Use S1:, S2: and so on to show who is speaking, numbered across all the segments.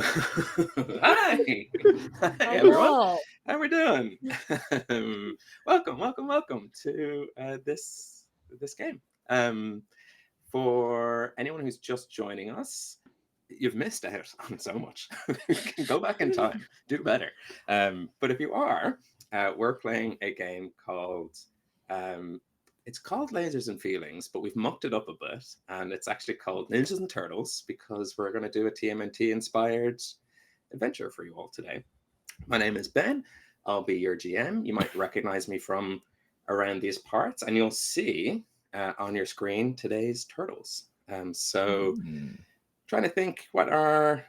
S1: Hi, hi everyone.
S2: Hello.
S1: How we doing? Welcome to this game. Um, for anyone who's just joining us, you've missed out on so much. You can go back in time, do better. But if you are, we're playing a game called. Um, it's called Lasers and Feelings, but we've mucked it up a bit, and it's actually called Ninjas and Turtles because we're going to do a TMNT inspired adventure for you all today. My name is Ben. I'll be your GM. You might recognize me from around these parts, and you'll see on your screen today's turtles. So, trying to think what our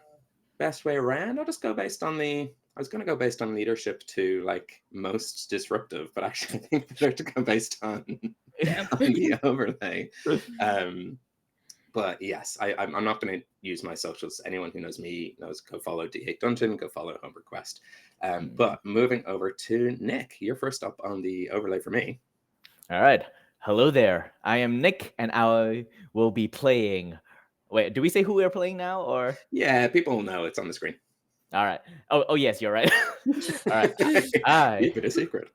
S1: best way around. I'll just go based on the. I was going to go based on leadership to like most disruptive, but actually I think better to go based on, on the overlay. But yes, I'm not going to use my socials. Anyone who knows me knows go follow D8Dungeon, go follow Home Request. But moving over to Nick, you're first up on the overlay for me.
S3: All right. Hello there. I am Nick, and I will be playing. Wait, do we say who we are playing now, or?
S1: Yeah, people know it's on the screen.
S3: All right. Oh yes, you're right. All right.
S1: Keep it a secret.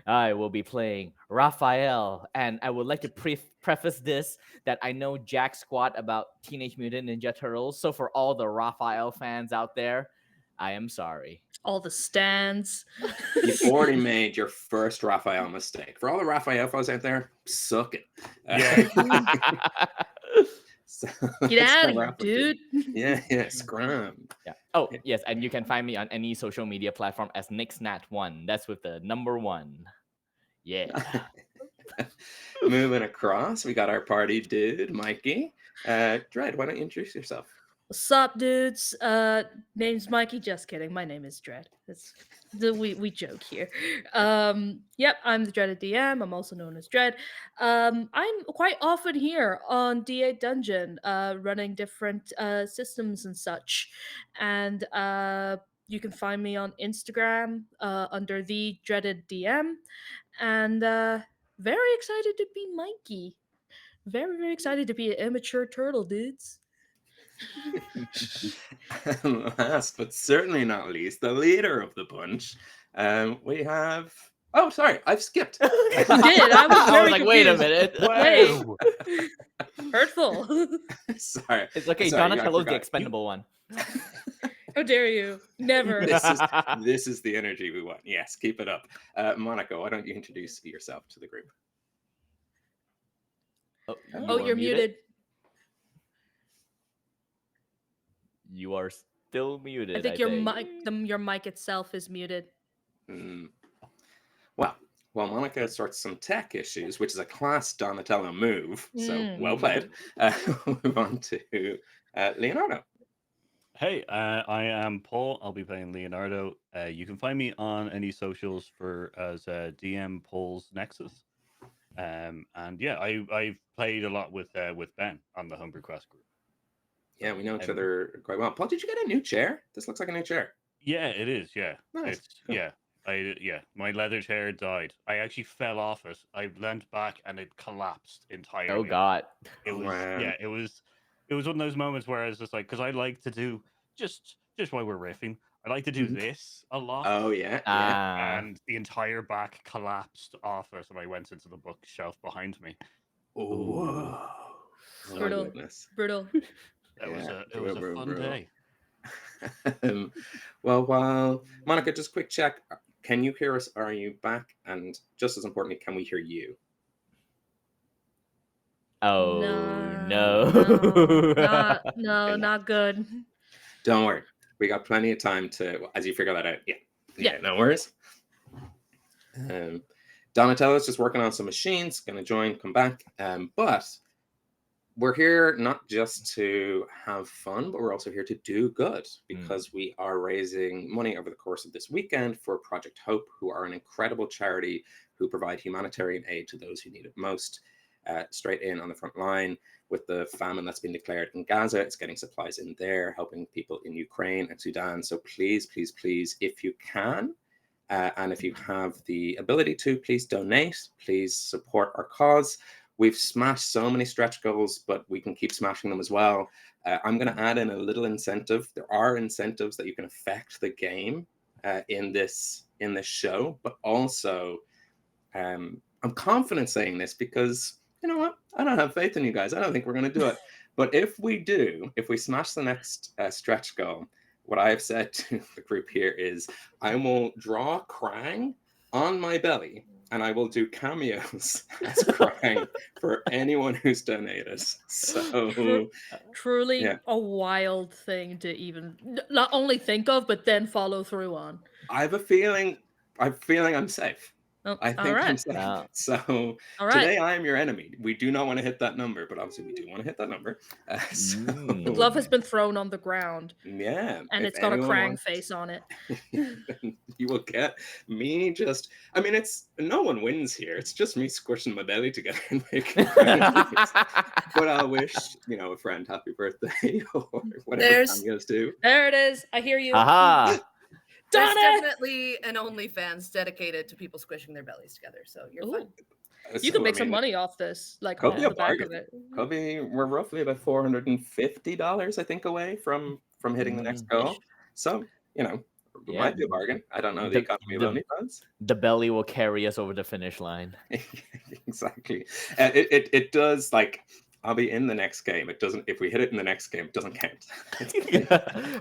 S3: I will be playing Raphael, and I would like to preface this that I know jack squat about Teenage Mutant Ninja Turtles. So for all the Raphael fans out there, I am sorry.
S2: All the stands.
S1: You've already made your first Raphael mistake. For all the Raphael fans out there, suck it. So,
S2: Get out of here, dude.
S1: Yeah, scrum.
S3: Yeah. Oh, yes, and you can find me on any social media platform as NixNat1. That's with the number 1. Yeah.
S1: Moving across, we got our party dude, Mikey. Dread, why don't you introduce yourself?
S2: What's up, dudes? Name's Mikey. Just kidding. My name is Dread. We joke here. Yep, I'm the Dreaded DM. I'm also known as Dread. I'm quite often here on D8 Dungeon, running different systems and such. And you can find me on Instagram under the Dreaded DM. And very excited to be Mikey. Very, very excited to be an immature turtle, dudes.
S1: Last but certainly not least, the leader of the bunch. We have. Oh, sorry, I've skipped.
S2: You did. I was very
S3: like,
S2: confused.
S3: wait a minute.
S2: Wait. Hurtful.
S1: Sorry.
S3: It's okay.
S1: Sorry,
S3: Donatello's the expendable one.
S2: How dare you? Never.
S1: This is the energy we want. Yes, keep it up. Monica, why don't you introduce yourself to the group?
S2: Oh, you're muted.
S3: You are still muted.
S2: I think your mic itself is muted.
S1: Well, Monica sorts some tech issues, which is a class Donatello move. So well played. We'll move on to Leonardo.
S4: Hey, I am Paul. I'll be playing Leonardo. You can find me on any socials as DM Paul's Nexus. And yeah, I've played a lot with Ben on the Home Request group.
S1: Yeah, we know each other quite well. Paul, did you get a new chair? This looks like a new chair.
S4: Yeah, it is. Yeah,
S1: nice.
S4: Cool. Yeah. My leather chair died. I actually fell off it. I leant back and it collapsed entirely.
S3: Oh God!
S4: It was it was one of those moments where I was just like, because I like to do just while we're riffing, I like to do this a lot.
S1: Oh yeah.
S4: And the entire back collapsed off it, and I went into the bookshelf behind me.
S1: Oh,
S2: brutal. Brutal.
S4: It was a fun day.
S1: Well, while Monica, just quick check. Can you hear us? Are you back? And just as importantly, can we hear you?
S3: Oh no.
S2: Not good.
S1: Don't worry. We got plenty of time to, as you figure that out. Yeah, no worries. Donatello's just working on some machines, going to join, come back. But we're here not just to have fun, but we're also here to do good because we are raising money over the course of this weekend for Project Hope, who are an incredible charity who provide humanitarian aid to those who need it most. Straight in on the front line with the famine that's been declared in Gaza. It's getting supplies in there, helping people in Ukraine and Sudan. So please, if you can, and if you have the ability to, please donate, please support our cause. we've smashed so many stretch goals, but we can keep smashing them as well. I'm going to add in a little incentive. There are incentives that you can affect the game in this show, but also I'm confident saying this because you know what? I don't have faith in you guys. I don't think we're going to do it. But if we smash the next stretch goal, what I have said to the group here is I will draw Krang on my belly and I will do cameos as Krang for anyone who's donated. So
S2: Truly
S1: yeah.
S2: a wild thing to even not only think of, but then follow through on.
S1: I have a feeling I'm safe.
S2: Oh,
S1: I think I'm safe.
S3: Wow.
S1: So
S2: all right.
S1: today I am your enemy. We do not want to hit that number, but obviously we do want to hit that number.
S2: The glove has been thrown on the ground.
S1: Yeah.
S2: And it's got a Krang face on it.
S1: You will get me just, I mean, it's no one wins here. It's just me squishing my belly together and making friends. But I'll wish, a friend happy birthday or whatever cameos do.
S2: There it is. I hear you.
S3: Aha!
S5: There's
S2: Done it!
S5: definitely an OnlyFans dedicated to people squishing their bellies together, so you're fine.
S2: You can make some money off this, like
S1: could
S2: off
S1: be a
S2: the back of
S1: bargain.
S2: it.
S1: We're roughly about $450, I think, away from hitting the next goal. So, it might be a bargain. I don't know the economy of OnlyFans.
S3: The belly will carry us over the finish line.
S1: Exactly. It does, like, I'll be in the next game. It doesn't, if we hit it in the next game, it doesn't count.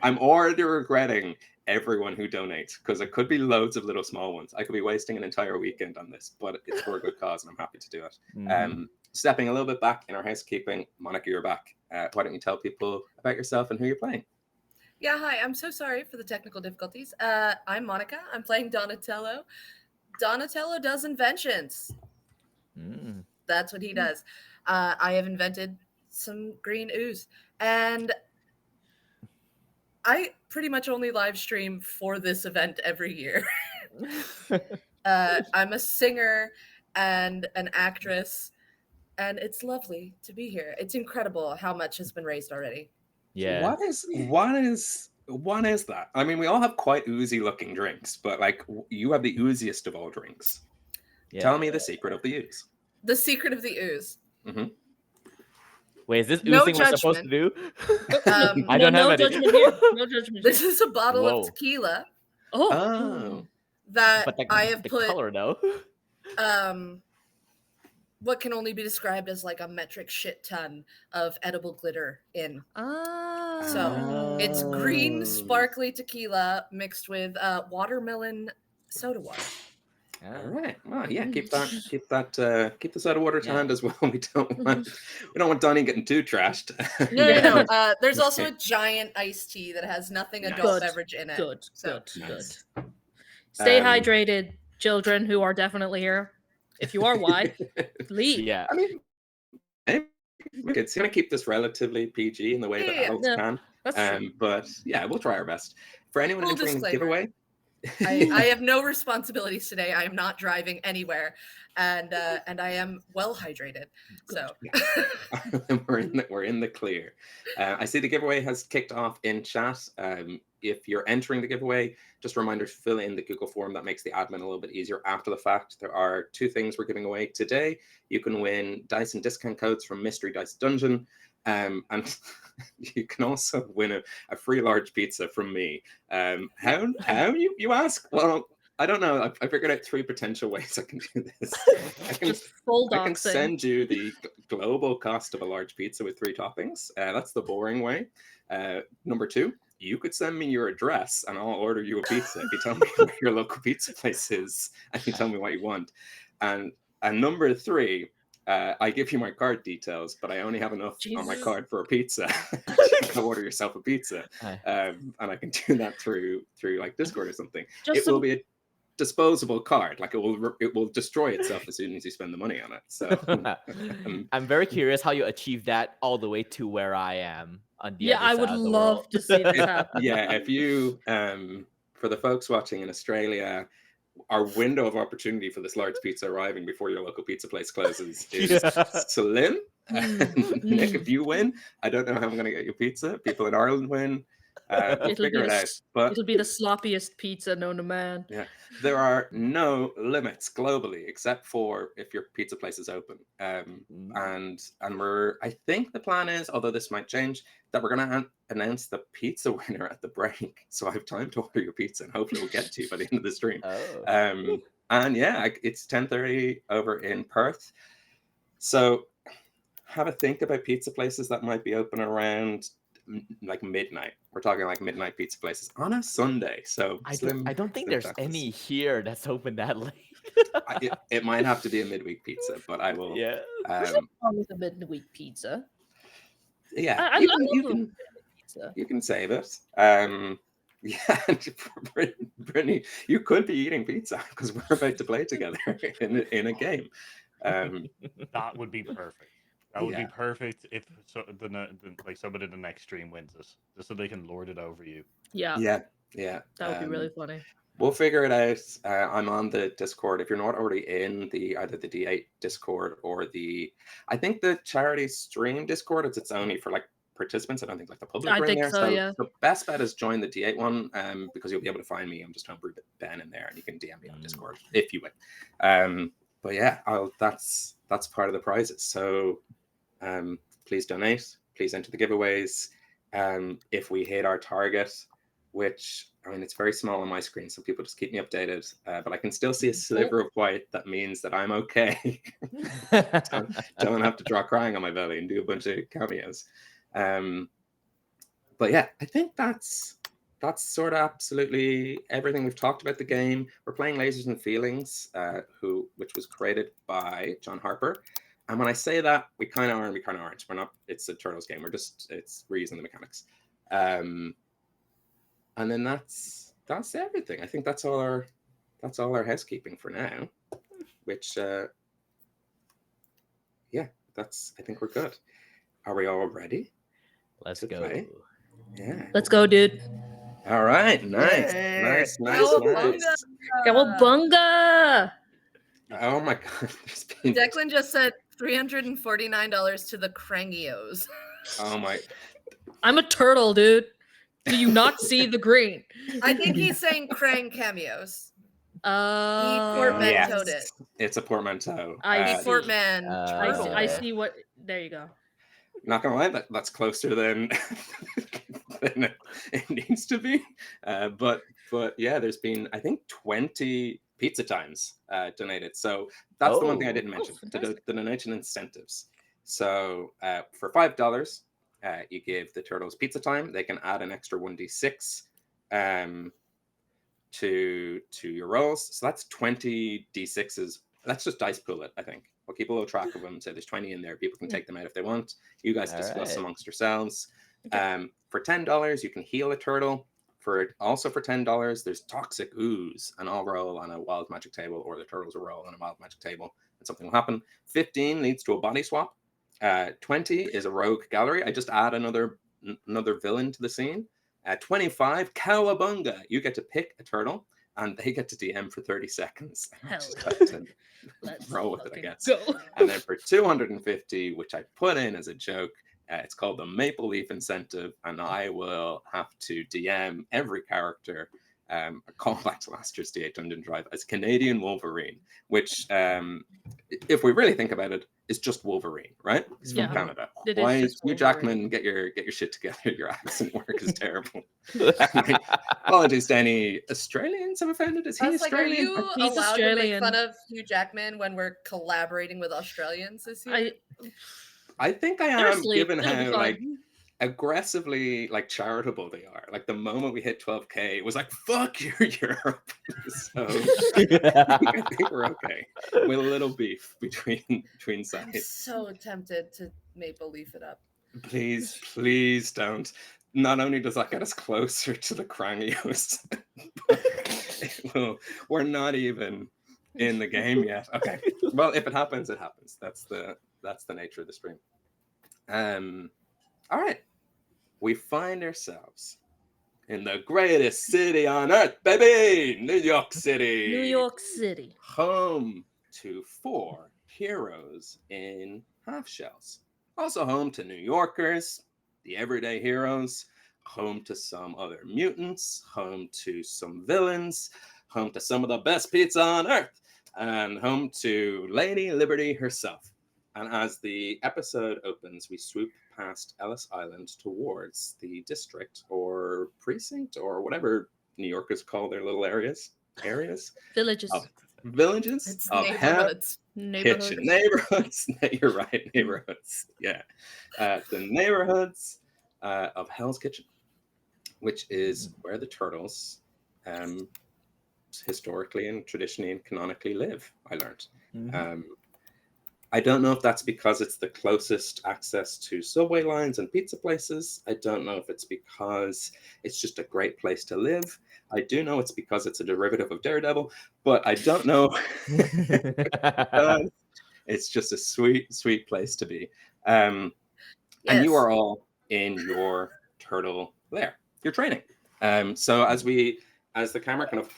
S1: I'm already regretting everyone who donates because it could be loads of little small ones. I could be wasting an entire weekend on this, but it's for a good cause and I'm happy to do it. Stepping a little bit back in our housekeeping, Monica, you're back. Why don't you tell people about yourself and who you're playing?
S5: Yeah, hi. I'm so sorry for the technical difficulties. I'm Monica. I'm playing Donatello. Donatello does inventions. That's what he does. I have invented some green ooze, and I pretty much only live stream for this event every year. I'm a singer and an actress, and it's lovely to be here. It's incredible how much has been raised already.
S3: Yeah.
S1: What is that? I mean, we all have quite oozy looking drinks, but like you have the ooziest of all drinks. Yeah. Tell me the secret of the ooze.
S5: The secret of the ooze.
S1: Mm-hmm.
S3: Wait, is this oozing
S5: No
S3: we're supposed to do?
S2: I don't have any.
S5: Judgment here. No judgment. This is a bottle of tequila. That I have put
S3: color though.
S5: What can only be described as like a metric shit ton of edible glitter in. So it's green sparkly tequila mixed with watermelon soda water.
S1: All right. Well, yeah. Keep the soda water to hand as well. We don't want Donnie getting too trashed.
S5: No. There's also a giant iced tea that has nothing adult beverage in it.
S2: Good. Stay hydrated, children who are definitely here. If you are wide, leave.
S3: Yeah.
S1: I mean, it's gonna keep this relatively PG in the way that adults can.
S2: That's true.
S1: But yeah, we'll try our best. For anyone entering the giveaway.
S5: I have no responsibilities today. I am not driving anywhere, and I am well hydrated. So
S1: we're in the clear. I see the giveaway has kicked off in chat. If you're entering the giveaway, just a reminder to fill in the Google form. That makes the admin a little bit easier after the fact. There are 2 things we're giving away today. You can win dice and discount codes from Mystery Dice Dungeon. And you can also win a free large pizza from me. How you ask? Well, I don't know. I figured out 3 potential ways I can do this. I can send you the global cost of a large pizza with 3 toppings. That's the boring way. Number 2, you could send me your address and I'll order you a pizza if you tell me where your local pizza place is and you tell me what you want. And number 3, I give you my card details, but I only have enough on my card for a pizza. You can order yourself a pizza, and I can do that through like Discord or something. It will be a disposable card, like it will destroy itself as soon as you spend the money on it. So
S3: I'm very curious how you achieve that all the way to where I am on the other
S2: I
S3: side
S2: would
S3: of the
S2: love
S3: world.
S2: to see this happen.
S1: Yeah, if you for the folks watching in Australia, our window of opportunity for this large pizza arriving before your local pizza place closes is slim. Nick, if you win, I don't know how I'm going to get you pizza. People in Ireland win. We'll
S2: It'll be
S1: figure it
S2: the
S1: out. But
S2: It'll be the sloppiest pizza known to man.
S1: yeah, there are no limits globally except for if your pizza place is open. And I think the plan is, although this might change, that we're going to announce the pizza winner at the break. So I have time to order your pizza, and hopefully we'll get to you by the end of the stream.
S3: Oh.
S1: And yeah, it's 10:30 over in Perth. So have a think about pizza places that might be open around like midnight. We're talking like midnight pizza places on a Sunday. So
S3: I don't think
S1: slim
S3: there's
S1: chances.
S3: any here that's open that late.
S1: It might have to be a midweek pizza, but I will.
S3: Yeah.
S2: Always a midweek pizza.
S1: Yeah,
S2: I
S1: you
S2: love
S1: can
S2: midweek pizza.
S1: you can save it. Yeah, Brittany, you could be eating pizza because we're about to play together in a game.
S4: That would be perfect. That would be
S1: Yeah.
S4: perfect if like somebody in the next stream wins this, just so they can lord it over you.
S2: Yeah,
S1: Yeah.
S2: that would be really funny.
S1: We'll figure it out. I'm on the Discord. If you're not already in either the D8 Discord or I think the charity stream Discord, it's only for like participants. I don't think like the public
S2: I
S1: are in
S2: think
S1: there.
S2: so, yeah.
S1: The best bet is join the D8 one, because you'll be able to find me. I'm just homebrew Ben in there, and you can DM me on Discord if you win. But yeah, that's part of the prizes. So please donate. Please enter the giveaways. If we hit our target, which I mean, it's very small on my screen, so people just keep me updated. But I can still see a sliver of white. That means that I'm okay. don't have to draw crying on my belly and do a bunch of cameos. But yeah, I think that's sort of absolutely everything we've talked about the game. We're playing Lasers and Feelings, which was created by John Harper. And when I say that, we kind of are and we kind of aren't. We're not. It's a Turtles game. We're using the mechanics. And then that's everything. I think that's all our housekeeping for now. Which yeah, I think we're good. Are we all ready?
S3: Let's
S1: to
S3: go.
S1: play? Yeah.
S2: Let's go, dude.
S1: All right. Nice.
S5: Cowabunga!
S2: Cowabunga!
S1: Oh my god.
S5: Declan just said $349 to the Crangios.
S1: Oh my.
S2: I'm a turtle, dude. Do you not see the green?
S5: I think he's saying Krang cameos. He
S2: Oh,
S5: portmanteaued it.
S1: It's a portmanteau.
S2: I
S5: He
S2: see.
S5: portman.
S2: I see what. There you go.
S1: Not gonna lie, that's closer than it needs to be. But yeah, there's been I think 20 pizza times donated. So that's the one thing I didn't mention. The donation incentives. So for $5, you give the turtles pizza time. They can add an extra 1d6 to your rolls. So that's 20 d6s. That's just dice pool it, I think. We'll keep a little track of them. So there's 20 in there. People can take them out if they want. You guys discuss amongst yourselves. For $10, you can heal a turtle. For $10, there's toxic ooze, and I'll roll on a wild magic table, or the turtles will roll on a wild magic table, and something will happen. 15 leads to a body swap. 20 is a rogue gallery. I just add another villain to the scene. 25, cowabunga. You get to pick a turtle, and they get to DM for 30 seconds. Let's roll with it, I guess.
S2: Go.
S1: And then for 250, which I put in as a joke, it's called the Maple Leaf Incentive, and I will have to DM every character, a callback to last year's D8 Dungeon Drive, as Canadian Wolverine, which, if we really think about it, is just Wolverine, right? He's from Canada. Why is Hugh Jackman? Get your shit together. Your accent work is terrible. Apologies to any Australians I'm offended. Is he Australian?
S5: Like, are you
S2: He's
S5: allowed
S2: Australian.
S5: to make fun of Hugh Jackman when we're collaborating with Australians this year?
S1: I think I am,
S2: Seriously,
S1: given
S2: it'll be
S1: how
S2: fine.
S1: like aggressively like charitable they are. Like the moment we hit 12K, it was like fuck you, Europe. So I think we're okay with a little beef between
S5: I'm
S1: sides.
S5: so tempted to Maple Leaf it up.
S1: Please don't. Not only does that get us closer to the Crangios, but we're not even in the game yet. Okay. Well, if it happens, it happens. That's the nature of the stream. All right. We find ourselves in the greatest city on earth, baby! New York City.
S2: New York City.
S1: Home to 4 heroes in half shells. Also home to New Yorkers, the everyday heroes. home to some other mutants, home to some villains, home to some of the best pizza on earth, and home to Lady Liberty herself. And as the episode opens, we swoop past Ellis Island towards the district or precinct or whatever New Yorkers call their little areas
S2: Villages.
S1: of villages
S5: It's
S1: of
S5: neighborhoods.
S1: kitchen neighborhoods. You're right, neighborhoods. Yeah, the neighborhoods of Hell's Kitchen, which is where the turtles historically and traditionally and canonically live. I learned. I don't know if that's because it's the closest access to subway lines and pizza places. I don't know if it's because it's just a great place to live. I do know it's because it's a derivative of Daredevil, but I don't know. It's just a sweet, sweet place to be. And you are all in your turtle lair. You're training. So as the camera kind of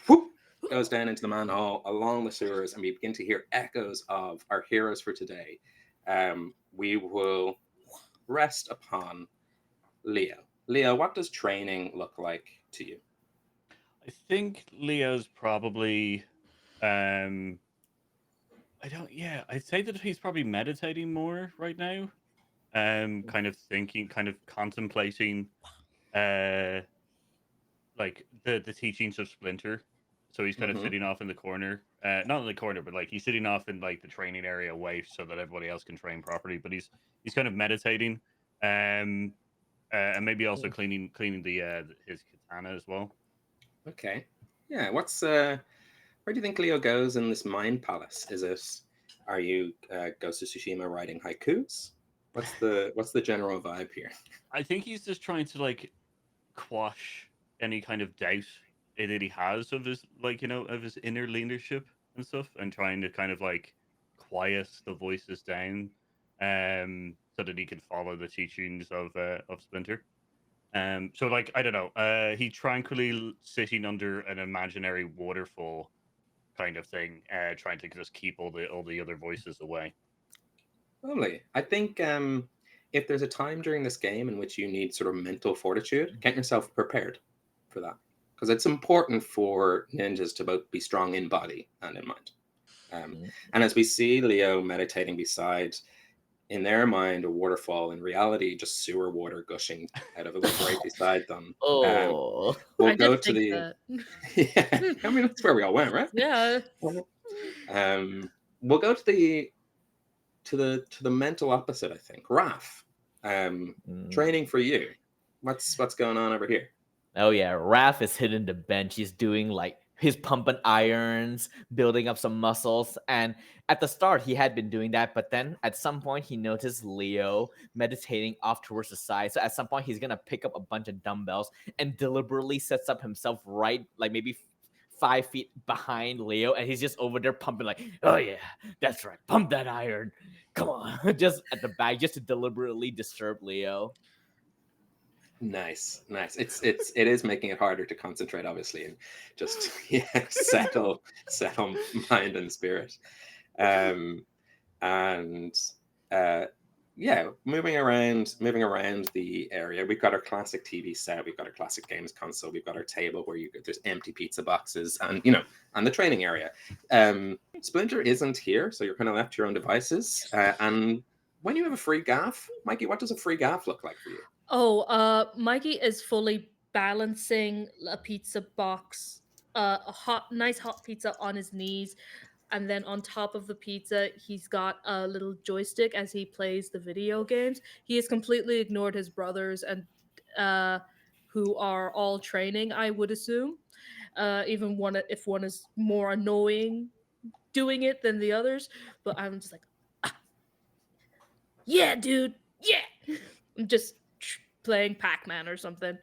S1: goes down into the manhole along the sewers, and we begin to hear echoes of our heroes for today, we will rest upon Leo. Leo, what does training look like to you?
S4: I think Leo's probably I'd say that he's probably meditating more right now. Kind of thinking, kind of contemplating like the teachings of Splinter. So he's kind of sitting off in the corner. Not in the corner, but like he's sitting off in like the training area away so that everybody else can train properly. But he's kind of meditating. And maybe also cleaning the his katana as well.
S1: Okay. Yeah, where do you think Leo goes in this mind palace? Are you Ghost of Tsushima writing haikus? What's the general vibe here?
S4: I think he's just trying to like quash any kind of doubt that he has of his of his inner leadership and stuff, and trying to kind of like quiet the voices down, so that he can follow the teachings of Splinter. So like I don't know, he tranquilly sitting under an imaginary waterfall kind of thing, trying to just keep all the other voices away.
S1: Lovely. I think if there's a time during this game in which you need sort of mental fortitude, get yourself prepared for that, because it's important for ninjas to both be strong in body and in mind. And as we see Leo meditating beside, in their mind, a waterfall, in reality, just sewer water gushing out of a little grate beside them.
S3: Oh,
S1: We'll
S2: I
S1: go
S2: did
S1: to
S2: think
S1: the.
S2: that.
S1: Yeah, I mean that's where we all went, right?
S2: Yeah.
S1: We'll go to the mental opposite. I think Raph, training for you. What's going on over here?
S3: Oh yeah, Raph is hitting the bench. He's doing like he's pumping irons, building up some muscles. And at the start, he had been doing that, but then at some point, he noticed Leo meditating off towards the side. So at some point, he's gonna pick up a bunch of dumbbells and deliberately sets up himself right, like maybe 5 feet behind Leo, and he's just over there pumping like, oh yeah, that's right, pump that iron, come on, just at the back, just to deliberately disturb Leo.
S1: Nice. It is making it harder to concentrate, obviously, and just settle mind and spirit. Moving around the area. We've got our classic TV set, we've got our classic games console, we've got our table where there's empty pizza boxes, and and the training area. Splinter isn't here, so you're kind of left to your own devices. And when you have a free gaff, Mikey, what does a free gaff look like for you?
S2: Oh, Mikey is fully balancing a pizza box, a nice hot pizza on his knees, and then on top of the pizza, he's got a little joystick as he plays the video games. He has completely ignored his brothers and who are all training, I would assume. Even if one is more annoying doing it than the others, but I'm just like, yeah, dude, yeah. I'm just playing Pac-Man or something.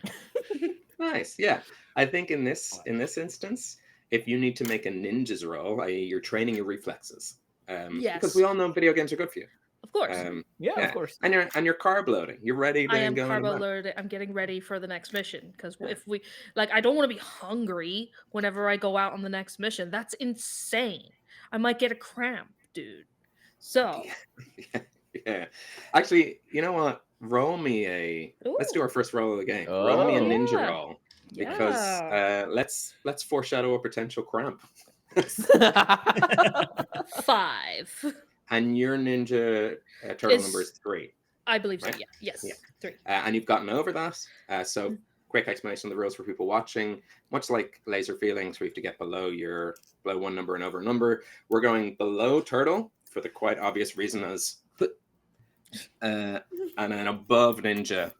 S1: Nice. Yeah. I think in this instance, if you need to make a ninja's roll, i.e., you're training your reflexes. Because we all know video games are good for you.
S2: Of course.
S3: Of course.
S1: And you're carb loading. You're ready to
S2: I am
S1: go
S2: carb
S1: on.
S2: loaded. I'm getting ready for the next mission because if we I don't want to be hungry whenever I go out on the next mission. That's insane. I might get a cramp, dude. So
S1: Yeah. Actually, you know what? roll me let's do our first roll of the game.
S3: Oh.
S1: Roll me a ninja
S2: Yeah.
S1: roll because
S2: Yeah.
S1: let's foreshadow a potential cramp.
S2: 5.
S1: And your ninja turtle number is 3.
S2: I believe so.
S1: Right?
S2: Yeah. Yes.
S1: Yeah.
S2: 3.
S1: And you've gotten over that. So quick explanation of the rules for people watching. Much like laser feelings, we have to get below one number and over a number. We're going below turtle for the quite obvious reason as and then above ninja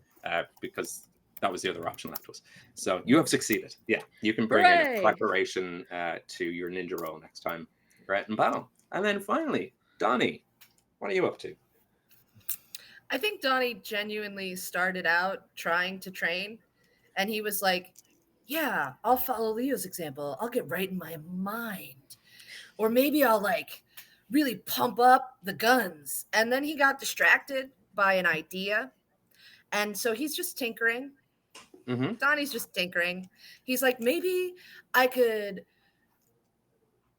S1: because that was the other option left us. So you have succeeded. Yeah, you can bring in a
S2: Hooray!
S1: preparation to your ninja roll next time you're out in battle. And then finally, Donnie, what are you up to?
S5: I think Donnie genuinely started out trying to train, and he was like, yeah, I'll follow Leo's example. I'll get right in my mind. Or maybe I'll like really pump up the guns. And then he got distracted by an idea. And so he's just tinkering.
S1: Mm-hmm.
S5: Donnie's just tinkering. He's like, maybe I could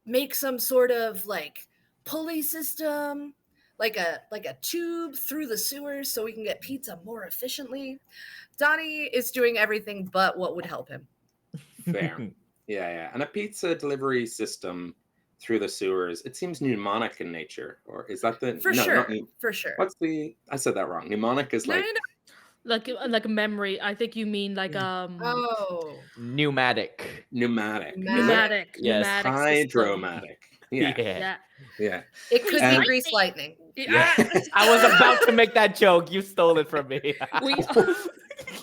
S5: make some sort of like pulley system, like a tube through the sewers so we can get pizza more efficiently. Donnie is doing everything but what would help him.
S1: Fair. Yeah. And a pizza delivery system through the sewers, it seems mnemonic in nature. Or is that the...
S5: For
S1: no,
S5: sure.
S1: not
S5: For sure.
S1: What's the... I said that wrong. Mnemonic is
S5: No,
S1: like...
S5: no,
S2: Like a memory. I think you mean like
S5: no. Oh.
S3: Pneumatic.
S1: Pneumatic.
S2: pneumatic.
S3: Yes.
S2: Pneumatic system.
S1: Hydromatic. Yeah.
S2: Yeah.
S5: It could be grease lightning.
S1: Yeah.
S3: I was about to make that joke. You stole it from me.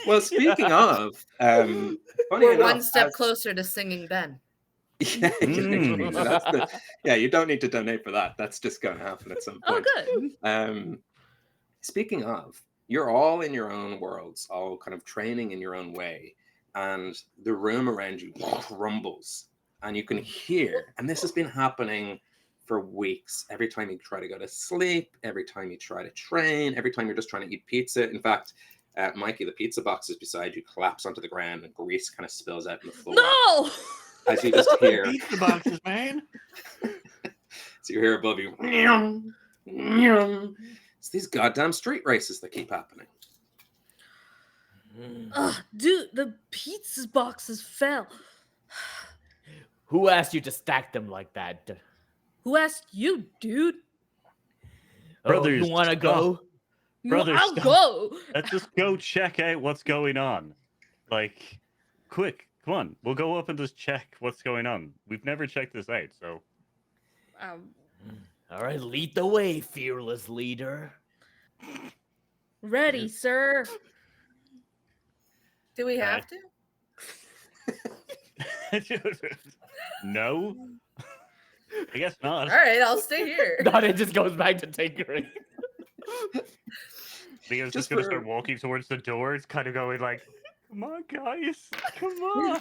S1: Well, speaking of, funny
S5: We're
S1: enough,
S5: one step closer to singing Ben.
S1: Yeah, you don't need to donate for that. That's just going to happen at some point.
S2: Oh, good.
S1: Speaking of, you're all in your own worlds, all kind of training in your own way, and the room around you crumbles, and you can hear, and this has been happening for weeks. Every time you try to go to sleep, every time you try to train, every time you're just trying to eat pizza. In fact, Mikey, the pizza box is beside you, collapse onto the ground, and grease kind of spills out on the floor.
S2: No!
S1: As you just hear
S4: Pizza boxes, man.
S1: So you hear above you, meow, meow. It's these goddamn street races that keep happening.
S2: Dude, the pizza boxes fell.
S3: Who asked you to stack them like that?
S2: Who asked you, dude?
S4: Brothers,
S3: you want to
S4: stop.
S3: go?
S4: Brothers,
S2: I'll
S4: stop.
S2: go.
S4: Let's just go check out what's going on. Like, quick, come on. We'll go up and just check what's going on. We've never checked this out, so.
S3: All right, lead the way, fearless leader.
S2: Ready, sir.
S5: Do we have to?
S4: No? I guess not.
S5: All right, I'll stay here.
S3: God, it just goes back to tinkering.
S4: Leo's
S1: Just
S4: just going to
S1: for-
S4: start walking towards the door. It's kind of going like, come on, guys. Come on.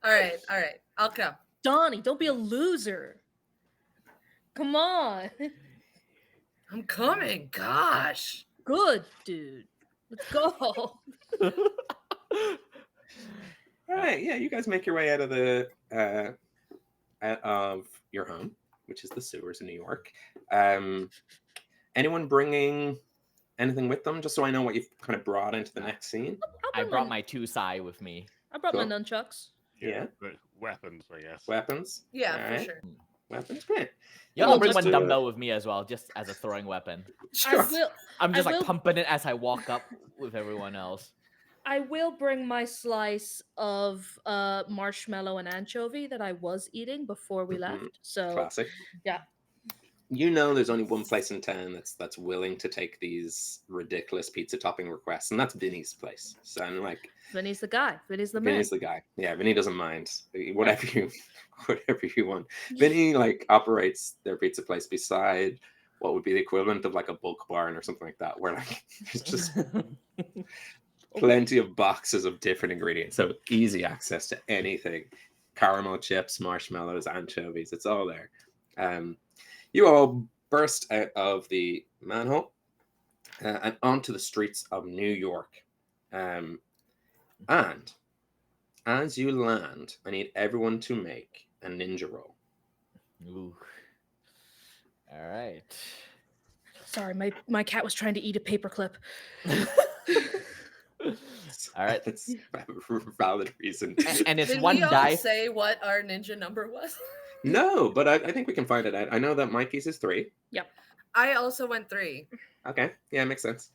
S5: All right, I'll come.
S2: Donnie, don't be a loser. Come on.
S5: I'm coming. Gosh.
S2: Good, dude. Let's go.
S1: All right, yeah, you guys make your way out of your home, which is the sewers in New York. Anyone bringing anything with them, just so I know what you've kind of brought into the next scene?
S3: I brought my 2 sai with me.
S2: I brought my
S1: Cool.
S2: nunchucks.
S1: Yeah.
S4: But weapons, I guess.
S1: Weapons?
S5: Yeah,
S1: All
S5: for
S1: right.
S5: sure.
S1: Weapons, great.
S3: Yeah,
S1: Well,
S3: I'll bring
S1: just
S3: one
S1: to-
S3: dumbbell with me as well, just as a throwing weapon.
S1: Sure.
S3: I'm just
S2: I
S3: like
S2: will-
S3: pumping it as I walk up with everyone else.
S2: I will bring my slice of marshmallow and anchovy that I was eating before we
S1: Mhm.
S2: left. So
S1: Classic.
S2: yeah.
S1: You know there's only one place in town that's willing to take these ridiculous pizza topping requests, and that's Vinny's place. So I'm like,
S2: Vinny's the guy. Vinny's the man.
S1: Vinny's the guy. Yeah, Vinny doesn't mind. Whatever you want. Vinny like operates their pizza place beside what would be the equivalent of like a bulk barn or something like that, where like there's just plenty of boxes of different ingredients. So easy access to anything. Caramel chips, marshmallows, anchovies, it's all there. You all burst out of the manhole and onto the streets of New York. And as you land, I need everyone to make a ninja roll.
S3: Ooh. All right.
S2: Sorry, my cat was trying to eat a paperclip.
S3: All right.
S1: That's a valid reason.
S3: And it's
S5: Did
S3: one
S5: we all
S3: die.
S5: say what our ninja number was?
S1: No, but I think we can find it out. I know that Mikey's is 3.
S5: I also went 3.
S1: Okay, yeah, makes sense.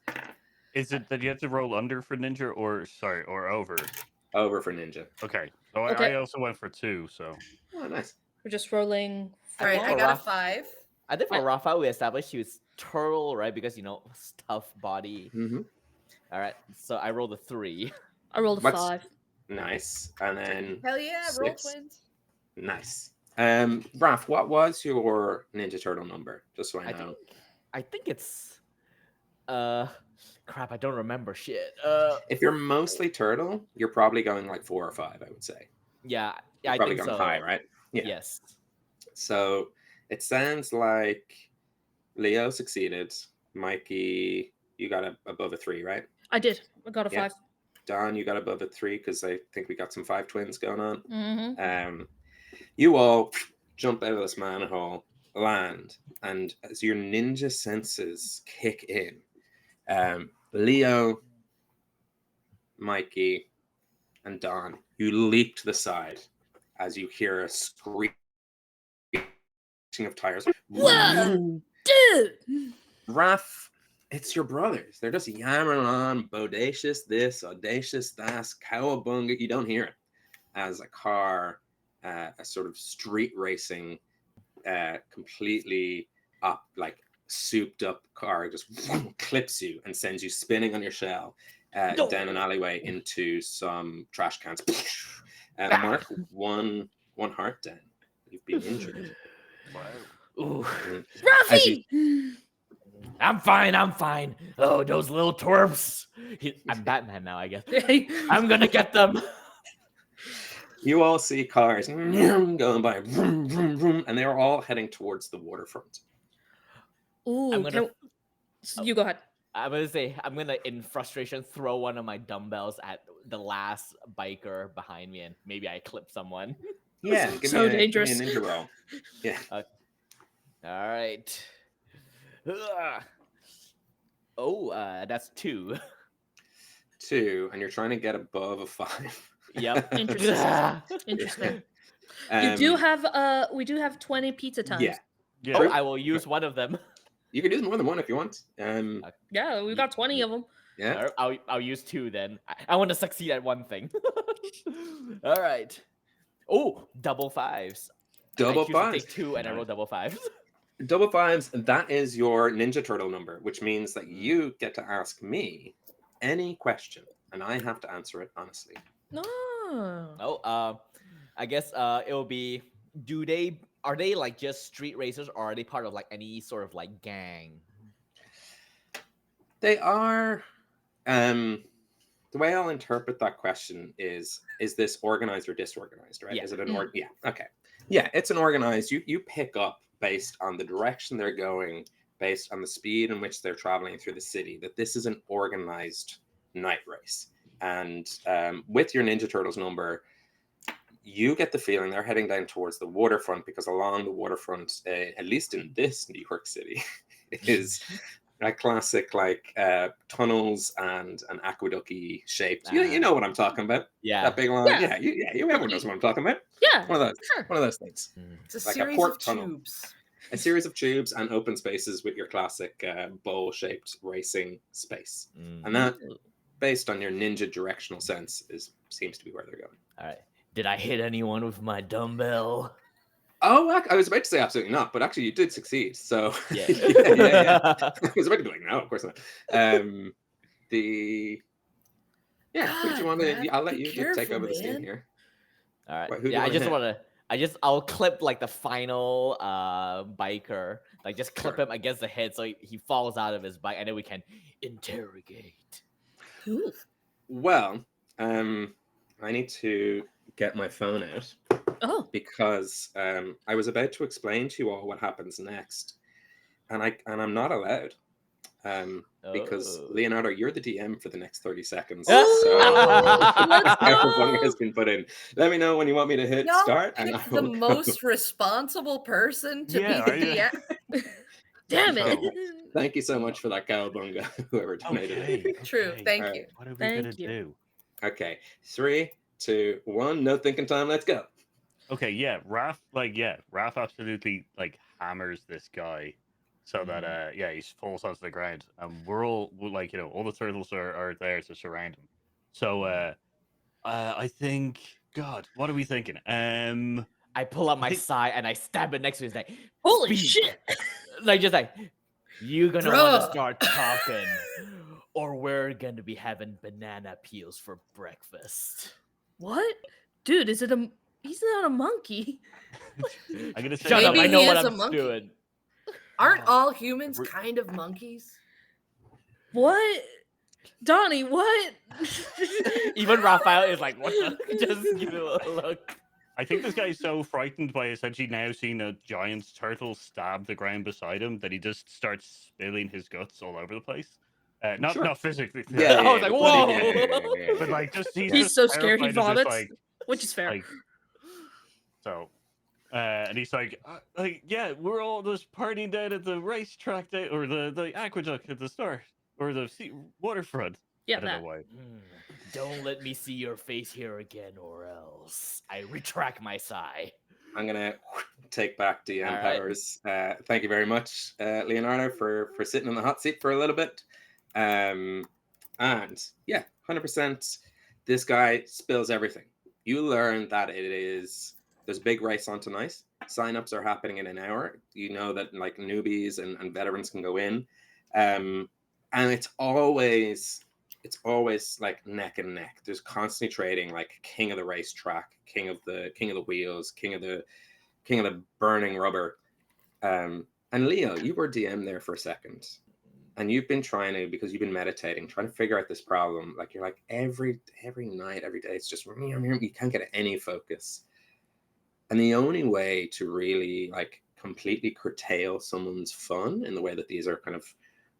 S4: Is it that you have to roll under for ninja or over?
S1: Over for Ninja.
S4: Okay. So
S2: Okay.
S4: I also went for 2, so
S1: Oh, nice.
S2: We're just rolling.
S5: All right,
S3: think
S5: I
S3: for
S5: got a
S3: Raph-
S5: 5.
S3: I think for
S2: Right.
S3: Raphael, we established he was turtle, right? Because tough body.
S1: Mm-hmm.
S3: All right. So I rolled a 3.
S2: I rolled a
S1: What's-
S2: 5.
S1: Nice. And then
S5: Hell yeah, roll
S1: 6.
S5: twins.
S1: Nice. Raph, what was your Ninja Turtle number? Just so I know.
S3: I think it's crap. I don't remember shit.
S1: If you're mostly turtle, you're probably going like 4 or 5, I would say.
S3: Yeah.
S1: You're
S3: I
S1: probably
S3: think
S1: going
S3: so.
S1: high, right? Yeah.
S3: Yes.
S1: So it sounds like Leo succeeded. Mikey, you got above a 3, right?
S2: I did. I got a
S1: Yeah.
S2: 5.
S1: Don, you got above a 3 because I think we got some 5 twins going on.
S2: Mm-hmm.
S1: You all jump out of this manhole, land, and as your ninja senses kick in, Leo, Mikey, and Don, you leap to the side as you hear a screeching of tires.
S2: Whoa, dude!
S1: Raph, it's your brothers. They're just yammering on, bodacious this, audacious that, cowabunga. You don't hear it as a car, a sort of street racing, completely up, like souped up car just clips you and sends you spinning on your shell down an alleyway into some trash cans. Mark, one heart down. You've been injured.
S3: Ooh.
S2: Rafi!
S3: I'm fine. Oh, those little twerps. I'm Batman now, I guess. I'm gonna get them.
S1: You all see cars going by, vroom, vroom, vroom, and they're all heading towards the waterfront.
S2: Ooh,
S3: I'm gonna-
S2: you go ahead.
S3: I'm gonna say I'm gonna, in frustration, throw one of my dumbbells at the last biker behind me, and maybe I clip someone.
S1: Yeah,
S2: So
S1: give
S2: dangerous.
S1: me a ninja roll. Yeah.
S3: All right. Ugh. Oh, that's 2.
S1: 2, and you're trying to get above a 5.
S3: Yep.
S2: Interesting. Interesting. You do have we do have 20 pizza times.
S1: Yeah,
S4: yeah.
S3: Oh, I will use one of them.
S1: you can use more than one if you want.
S2: Yeah, we've got 20 of them.
S1: Yeah.
S3: I'll use 2 then. I want to succeed at one thing. All right. Oh, double 5s.
S1: Double
S3: I choose to
S1: 5s.
S3: take 2 and I roll double 5s.
S1: Double 5s, that is your Ninja Turtle number, which means that you get to ask me any question, and I have to answer it honestly.
S2: No.
S3: Oh, I guess it will be. Are they like just street racers, or are they part of like any sort of like gang?
S1: They are. The way I'll interpret that question is this organized or disorganized, right?
S3: Yeah.
S1: Is it an yeah, okay. Yeah, it's an organized. You pick up based on the direction they're going, based on the speed in which they're traveling through the city, that this is an organized night race. And with your Ninja Turtles number, you get the feeling they're heading down towards the waterfront, because along the waterfront, at least in this New York City, is a classic like tunnels and an aqueduct-y shaped. You know what I'm talking about?
S3: Yeah.
S1: That big line.
S2: Yeah.
S1: Everyone knows what I'm talking about.
S2: Yeah.
S1: One of those.
S2: Sure.
S1: One of those things.
S5: It's a
S1: Like a
S5: series
S1: port
S5: of
S1: tunnel.
S5: tubes.
S1: A series of tubes and open spaces with your classic bowl-shaped racing space. And that, based on your ninja directional sense, seems to be where they're going.
S3: All right. Did I hit anyone with my dumbbell?
S1: Oh, I was about to say absolutely not, but actually you did succeed. So
S3: Yeah.
S1: yeah. I was about to be like, no, of course not. Would you want to?
S5: God,
S1: I'll let
S5: be
S1: you take
S5: careful,
S1: over the steam
S5: man.
S1: here.
S3: All right.
S1: Wait, who do you
S3: Yeah,
S1: wanna hit?
S3: I'll clip like the final biker, like just clip
S1: Sure.
S3: him against the head so he falls out of his bike, and then we can interrogate.
S2: Ooh.
S1: Well, I need to get my phone out
S2: Oh.
S1: because I was about to explain to you all what happens next, and I'm not allowed. Because
S3: Oh.
S1: Leonardo, you're the DM for the next 30 seconds.
S3: Oh,
S2: let's
S1: Everyone
S2: go!
S1: has been put in. Let me know when you want me to hit
S5: Y'all
S1: start, and I
S5: picked the
S1: will go.
S5: most responsible person to
S4: Yeah,
S5: be the DM.
S2: Damn it.
S4: So-
S1: Thank you so much for that cowabunga, whoever donated it.
S4: Okay.
S5: True.
S4: okay.
S5: Thank
S1: Alright.
S5: you.
S4: What are we
S2: Thank
S4: gonna
S2: you.
S4: do?
S1: Okay, 3, 2, 1. No thinking time. Let's go.
S4: Okay, yeah, Raph absolutely like hammers this guy so that he falls onto the ground, and we're like, all the turtles are there to surround him. So I think, God, what are we thinking?
S3: I pull up
S4: I
S3: my
S4: think-
S3: sai and I stab it next to his neck.
S2: Holy
S3: Speak.
S2: shit.
S3: Like just like you're gonna want to
S5: Bruh.
S3: start talking, or we're gonna be having banana peels for breakfast.
S2: What? Dude, is it a he's not a monkey.
S4: I'm gonna say
S3: Shut up!
S5: Maybe
S3: I know
S5: he
S3: what
S5: is a
S3: I'm
S5: monkey.
S3: doing.
S5: Aren't
S3: Oh,
S5: all humans
S4: Every-
S5: kind of monkeys?
S2: What? Donnie, what?
S3: Even Raphael is like, what the? Just give it a look.
S4: I think this guy's so frightened by essentially now seeing a giant turtle stab the ground beside him that he just starts spilling his guts all over the place. Not
S1: Sure.
S4: not physically,
S1: Yeah,
S3: I was like,
S1: but-
S3: whoa.
S4: but like just he's
S2: He's
S4: just
S2: so scared he
S4: terrified of this,
S2: vomits, which is fair.
S4: like so. And he's like, yeah, we're all just partying down at the racetrack day, or the aqueduct at the start, or the waterfront.
S2: Yeah,
S4: I don't
S2: that.
S4: know why.
S3: Don't let me see your face here again, or else I retract my sigh.
S1: I'm gonna take back DM
S3: All right.
S1: powers. Thank you very much, Leonardo, for sitting in the hot seat for a little bit. And yeah, 100%. This guy spills everything. You learn that there's a big race on tonight. Sign-ups are happening in an hour. You know that like newbies and veterans can go in, and it's always like neck and neck. There's constantly trading, like king of the racetrack, king of the wheels, king of the burning rubber. And Leo, you were DM there for a second, and you've been because you've been meditating, trying to figure out this problem. Like you're like every night, every day, it's just you can't get any focus. And the only way to really like completely curtail someone's fun in the way that these are kind of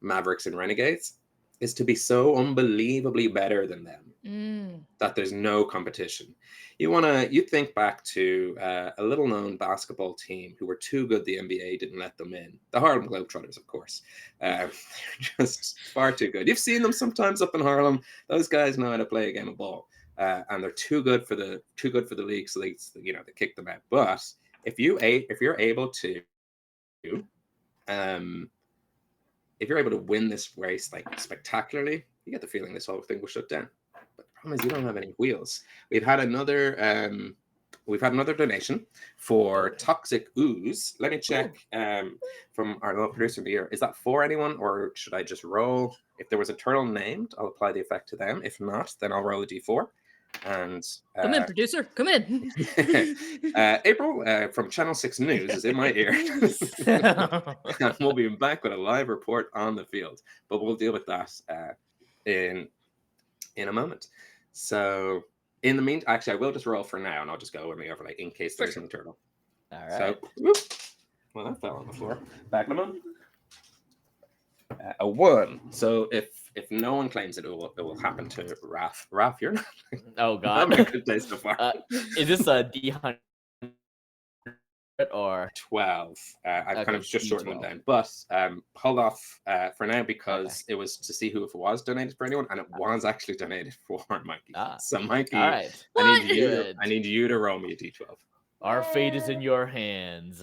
S1: mavericks and renegades is to be so unbelievably better than them that there's no competition. You think back to a little known basketball team who were too good the NBA didn't let them in. The Harlem Globetrotters, of course. They're just far too good. You've seen them sometimes up in Harlem. Those guys know how to play a game of ball. And they're too good for the league, so they kick them out. But if you're able to win this race like spectacularly, you get the feeling this whole thing will shut down. But the problem is you don't have any wheels. We've had another donation for Toxic Ooze. Let me check from our little producer here. Is that for anyone, or should I just roll? If there was a turtle named, I'll apply the effect to them. If not, then I'll roll a d4. And
S2: Come in, producer. Come in.
S1: April from Channel 6 News is in my ear. And we'll be back with a live report on the field, but we'll deal with that in a moment. So in the meantime, actually, I will just roll for now, and I'll just go in the overlay in case there's no turtle.
S3: All right.
S1: So, whoop. Well, that fell on the floor. Back them up. A 1. So if no one claims it, it will happen to Raph. Raph, you're not
S3: Oh God.
S1: having a good day so far.
S3: Is this a D100 or
S1: 12. I've kind
S3: Okay,
S1: of just shortened them
S3: D12.
S1: down, but hold off for now because it was to see who if it was donated for anyone, and it was actually donated for Mikey.
S3: Ah.
S1: So Mikey,
S3: all right?
S1: I need you to roll me a d12.
S3: Our fate is in your hands.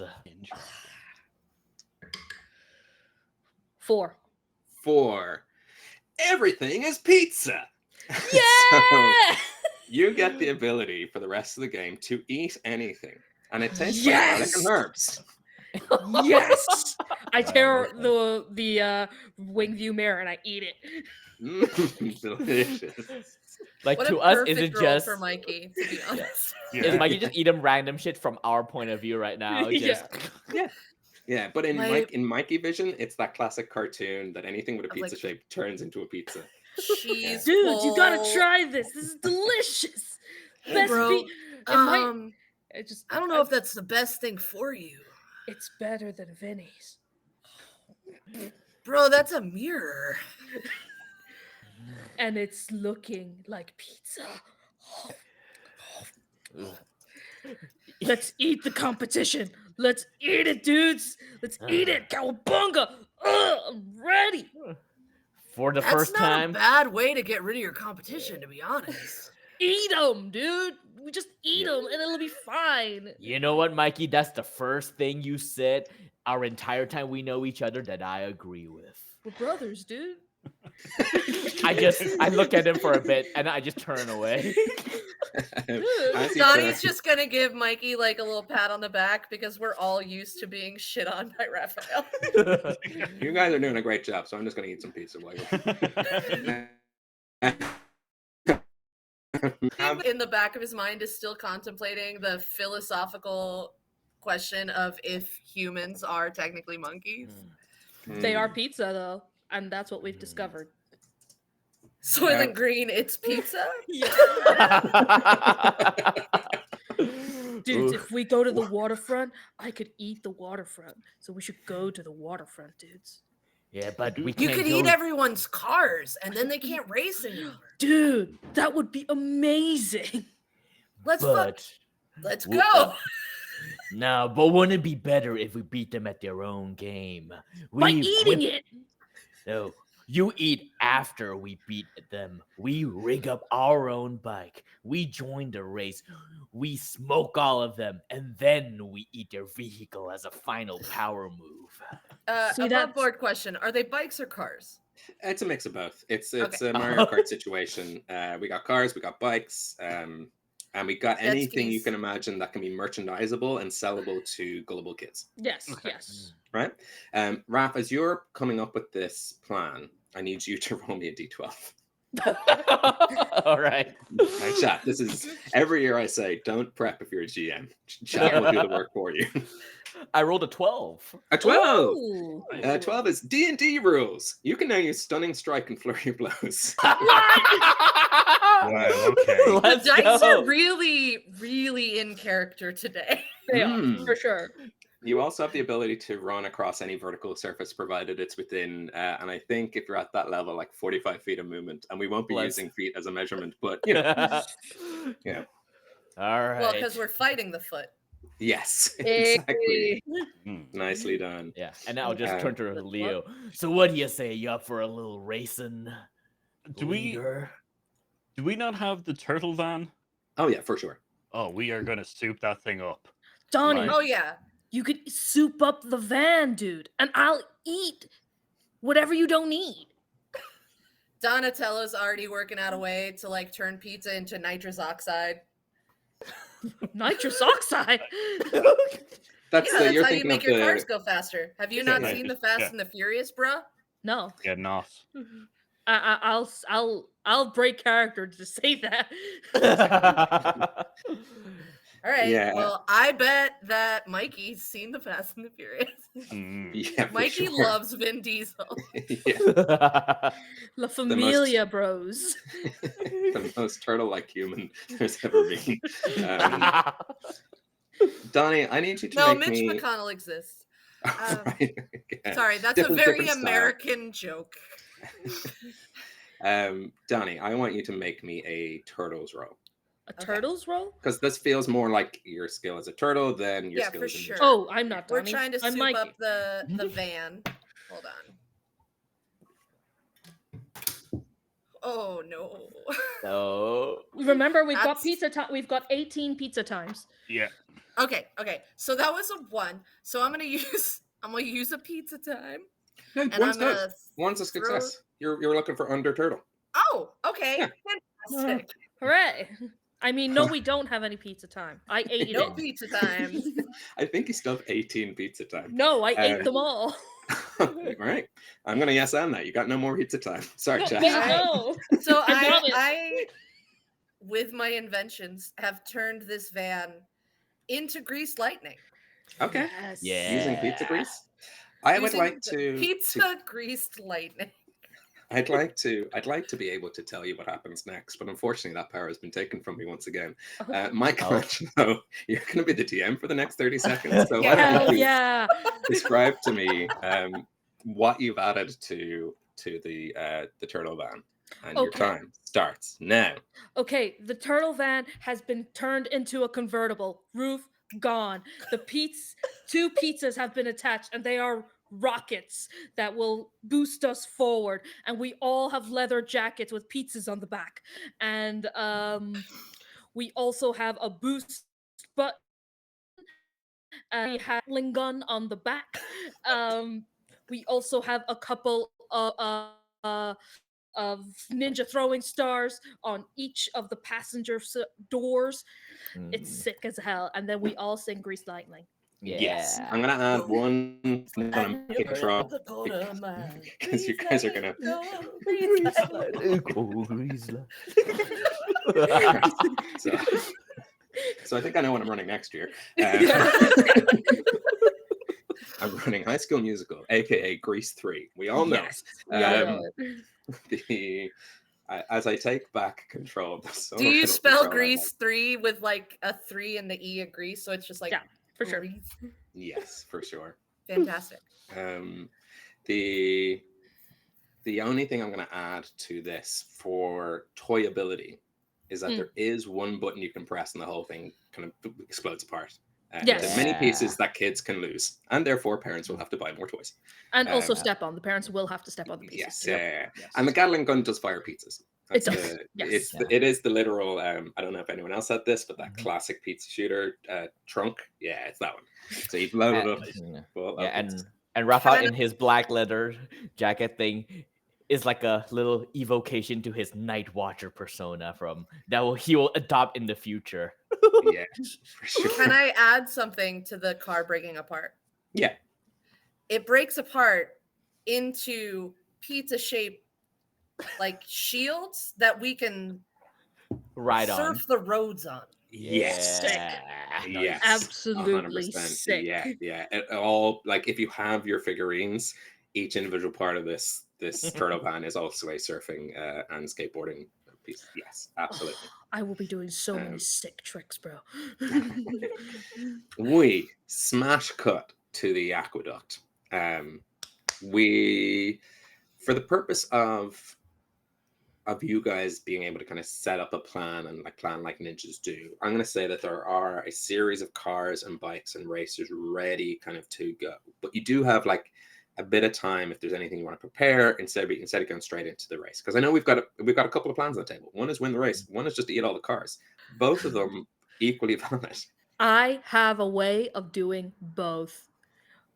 S2: 4.
S1: 4. Everything is pizza.
S2: Yeah.
S1: So you get the ability for the rest of the game to eat anything, and it tastes like garlic and herbs.
S2: Yes. I tear the wing view mirror and I eat it.
S1: Delicious.
S3: Like
S5: What
S3: to
S5: a
S3: us,
S5: perfect
S3: is it
S5: role
S3: just
S5: for Mikey, to be honest.
S3: is Mikey just eating random shit from our point of view right now? Just
S1: Yeah, but in
S5: My-
S1: Mikey vision, it's that classic cartoon that anything with a
S5: Of,
S1: pizza
S5: like-
S1: shape turns into a pizza.
S5: Cheese.
S2: Dude, you gotta
S5: pull.
S2: try this. This is delicious. Best
S5: Bro,
S2: it just
S5: I don't know if that's the best thing for you.
S2: it's better than Vinny's.
S5: Bro, that's a mirror.
S2: And it's looking like pizza. Let's eat the competition. Let's eat it, dudes. Let's eat it. Cowabunga. I'm ready.
S3: For the
S5: That's
S3: first
S5: not
S3: time.
S5: a bad way to get rid of your competition, to be honest.
S2: Eat them, dude. We just eat them and it'll be fine.
S3: You know what, Mikey? That's the first thing you said our entire time we know each other that I agree with.
S2: We're brothers, dude.
S3: I look at him for a bit and I just turn away.
S1: As you
S5: Donnie's
S1: turn-
S5: just gonna give Mikey like a little pat on the back because we're all used to being shit on by Raphael.
S1: You guys are doing a great job, so I'm just going to eat some pizza while
S5: In the back of his mind is still contemplating the philosophical question of if humans are technically monkeys.
S2: They are pizza, though. And that's what we've discovered.
S5: Soylent Green, it's pizza?
S2: Dudes, if we go to the waterfront, I could eat the waterfront. So we should go to the waterfront, dudes.
S3: Yeah, but we
S5: You
S3: can't
S5: could eat everyone's cars and then they can't race anymore.
S2: Dude, that would be amazing.
S5: Let's
S3: But
S5: go.
S3: no, but wouldn't it be better if we beat them at their own game?
S2: By eating it.
S3: No, you eat after we beat them. We rig up our own bike. We join the race. We smoke all of them, and then we eat their vehicle as a final power move.
S2: See,
S5: Above
S2: that's-
S5: board question: are they bikes or cars?
S1: It's a mix of both. It's
S5: Okay.
S1: a Mario Kart situation. We got cars, we got bikes, and we got
S5: Jet
S1: anything you
S5: skis.
S1: can imagine that can be merchandisable and sellable to gullible kids.
S2: Yes,
S4: Okay.
S2: yes.
S1: Right? Raph, as you're coming up with this plan, I need you to roll me a d12.
S3: All right.
S1: Right, chat. This is every year I say, don't prep if you're a GM. Chat will do the work for you.
S3: I rolled a 12.
S1: A 12.
S2: Ooh.
S1: 12 is D&D rules. You can now use stunning strike and flurry of blows.
S4: Wow, okay.
S3: Let's
S5: the dice
S3: go.
S5: are really, really in character today.
S2: They are,
S1: Mm.
S2: for sure.
S1: You also have the ability to run across any vertical surface provided it's within, and I think if you're at that level, like 45 feet of movement, and we won't be
S3: Let's-
S1: using feet as a measurement, but you know, yeah.
S3: All right.
S5: Well, because we're fighting the foot.
S1: Yes,
S2: Hey.
S1: exactly.
S4: Hmm.
S1: Nicely done.
S3: Yeah, and now I'll just
S1: Um,
S3: turn to
S2: What?
S3: Leo. So what do you say? You up for a little racing?
S4: Do we not have the turtle van?
S1: Oh yeah, for sure.
S4: Oh, we are gonna soup that thing up.
S2: Donnie,
S3: Right.
S5: Oh yeah.
S2: you could soup up the van, dude, and I'll eat whatever you don't need.
S5: Donatello's already working out a way to like turn pizza into nitrous oxide.
S2: Nitrous oxide.
S1: That's
S5: Yeah, that's
S1: you're
S5: how you
S1: thinking
S5: make
S1: of
S5: your
S1: the.
S5: cars go faster. Have you
S1: Yeah,
S5: not
S1: right.
S5: seen the Fast
S4: Yeah.
S5: and the Furious, bruh?
S2: No,
S4: Yeah, not.
S2: I'll break character to say that.
S5: All right.
S1: Yeah.
S5: Well, I bet that Mikey's seen the Fast and the Furious.
S4: Mm.
S1: Yeah, for
S5: Mikey
S1: sure.
S5: loves Vin Diesel.
S1: Yeah,
S2: La Familia Bros.
S1: the most turtle-like human there's ever been. Donnie, I need you to
S5: No,
S1: make
S5: Mitch
S1: me.
S5: McConnell exists.
S1: Right, okay.
S5: Sorry, that's
S1: Different-
S5: a very
S1: different style.
S5: American joke.
S1: Donnie, I want you to make me a turtles roll.
S2: A
S5: Okay.
S2: turtle's roll?
S1: Because this feels more like your skill as a turtle than your
S5: Yeah,
S1: skill
S5: for
S1: as a ninja.
S5: sure.
S2: Oh, I'm not
S5: We're
S2: Donnie.
S5: trying to
S2: I'm
S5: soup
S2: Mikey.
S5: up the van. Hold on. Oh no.
S3: So
S2: Remember, we've got
S5: That's-
S2: pizza time. We've got 18 pizza times.
S4: Yeah.
S5: Okay. So that was a 1. So I'm gonna use a pizza time.
S1: No,
S5: And
S1: one's
S5: I'm
S1: good.
S5: gonna
S1: One's a
S5: throw-
S1: success. You're looking for under turtle.
S5: Oh, okay.
S1: Yeah.
S5: Fantastic.
S2: Hooray! I mean, no, we don't have any pizza time. I ate
S5: No
S2: it.
S5: pizza times.
S1: I think you still have 18 pizza time.
S2: No, I ate
S1: Uh,
S2: them all.
S1: All right. I'm gonna yes and that. You got no more pizza time. Sorry,
S2: No,
S1: Chad.
S2: wait, no.
S5: So
S2: I got it.
S5: I, with my inventions, have turned this van into greased lightning.
S1: Okay.
S2: Yes.
S3: Yeah.
S1: Using pizza grease. I would
S5: Using
S1: like
S5: the
S1: to
S5: pizza greased lightning.
S1: I'd like to be able to tell you what happens next, but unfortunately that power has been taken from me once again. Michelangelo, you're going to be the DM for the next 30 seconds. So why
S2: Hell
S1: don't you
S2: yeah.
S1: describe to me what you've added to the turtle van, and your
S2: Okay.
S1: time starts now.
S2: Okay, the turtle van has been turned into a convertible. Roof, gone. Two pizzas have been attached, and they are rockets that will boost us forward. And we all have leather jackets with pizzas on the back. And we also have a boost button. We have a gun on the back. We also have a couple of ninja throwing stars on each of the passenger doors. It's sick as hell. And then we all sing Grease Lightning.
S1: Yes,
S3: Yeah.
S1: I'm gonna add one thing on a
S5: And
S1: make
S5: you're
S1: drop
S5: the quarter mile.
S1: because you guys are gonna. So, so I think I know what I'm running next year. I'm running High School Musical, aka Grease 3. We all know.
S2: Yes, we all know it.
S1: As I take back control of the
S5: Do you
S1: social
S5: spell
S1: control I
S5: Grease 3 with like a 3 and the E of Grease? So it's just like
S2: Yeah, for sure.
S5: Grease?
S1: have. Yes, for sure.
S5: Fantastic.
S1: The only thing I'm going to add to this for toyability is that there is one button you can press and the whole thing kind of explodes apart.
S2: Yes.
S1: There's many pieces that kids can lose, and therefore parents will have to buy more toys.
S2: And also step on. The parents will have to step on the pieces.
S1: Yes,
S2: too.
S1: yeah.
S2: Yes.
S1: And the Gatling gun does fire pizzas.
S2: It does. Yes.
S1: It is the literal. I don't know if anyone else had this, but that classic pizza shooter trunk. Yeah, it's that one. So you load it up. Full of pizzas.
S3: And Raphael in his black leather jacket thing is like a little evocation to his Night Watcher persona he will adopt in the future.
S1: Yeah, for sure.
S5: Can I add something to the car breaking apart?
S1: Yeah.
S5: It breaks apart into pizza-shaped like shields that we can
S3: Ride
S5: surf the roads on.
S1: Yes.
S3: Yeah.
S1: Yes.
S2: Absolutely
S1: 100%.
S2: sick.
S1: Yeah. It all, like, if you have your figurines, each individual part of this turtle van is also a surfing and skateboarding piece. Yes, absolutely.
S2: I will be doing so many sick tricks, bro.
S1: We smash cut to the aqueduct. We, for the purpose of you guys being able to kind of set up a plan and plan like ninjas do, I'm going to say that there are a series of cars and bikes and racers ready kind of to go. But you do have like a bit of time if there's anything you want to prepare instead of going straight into the race. Because I know we've got a couple of plans on the table. One is win the race. One is just to eat all the cars. Both of them equally valid.
S2: I have a way of doing both.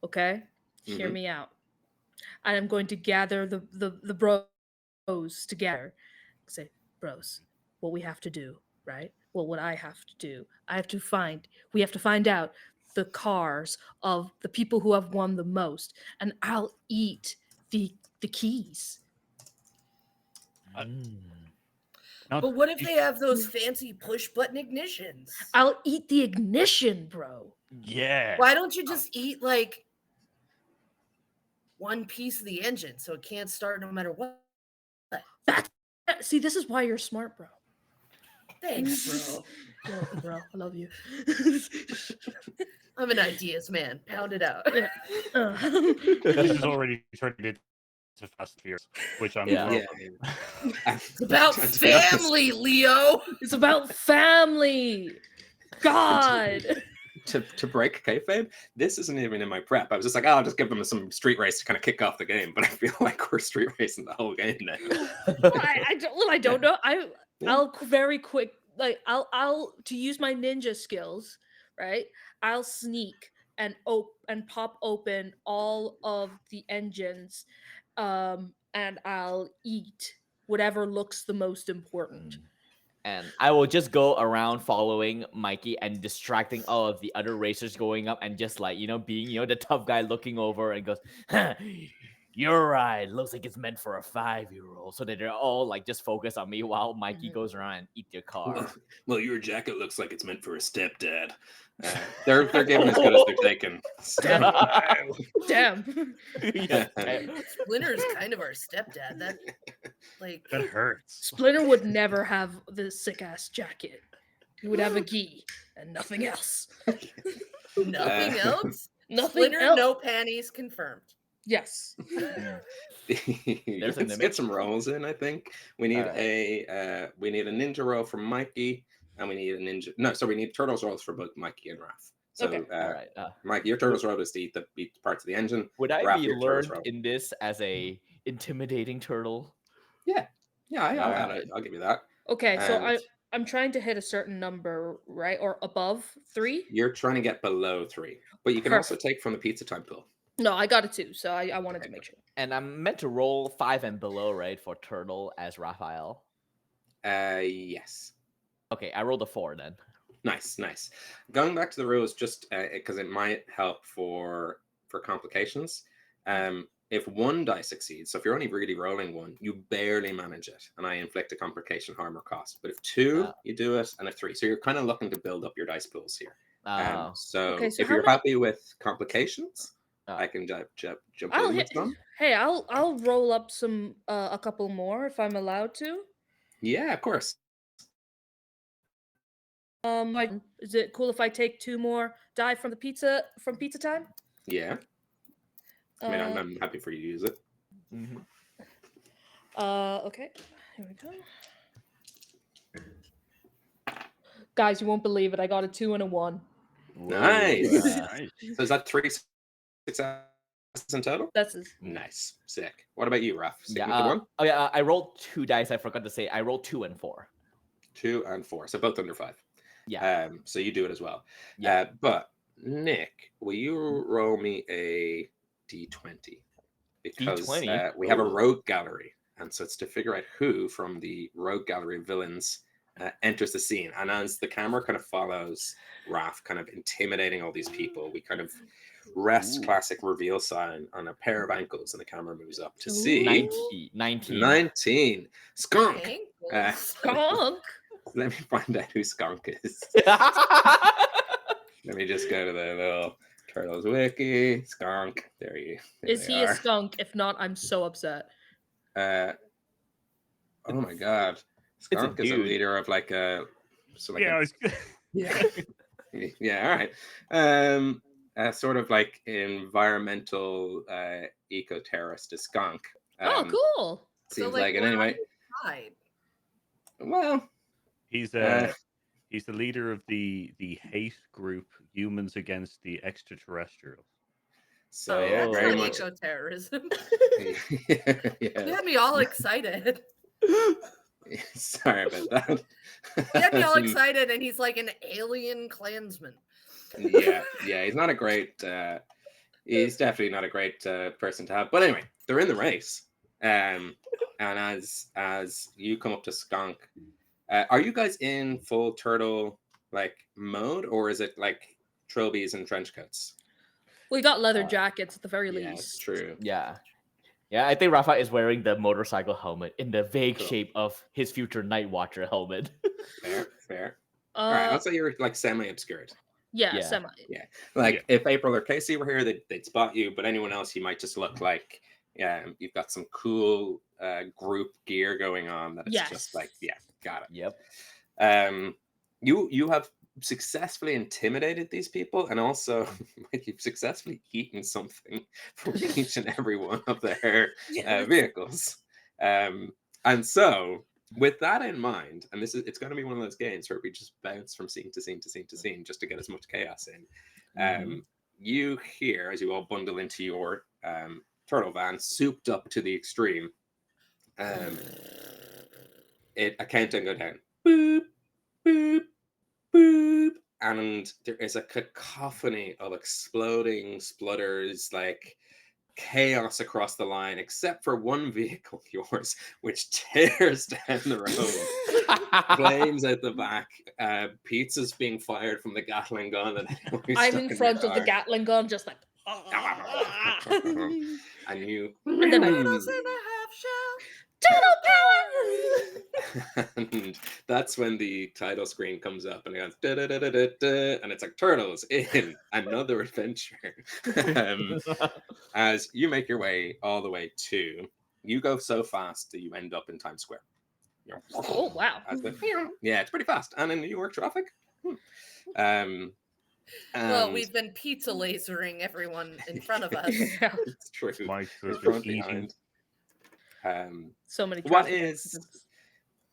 S2: Okay? Hear me out. I am going to gather the bros together. Say, bros, what we have to do, right? Well, what I have to do, we have to find out the cars of the people who have won the most, and I'll eat the keys.
S5: But what if they have those fancy push button ignitions?
S2: I'll eat the ignition, bro.
S4: Yeah.
S5: Why don't you just eat like one piece of the engine so it can't start no matter what?
S2: See, this is why you're smart, bro.
S5: Thanks, bro.
S2: You're welcome, bro. I love you.
S5: I'm an ideas man. Pound it out.
S2: Yeah.
S4: This is already turned into Fast and Furious, which I'm
S5: It's about family, Leo.
S2: It's about family. God.
S1: To break kayfabe, this isn't even in my prep. I was just like, I'll just give them some street race to kind of kick off the game. But I feel like we're street racing the whole game now.
S2: I don't know. I'll very quick, like I'll to use my ninja skills, right? I'll sneak and pop open all of the engines, and I'll eat whatever looks the most important.
S3: And I will just go around following Mikey and distracting all of the other racers going up and just like, being, the tough guy looking over and goes, you're right. Looks like it's meant for a 5-year-old. So that they're all like just focused on me while Mikey goes around and eat their car.
S1: Well, your jacket looks like it's meant for a stepdad. They're giving as good as they're taking.
S2: Damn.
S3: Yeah.
S5: Splinter's kind of our stepdad. That
S4: hurts.
S2: Splinter would never have the sick ass jacket. He would have a gi and nothing else.
S5: Nothing else.
S2: Nothing
S5: Splinter,
S2: else.
S5: no panties confirmed.
S2: Yes.
S1: Let's get some rolls in. I think we need a ninja roll from Mikey, and we need we need turtles rolls for both Mikey and Raph. So,
S2: Okay.
S3: All right.
S1: Mike, your turtle's role is to eat the parts of the engine.
S3: Would I
S1: Raph,
S3: be
S1: your turtle's
S3: learned
S1: role.
S3: in this as a intimidating turtle?
S1: Yeah,
S3: Alright.
S1: I'll give you that.
S2: Okay, so
S1: And
S2: I'm trying to hit a certain number, right? Or above 3?
S1: you're trying to get below 3, but you can also take from the pizza time pool.
S2: No, I got a 2, so I wanted to make sure.
S3: And I'm meant to roll 5 and below, right, for turtle as Raphael?
S1: Yes.
S3: Okay, I rolled a 4 then.
S1: Nice. Going back to the rules, just because it might help for complications. If one die succeeds, so if you're only really rolling one, you barely manage it, and I inflict a complication, harm, or cost. But if 2, you do it, and if 3, so you're kind of looking to build up your dice pools here. So
S2: Okay, so
S1: if
S2: how
S1: you're
S2: many-
S1: happy with complications, I can jump in with some.
S2: Hey, I'll roll up some a couple more if I'm allowed to.
S1: Yeah, of course.
S2: Is it cool if I take 2 more die from pizza time?
S1: Yeah. I mean, I'm happy for you to use it.
S3: Mm-hmm.
S2: Okay. Here we go. Guys, you won't believe it. I got a 2 and a 1.
S1: Nice.
S4: Nice.
S1: So is that 3 successes in total?
S2: That's his.
S1: Nice. Sick. What about you, Raph? Sticking with
S3: Yeah.
S1: the 1?
S3: Oh yeah. I rolled 2 dice. I forgot to say. I rolled 2 and 4.
S1: 2 and 4. So both under 5.
S3: Yeah.
S1: So you do it as well.
S3: Yeah.
S1: But Nick, will you roll me a D20? Because
S3: D20?
S1: we have a rogue gallery. And so it's to figure out who from the rogue gallery of villains enters the scene. And as the camera kind of follows Raph kind of intimidating all these people, we kind of rest classic reveal sign on a pair of ankles, and the camera moves up to see 19. Skunk.
S5: Ankles.
S2: Skunk.
S1: Let me find out who Skunk is. Let me just go to the little Turtles wiki. Skunk. There
S2: Is he a skunk? If not, I'm so upset.
S1: Oh my god. Skunk is a
S3: dude.
S1: leader of like a
S4: Yeah.
S1: all right. Sort of like environmental eco-terrorist is Skunk.
S2: Cool.
S1: Seems
S5: So,
S1: like it anyway.
S5: Hide.
S1: Well,
S4: He's the leader of the hate group Humans Against the Extraterrestrials.
S1: so
S5: Sorry,
S1: yeah,
S5: that's
S1: very
S5: not
S1: much.
S5: eco-terrorism.
S1: Yeah.
S5: You had me all excited.
S1: Sorry about that.
S5: You had me all excited, and he's like an alien Klansman.
S1: yeah, he's not a great. He's definitely not a great person to have. But anyway, they're in the race, and as you come up to Skunk, are you guys in full turtle like mode, or is it like trilbies and trench coats?
S2: We got leather jackets at the very
S1: Yeah,
S2: least.
S1: true.
S3: Yeah. Yeah, I think Rafa is wearing the motorcycle helmet in the vague
S1: Cool.
S3: shape of his future Night Watcher helmet.
S1: Fair. All right, let's say you're like semi-obscured.
S2: Yeah,
S3: Yeah.
S2: semi.
S1: Yeah, like if April or Casey were here, they'd spot you, but anyone else, you might just look like you've got some cool group gear going on that it's just like, got it.
S3: Yep.
S1: You have successfully intimidated these people, and also like you've successfully eaten something from each and every one of their vehicles. And so with that in mind, and it's going to be one of those games where we just bounce from scene to scene to scene to scene just to get as much chaos in. You hear, as you all bundle into your turtle van, souped up to the extreme, a countdown go down. Boop, boop, boop. And there is a cacophony of exploding splutters, like chaos across the line, except for one vehicle, yours, which tears down the road, flames out the back, pizzas being fired from the Gatling gun. And
S2: I'm in front of the Gatling gun, just like.
S1: And you.
S2: And then
S5: Turtles in a half shell.
S2: Turtle power!
S1: And that's when the title screen comes up and it goes da, da, da, da, da, da, and it's like Turtles in another adventure. As you make your way all the way to, you go so fast that you end up in Times Square.
S2: Oh wow!
S1: Yeah, it's pretty fast, and in New York traffic.
S5: Well, we've been pizza lasering everyone in front of us.
S2: Yeah.
S1: It's true.
S4: Mike
S1: It's
S4: was
S1: front
S4: eating.
S1: behind.
S2: So many.
S1: What
S2: traffic
S1: is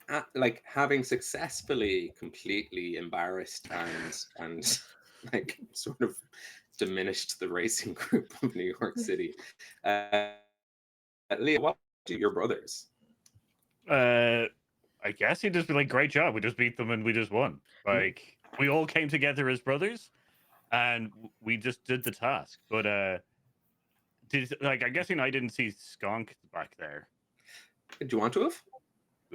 S2: accidents.
S1: like having successfully completely embarrassed and like sort of diminished the racing group of New York City. Leah, what do your brothers?
S4: I guess he'd just be like, great job. We just beat them and we just won. Like, we all came together as brothers and we just did the task. But, I'm guessing I didn't see Skunk back there.
S1: Do you want to have?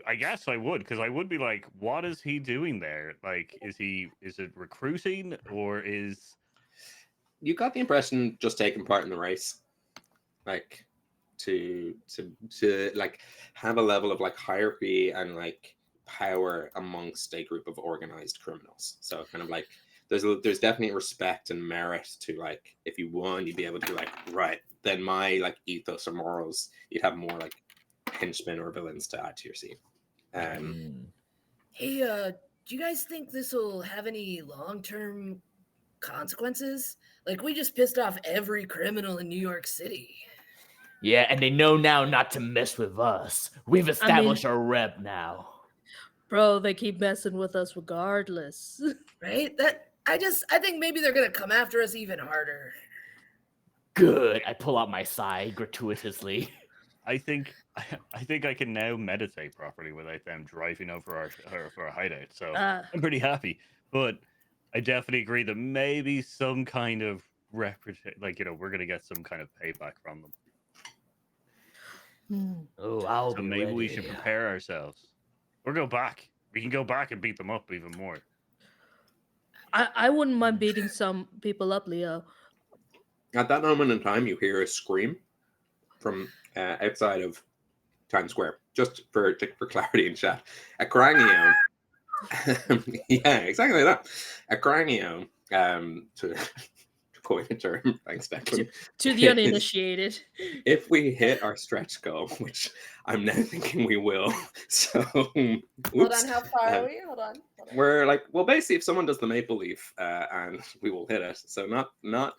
S4: I guess I would, because I would be like, what is he doing there? Like, is it recruiting or is.
S1: You got the impression just taking part in the race, like to like have a level of like hierarchy and like power amongst a group of organized criminals. So kind of like there's definitely respect and merit to like if you won, you'd be able to be like, right, then my like ethos or morals, you'd have more like henchmen or villains to add to your scene.
S5: Hey, do you guys think this will have any long-term consequences? Like, we just pissed off every criminal in New York City.
S3: Yeah, and they know now not to mess with us. We've established our rep now.
S2: Bro, they keep messing with us regardless.
S5: Right? I think maybe they're gonna come after us even harder.
S3: Good. I pull out my side gratuitously.
S4: I think I can now meditate properly without them driving over our hideout. So I'm pretty happy. But I definitely agree that maybe some kind of we're gonna get some kind of payback from them.
S3: Oh,
S4: so maybe we should prepare ourselves. Or go back. We can go back and beat them up even more.
S2: I wouldn't mind beating some people up, Leo.
S1: At that moment in time, you hear a scream from outside of Times Square. Just for clarity in chat, a crying eon. Yeah, exactly that. A crying eon. To coin a term, thanks, Declan.
S2: To the uninitiated.
S1: If we hit our stretch goal, which I'm now thinking we will, so
S5: Hold on, how far are we? Hold on.
S1: We're like, well, basically, if someone does the maple leaf, and we will hit it. So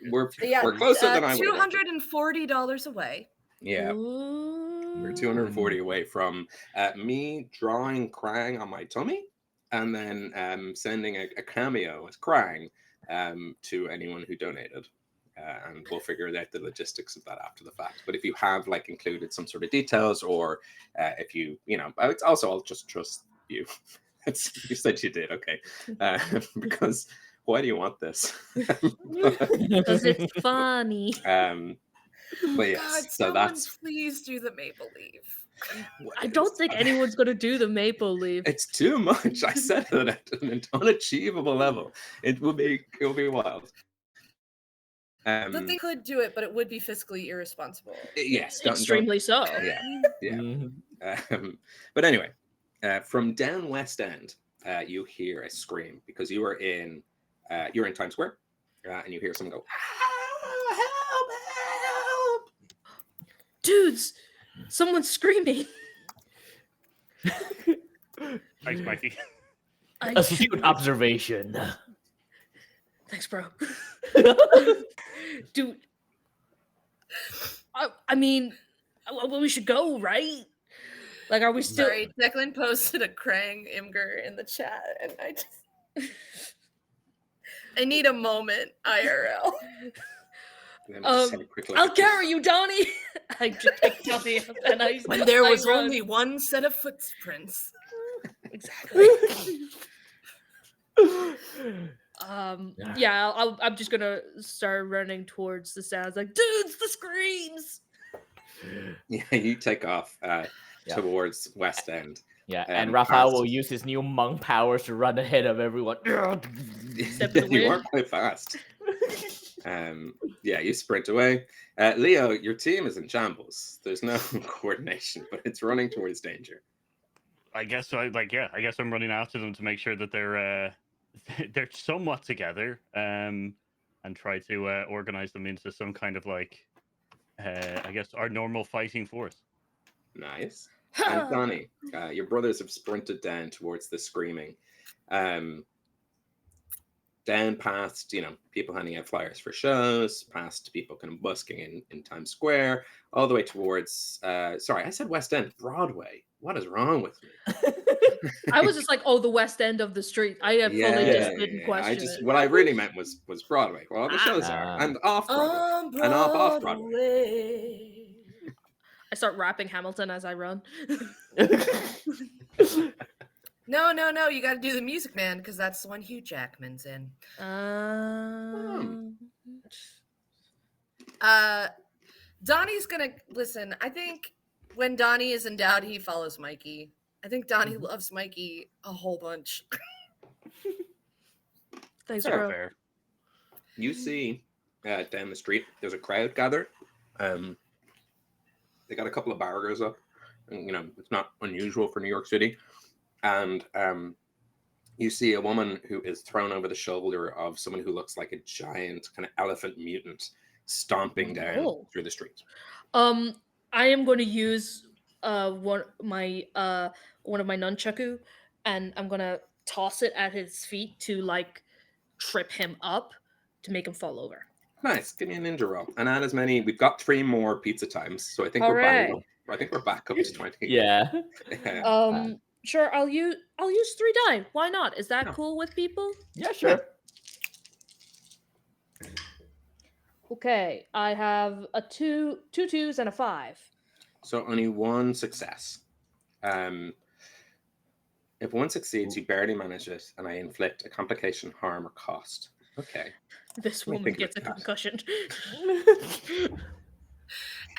S1: we're closer than I would.
S5: $240 away.
S1: Yeah, we're 240 away from me drawing Krang on my tummy, and then sending a cameo as Krang to anyone who donated. And we'll figure out the logistics of that after the fact. But if you have like included some sort of details, or if I'll just trust you. You said you did, okay? Because why do you want this?
S2: Because it's funny.
S1: But yes,
S5: God,
S1: so that's.
S5: Please do the maple leaf.
S2: I don't think anyone's going to do the maple leaf.
S1: It's too much. I said it at an unachievable level. It will be wild.
S5: But they could do it, but it would be fiscally irresponsible.
S1: Yes,
S2: extremely so.
S1: Yeah. But anyway, from down West End, you hear a scream because you're in Times Square, and you hear someone go, "Help!
S2: Dudes, someone's screaming."
S4: Thanks, Mikey.
S3: Astute observation.
S2: Thanks, bro. Dude, I mean, we should go, right? Like, are we still?
S5: Sorry, Declan posted a Krang Imgur in the chat, and I need a moment, IRL.
S2: I'll carry you, Donnie. I just picked Donnie up, and
S5: when there was only one set of footprints.
S2: Exactly. Yeah, I'm just gonna start running towards the sounds, like, dudes, the screams.
S1: Yeah, you take off towards West End.
S3: Yeah, and Raphael will use his new monk powers to run ahead of everyone.
S1: You are quite fast. Yeah, you sprint away. Leo, your team is in shambles. There's no coordination, but it's running towards danger.
S4: I guess I'm running after them to make sure that they're somewhat together, and try to organize them into some kind of I guess our normal fighting force.
S1: Nice. And Donnie, your brothers have sprinted down towards the screaming. down past, people handing out flyers for shows, past people kind of busking in Times Square, all the way towards, sorry, I said West End, Broadway. What is wrong with me?
S2: I was just like, oh, the west end of the street. I have fully just didn't question it.
S1: What I really meant was Broadway, where all the shows are,
S3: Ah.
S1: and off Broadway,
S5: On
S1: and off Broadway.
S5: Broadway.
S2: I start rapping Hamilton as I run.
S5: No, you got to do the Music Man because that's the one Hugh Jackman's in. Donnie's gonna listen. I think when Donnie is in doubt, he follows Mikey. I think Donnie loves Mikey a whole bunch.
S2: Thanks,
S1: Fair,
S2: bro.
S4: Fair.
S1: You see down the street, there's a crowd gathered. They got a couple of barriers up, and it's not unusual for New York City. And you see a woman who is thrown over the shoulder of someone who looks like a giant kind of elephant mutant stomping down through the street.
S2: I am going to use one of my nunchaku, and I'm gonna toss it at his feet to like trip him up to make him fall over.
S1: Nice. Give me a ninja roll. And add as many. We've got 3 more pizza times, so I think
S2: All
S1: we're
S2: right.
S1: back. I think we're back up to 20.
S3: Yeah.
S2: Sure. I'll use 3 die. Why not? Is that
S1: Yeah.
S2: cool with people?
S3: Yeah, sure.
S2: Okay. I have a 2 2s and a 5.
S1: So only 1 success. If 1 succeeds, you barely manage it, and I inflict a complication, harm, or cost. Okay.
S2: This
S1: Let me
S2: woman
S1: think
S2: gets a
S1: about that.
S2: concussion.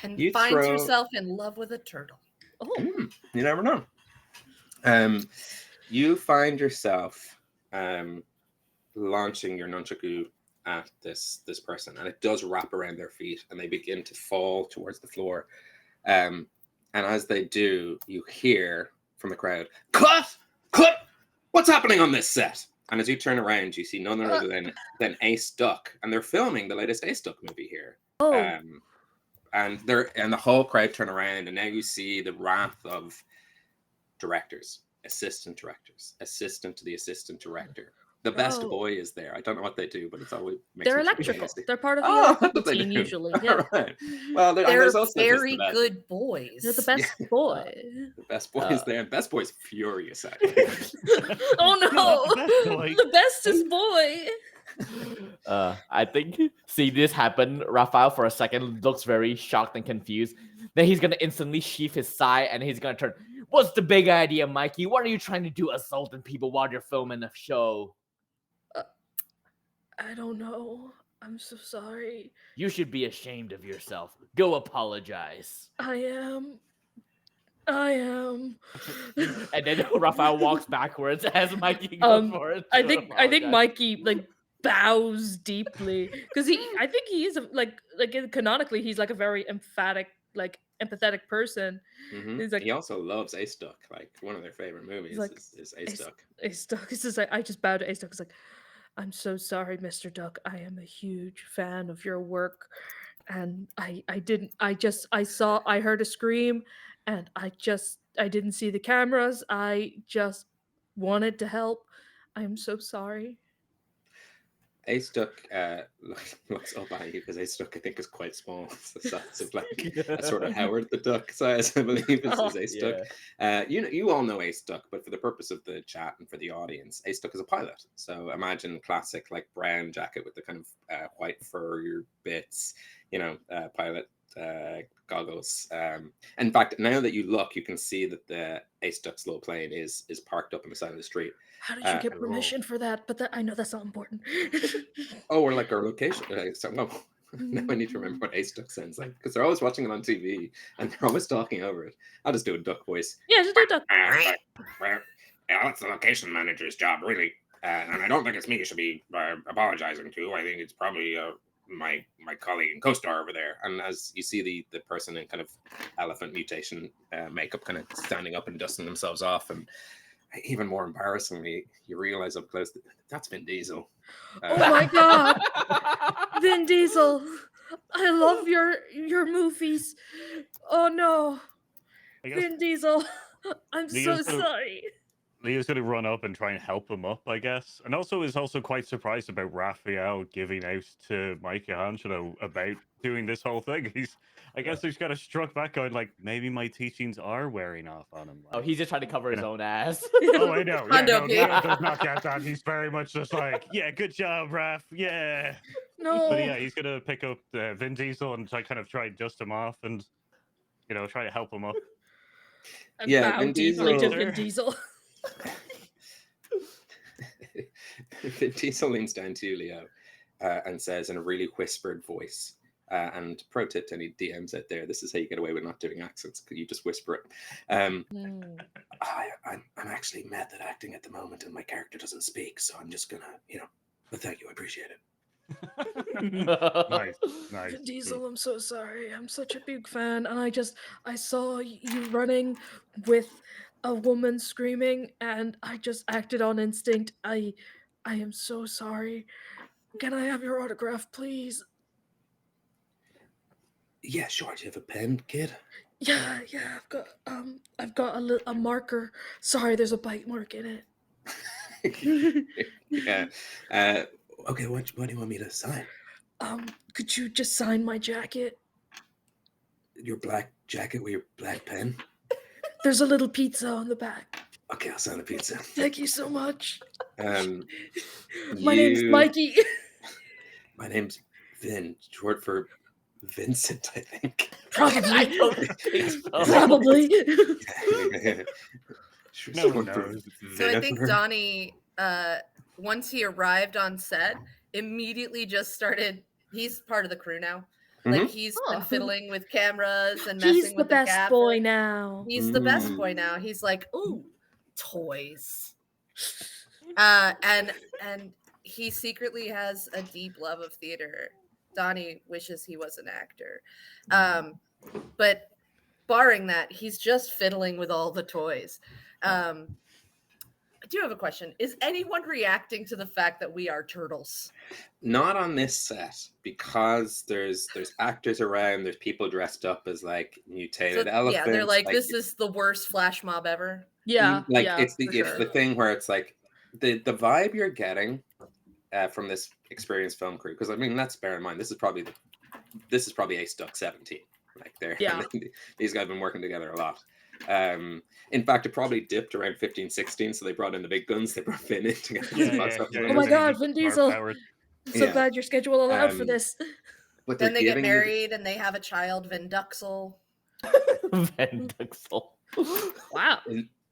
S5: And
S1: You
S5: finds
S1: throw-
S5: herself in love with a turtle.
S2: Oh.
S1: You never know. You find yourself launching your nunchaku at this person, and it does wrap around their feet, and they begin to fall towards the floor. And as they do, you hear from the crowd, "Cut! What's happening on this set?" And as you turn around, you see none other than Ace Duck, and they're filming the latest Ace Duck movie here.
S2: Oh.
S1: And the whole crowd turn around, and now you see the wrath of directors, assistant directors, assistant to the assistant director. The best
S2: Oh.
S1: boy is there. I don't know what they do, but it's always makes
S2: They're
S1: me feel
S2: electrical.
S1: nasty.
S2: They're part of the
S1: Oh, that's
S2: electrical
S1: what they
S2: team
S1: do.
S2: usually.
S1: All
S2: Yeah.
S1: right. Well, and
S5: They're
S1: there's also just
S5: very
S1: the best,
S5: good boys.
S2: They're the best boy.
S1: the best boys there, and best boy's furious at you.
S2: Oh no!
S4: Not the best boy.
S2: The bestest boy.
S3: I think see this happen. Raphael for a second looks very shocked and confused. Then he's gonna instantly sheath his sigh and he's gonna turn. What's the big idea, Mikey? What are you trying to do, assaulting people while you're filming a show?
S2: I don't know. I'm so sorry.
S3: You should be ashamed of yourself. Go apologize.
S2: I am.
S3: And then Raphael walks backwards as Mikey goes for it.
S2: I
S3: to
S2: think
S3: apologize.
S2: Mikey like bows deeply because I think he is like canonically he's like a very empathetic person.
S1: Mhm.
S2: He's like-
S1: He also loves Ace Duck. Like one of their favorite movies
S2: like,
S1: is Ace Duck.
S2: Ace Duck. It's just like I just bowed to Ace Duck. It's like, I'm so sorry, Mr. Duck. I am a huge fan of your work, and I heard a scream, and I didn't see the cameras. I just wanted to help. I am so sorry.
S1: Ace Duck looks up at you because Ace Duck I think is quite small. It's the size of like a sort of Howard the Duck size, I believe is Ace Duck. You all know Ace Duck, but for the purpose of the chat and for the audience, Ace Duck is a pilot. So imagine classic like brown jacket with the kind of white fur bits, pilot goggles. In fact, now that you look, you can see that the Ace Duck's little plane is parked up on the side of the street.
S2: How did you get permission for that? But I know that's not important.
S1: Oh, or like our location. Now I need to remember what Ace Duck sounds like because they're always watching it on TV and they're always talking over it. I'll just do a duck voice.
S2: Yeah, just do Duck.
S1: Yeah, that's the location manager's job, really. And I don't think it's me you should be apologizing to. I think it's probably my colleague and co-star over there. And as you see the person in kind of elephant mutation makeup kind of standing up and dusting themselves off, and even more embarrassingly, you realize up close that's Vin Diesel.
S2: Oh my god, Vin Diesel! I love your movies. Oh no,
S4: I guess
S2: Vin Diesel! I'm
S4: We
S2: so
S4: also-
S2: sorry.
S4: Leo's going to run up and try and help him up, I guess. And also is also quite surprised about Raphael giving out to Michelangelo about doing this whole thing. I guess he's kind of struck back going like, maybe my teachings are wearing off on him.
S3: Oh,
S4: Like,
S3: he's just trying to cover his
S4: know.
S3: own ass.
S4: oh, I know. Yeah,
S5: Hondo
S4: no,
S5: P.
S4: Leo does not get that. He's very much just like, yeah, good job, Raph. Yeah.
S2: No.
S4: But yeah, he's going to pick up Vin Diesel and try and dust him off and, try to help him up.
S2: I
S1: Yeah,
S2: bow
S1: Vin
S2: deeply to
S1: Diesel-
S2: Vin Diesel.
S1: Vin Diesel leans down to you, Leo, and says in a really whispered voice, and pro tip to any DMs out there, this is how you get away with not doing accents, because you just whisper it. I'm actually method acting at the moment, and my character doesn't speak, so I'm just gonna, but thank you, I appreciate it.
S4: Nice.
S2: Vin Diesel, I'm so sorry. I'm such a big fan, and I saw you running with a woman screaming, and I just acted on instinct. I am so sorry. Can I have your autograph, please?
S1: Yeah, sure. Do you have a pen, kid?
S2: Yeah, I've got a marker. Sorry, there's a bite mark in it.
S1: Yeah. Okay, what do you want me to sign?
S2: Could you just sign my jacket?
S1: Your black jacket with your black pen?
S2: There's a little pizza on the back.
S1: Okay, I'll sign a pizza.
S2: Thank you so much. My name's
S1: You-
S2: Mikey.
S1: My name's Vin, short for Vincent, I think.
S2: Probably.
S3: don't think so.
S2: Probably.
S4: No one
S1: Short for
S4: knows.
S5: So I think
S1: Vinifer.
S5: Donnie, once he arrived on set, immediately just started. He's part of the crew now. Like he's been
S2: Oh.
S5: fiddling with cameras and messing
S2: He's the
S5: with
S2: best
S5: gaffer.
S2: boy now.
S5: He's the best
S1: Mm.
S5: boy now. He's like, ooh, toys. And he secretly has a deep love of theater. Donnie wishes he was an actor. But barring that, he's just fiddling with all the toys. I do have a question. Is anyone reacting to the fact that we are turtles?
S1: Not on this set, because there's actors around, there's people dressed up as like mutated elephants.
S5: Yeah, they're like, this is the worst flash mob ever.
S2: Yeah.
S1: like
S2: yeah,
S1: it's
S2: for sure.
S1: the thing where it's like the vibe you're getting from this experienced film crew, because I mean, let's bear in mind this is probably Ace Duck 17. Like
S2: Yeah.
S1: these guys have been working together a lot. In fact, it probably dipped around 15, 16, so they brought in the big guns. They brought Finn in to get the box office
S2: Oh my
S1: numbers.
S2: God, Vin Diesel.
S4: Powered.
S2: I'm so
S1: Yeah.
S2: glad your schedule allowed for this.
S1: But
S5: Then
S1: they're
S5: they get
S1: giving you-
S5: married and they have a child, Vin Duxel.
S3: Van Duxel.
S2: Wow.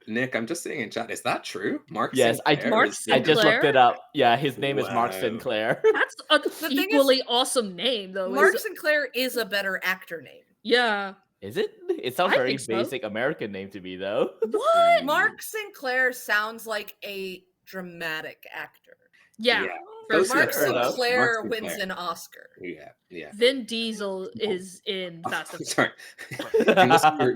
S1: Nick, I'm just seeing in chat. Is that true? Mark
S3: Yes, I-
S1: Sinclair
S2: Mark
S1: is
S3: I
S1: in-
S3: just looked
S2: Sinclair?
S3: it up. Yeah, his name is Mark
S1: Wow.
S3: Sinclair.
S2: That's an
S5: thing is,
S2: equally awesome name, though.
S5: Mark
S2: is-
S5: Sinclair is a better actor name.
S2: Yeah.
S3: Is it? It sounds
S2: I
S3: very
S2: think so.
S3: basic American name to me, though.
S2: What?
S5: Mark Sinclair sounds like a dramatic actor.
S2: Yeah.
S1: Yeah.
S2: for
S1: Those
S2: sure.
S5: Mark
S3: Fair enough.
S5: Sinclair
S1: Mark
S5: wins
S1: Sinclair.
S5: an Oscar.
S1: Yeah.
S2: Vin Diesel is in
S1: Oh,
S2: Fast and
S1: sorry.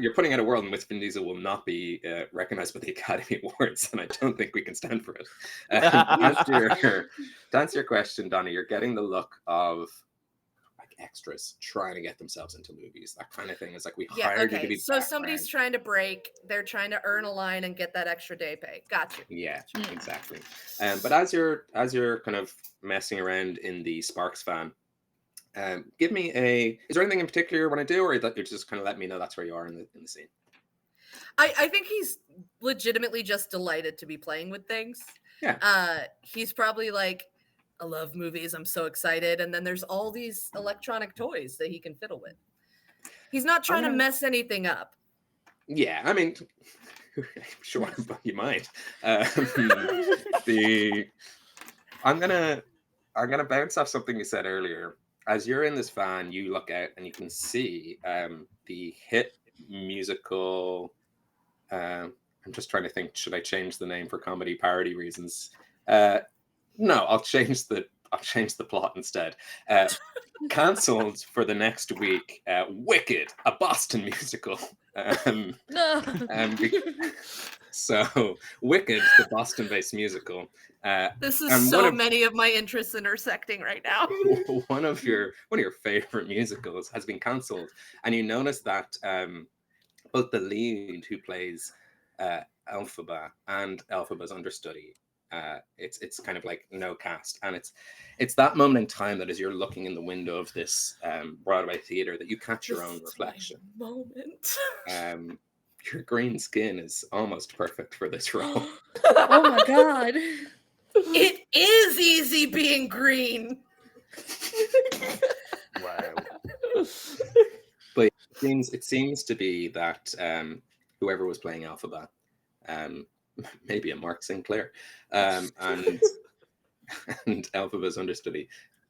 S1: You're putting out a world in which Vin Diesel will not be recognized by the Academy Awards, and I don't think we can stand for it. To answer your question, Donnie, you're getting the look of like extras trying to get themselves into movies. That kind of thing. It's like we
S5: Yeah,
S1: hired you to
S5: okay.
S1: be
S5: So somebody's
S1: background.
S5: trying to break. They're trying to earn a line and get that extra day pay. Gotcha.
S1: Yeah,
S2: Mm.
S1: exactly. But as you're kind of messing around in the Sparks fan, give me is there anything in particular you want to do, or that you're just kind of letting me know that's where you are in the scene?
S5: I think he's legitimately just delighted to be playing with things.
S1: Yeah.
S5: He's probably like, I love movies. I'm so excited. And then there's all these electronic toys that he can fiddle with. He's not trying to
S1: gonna-
S5: mess anything up.
S1: Yeah, I mean, sure, but you might. I'm gonna bounce off something you said earlier. As you're in this van, you look out and you can see the hit musical. I'm just trying to think. Should I change the name for comedy parody reasons? No, I'll change the plot instead. Cancelled for the next week. Wicked, a Boston musical.
S2: No.
S1: So Wicked, the Boston-based musical.
S5: This is
S1: And
S5: so
S1: one of-
S5: many of my interests intersecting right now.
S1: one of your favorite musicals has been cancelled, and you notice that both the lead who plays Elphaba and Elphaba's understudy. It's kind of like no cast, and it's that moment in time that as you're looking in the window of this Broadway theater that you catch your own
S5: This is
S1: reflection.
S5: my moment.
S1: Your green skin is almost perfect for this role.
S2: Oh my god.
S5: It is easy being green.
S4: Wow.
S1: But it seems to be that whoever was playing Elphaba, maybe a Mark Sinclair, and Elphaba's understudy,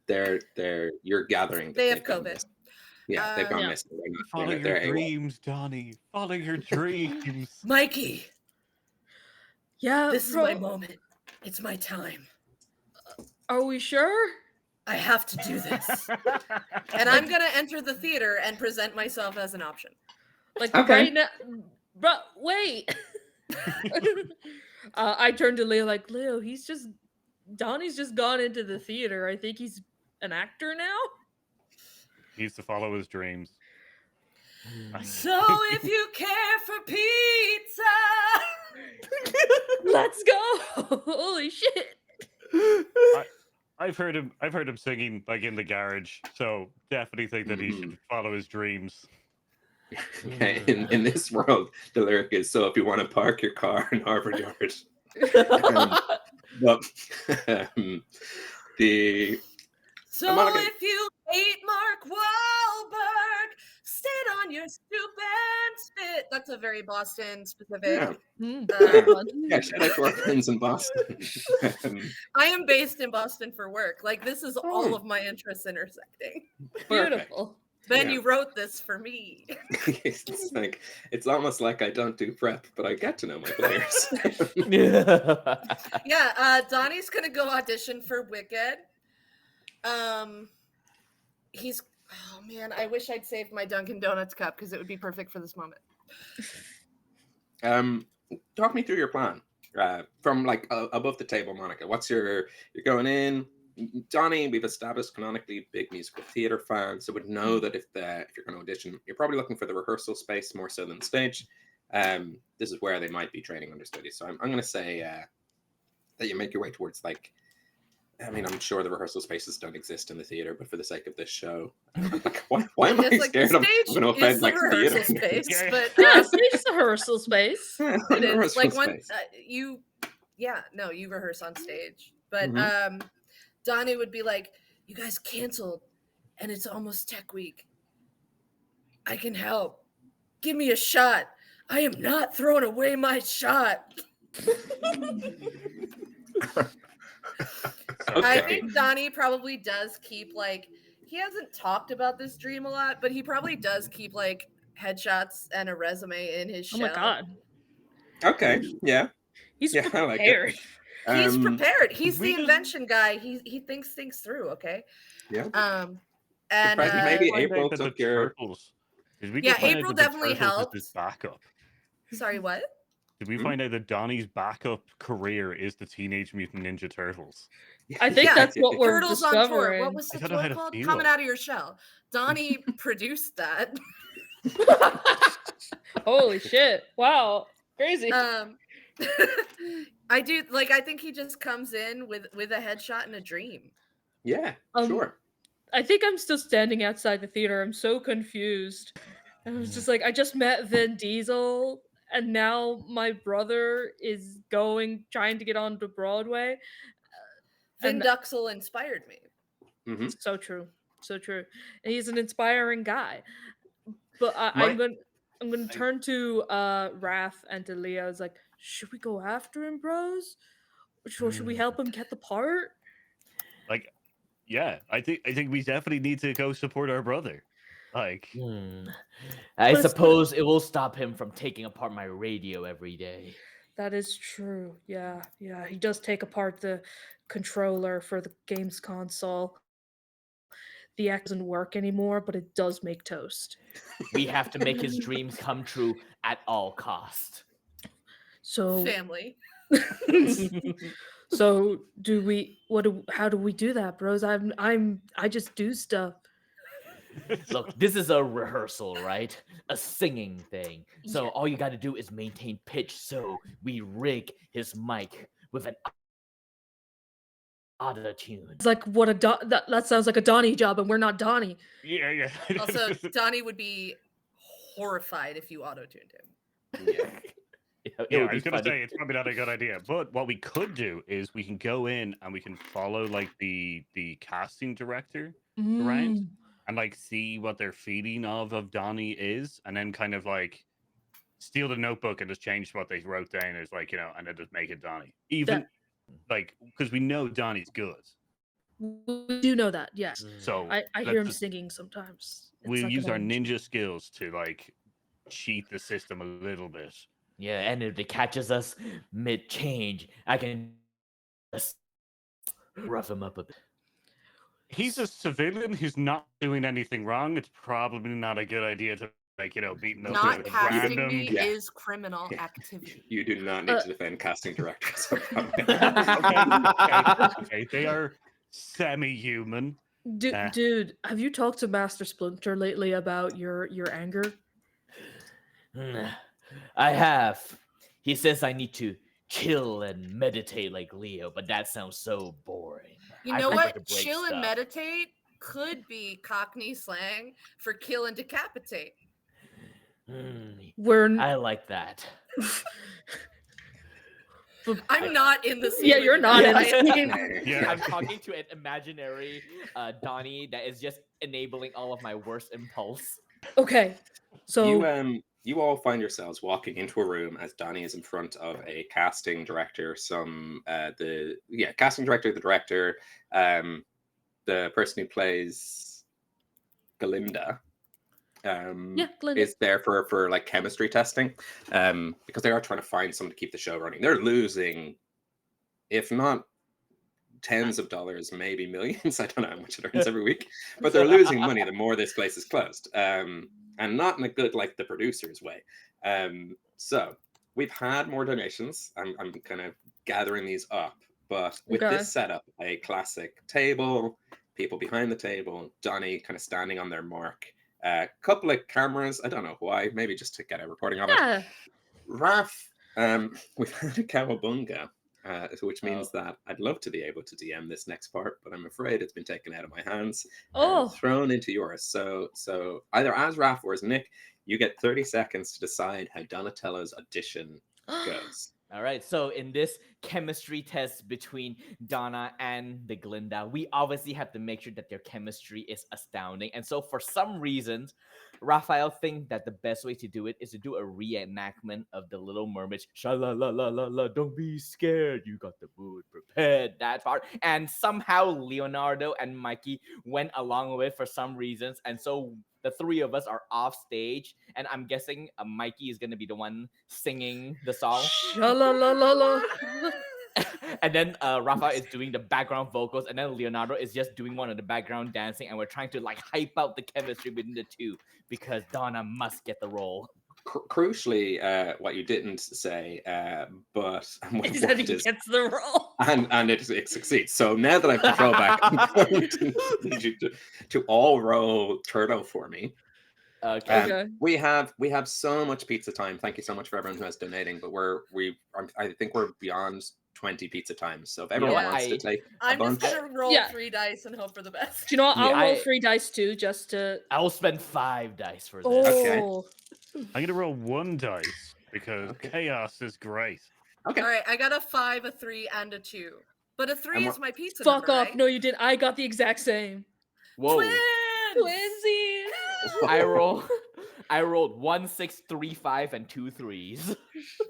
S1: you're gathering that
S5: They have
S1: they've gone
S5: COVID.
S1: missing. Yeah, they've gone
S2: Yeah.
S1: missing.
S4: Follow
S1: They're
S4: your
S1: AWOL.
S4: dreams, Donnie. Follow your dreams.
S5: Mikey,
S2: Yeah,
S5: this is my moment. It's my time.
S2: Are we sure?
S5: I have to do this. And I'm going to enter the theater and present myself as an option.
S2: Like
S1: Okay.
S2: right now, bro, wait. I turned to Leo like, Leo, Donnie's just gone into the theater. I think he's an actor now.
S4: He needs to follow his dreams.
S5: So if you care for pizza,
S2: Let's go. Holy shit.
S4: I've heard him singing like in the garage, so definitely think that he should follow his dreams.
S1: In this world, the lyric is, so if you want to park your car in Harvard Yard. But
S5: so
S1: Monica-
S5: if you hate Mark Wahlberg, sit on your stoop and spit. That's a very Boston specific.
S1: Yeah, shout out to our friends in Boston.
S5: I am based in Boston for work. Like, this is all of my interests intersecting.
S2: Beautiful.
S5: Ben,
S1: Yeah.
S5: you wrote this for me.
S1: it's almost like I don't do prep, but I get to know my players.
S5: Yeah, Donnie's gonna go audition for Wicked. He's oh man, I wish I'd saved my Dunkin' Donuts cup because it would be perfect for this moment.
S1: Talk me through your plan from like above the table, Monica. You're going in. Donnie, we've established canonically big musical theater fan, so would know that if you're going to audition, you're probably looking for the rehearsal space more so than the stage. This is where they might be training understudies. So I'm going to say that you make your way towards like. I mean, I'm sure the rehearsal spaces don't exist in the theater, but for the sake of this show, like, why am I
S5: It's like
S1: scared
S5: the
S1: of
S5: stage
S1: going to offend
S5: is
S1: like
S5: the rehearsal
S1: theater?
S5: space, but
S2: Yeah, stage's the rehearsal space.
S5: it is like one
S1: space.
S5: you rehearse on stage, but
S1: Mhm.
S5: Donnie would be like, you guys canceled and it's almost tech week. I can help. Give me a shot. I am not throwing away my shot. I
S1: Okay.
S5: think Donnie probably does keep like, he hasn't talked about this dream a lot, but he probably does keep like headshots and a resume in his shell.
S2: Oh my god.
S1: Okay. Yeah.
S2: He's
S1: Yeah, I like
S2: prepared.
S1: it.
S5: He's prepared. He's the
S4: we
S5: invention guy. He thinks things through. Okay.
S1: Yeah.
S5: And
S1: Surprising, maybe
S4: find
S1: April
S4: out that
S1: took
S4: the
S1: your.
S4: turtles. Did we
S5: Yeah,
S4: just find out
S5: April
S4: that the
S5: definitely
S4: turtles is his
S5: helped.
S4: backup?
S5: Sorry, what?
S4: Did we
S1: Hmm?
S4: find out that Donnie's backup career is the Teenage Mutant Ninja Turtles?
S2: I think
S5: Yeah,
S2: that's what we're
S5: Turtles on tour.
S2: discovering.
S5: What was the
S4: I don't know how
S5: tour
S4: to
S5: called?
S4: feel.
S5: Coming Out of Your Shell. Donnie produced that.
S2: Holy shit. Wow. Crazy.
S5: I do like. I think he just comes in with a headshot and a dream.
S1: Yeah. Sure.
S2: I think I'm still standing outside the theater. I'm so confused. I was just like, I just met Vin Diesel, and now my brother is trying to get onto Broadway.
S5: Vin
S2: And-
S5: Duxel inspired me.
S1: Mm-hmm.
S2: So true. So true. And he's an inspiring guy. But
S1: My-
S2: I'm gonna turn to Raph and to Leo. It's like, should we go after him, bros? Or should we help him get the part?
S4: Like, yeah, I think we definitely need to go support our brother. Like,
S3: I
S2: Let's-
S3: suppose it will stop him from taking apart my radio every day.
S2: That is true. Yeah, yeah. He does take apart the controller for the games console. The X doesn't work anymore, but it does make toast.
S3: We have to make his dreams come true at all cost.
S2: So,
S5: Family.
S2: so how do we do that, bros? I just do stuff.
S3: Look, this is a rehearsal, right? A singing thing. So
S2: Yeah.
S3: all you got to do is maintain pitch. So we rig his mic with an auto tune.
S2: It's like what a that sounds like a Donnie job, and we're not Donnie.
S4: Yeah.
S5: Also, Donnie would be horrified if you auto-tuned him.
S1: Yeah.
S3: It
S4: Yeah,
S3: would
S4: I
S3: be
S4: was gonna
S3: funny.
S4: say it's probably not a good idea. But what we could do is we can go in and we can follow like the casting director around
S2: Mm.
S4: and like see what their feeling of Donnie is, and then kind of like steal the notebook and just change what they wrote down as like, and then just make it Donnie. Even like because we know Donnie's good.
S2: We do know that, yes.
S4: So
S2: I hear
S4: let's
S2: him
S4: just-
S2: singing sometimes. It's
S4: we'll
S2: like
S4: use
S2: an
S4: our
S2: angel.
S4: ninja skills to like cheat the system a little bit.
S3: Yeah, and if it catches us mid change, I can just rough him up a bit.
S4: He's a civilian who's not doing anything wrong. It's probably not a good idea to like, beating up
S5: Not
S4: with
S5: casting
S4: random.
S5: me
S1: Yeah.
S5: is criminal
S1: Yeah.
S5: activity.
S1: You do not need to defend casting directors.
S4: Okay, they are semi-human.
S2: Dude, have you talked to Master Splinter lately about your anger?
S3: I have. He says I need to chill and meditate like Leo, but that sounds so boring.
S5: You
S3: I
S5: know
S3: prefer
S5: what?
S3: to break
S5: Chill and
S3: stuff.
S5: meditate could be Cockney slang for kill and decapitate.
S2: We're
S3: I like that.
S5: I'm not in the scene.
S2: Yeah,
S5: with
S2: you're
S5: you
S2: not in
S5: guys.
S2: the scene.
S4: Yeah.
S3: I'm talking to an imaginary Donnie that is just enabling all of my worst impulse.
S2: Okay, so
S1: You all find yourselves walking into a room as Donnie is in front of a casting director, casting director, the director, the person who plays Galinda,
S2: Glinda.
S1: is there for like chemistry testing, because they are trying to find someone to keep the show running. They're losing, if not tens of dollars, maybe millions. I don't know how much it earns every week, but they're losing money the more this place is closed. And not in a good, like the producers way. So we've had more donations. I'm kind of gathering these up, but with
S2: Okay.
S1: this setup, a classic table, people behind the table, Donnie kind of standing on their mark, a couple of cameras. I don't know why, maybe just to get a recording of it.
S2: Yeah.
S1: Raph, we've had a cowabunga, which means that I'd love to be able to DM this next part, but I'm afraid it's been taken out of my hands
S2: Oh.
S1: and thrown into yours. So either as Raph or as Nick, you get 30 seconds to decide how Donatello's audition goes.
S3: All right, so in this chemistry test between Donna and the Glinda, we obviously have to make sure that their chemistry is astounding. And so for some reasons, Raphael thinks that the best way to do it is to do a reenactment of the Little Mermaid's sha-la-la-la-la-la, don't be scared, you got the food prepared, that part. And somehow Leonardo and Mikey went along with it for some reasons. And so the three of us are off stage, and I'm guessing Mikey is going to be the one singing the song.
S2: Sha-la-la-la-la.
S3: And then Rafa is doing the background vocals, and then Leonardo is just doing one of the background dancing, and we're trying to like hype out the chemistry between the two because Donna must get the role.
S1: Crucially, what you didn't say, but
S2: Is that he gets the role.
S1: and it succeeds. So now that I've control back, I'm going to need you to all roll Turtle for me.
S2: Okay.
S1: We have so much pizza time. Thank you so much for everyone who is donating. But I think we're beyond 20 pizza times. So if everyone
S3: Yeah,
S1: wants to take a
S5: I'm just
S1: bunch,
S5: gonna roll
S2: Yeah.
S5: 3 dice and hope for the best.
S2: Do you know what?
S3: Yeah,
S2: I'll roll
S3: I-
S2: 3 dice too, just to.
S3: I'll spend 5 dice for this.
S1: Okay.
S2: Oh.
S4: I'm gonna roll 1 dice because
S1: Okay.
S4: chaos is great.
S1: okay.
S5: All right, I got a 5, a 3, and a 2. But a 3
S1: And
S5: is my pizza
S2: Fuck
S5: number,
S2: off.
S5: right?
S2: No, you didn't. I got the exact same.
S3: Whoa.
S5: Twins!
S2: Twinsies.
S3: I rolled 1, 6, 3, 5, and 2 3s.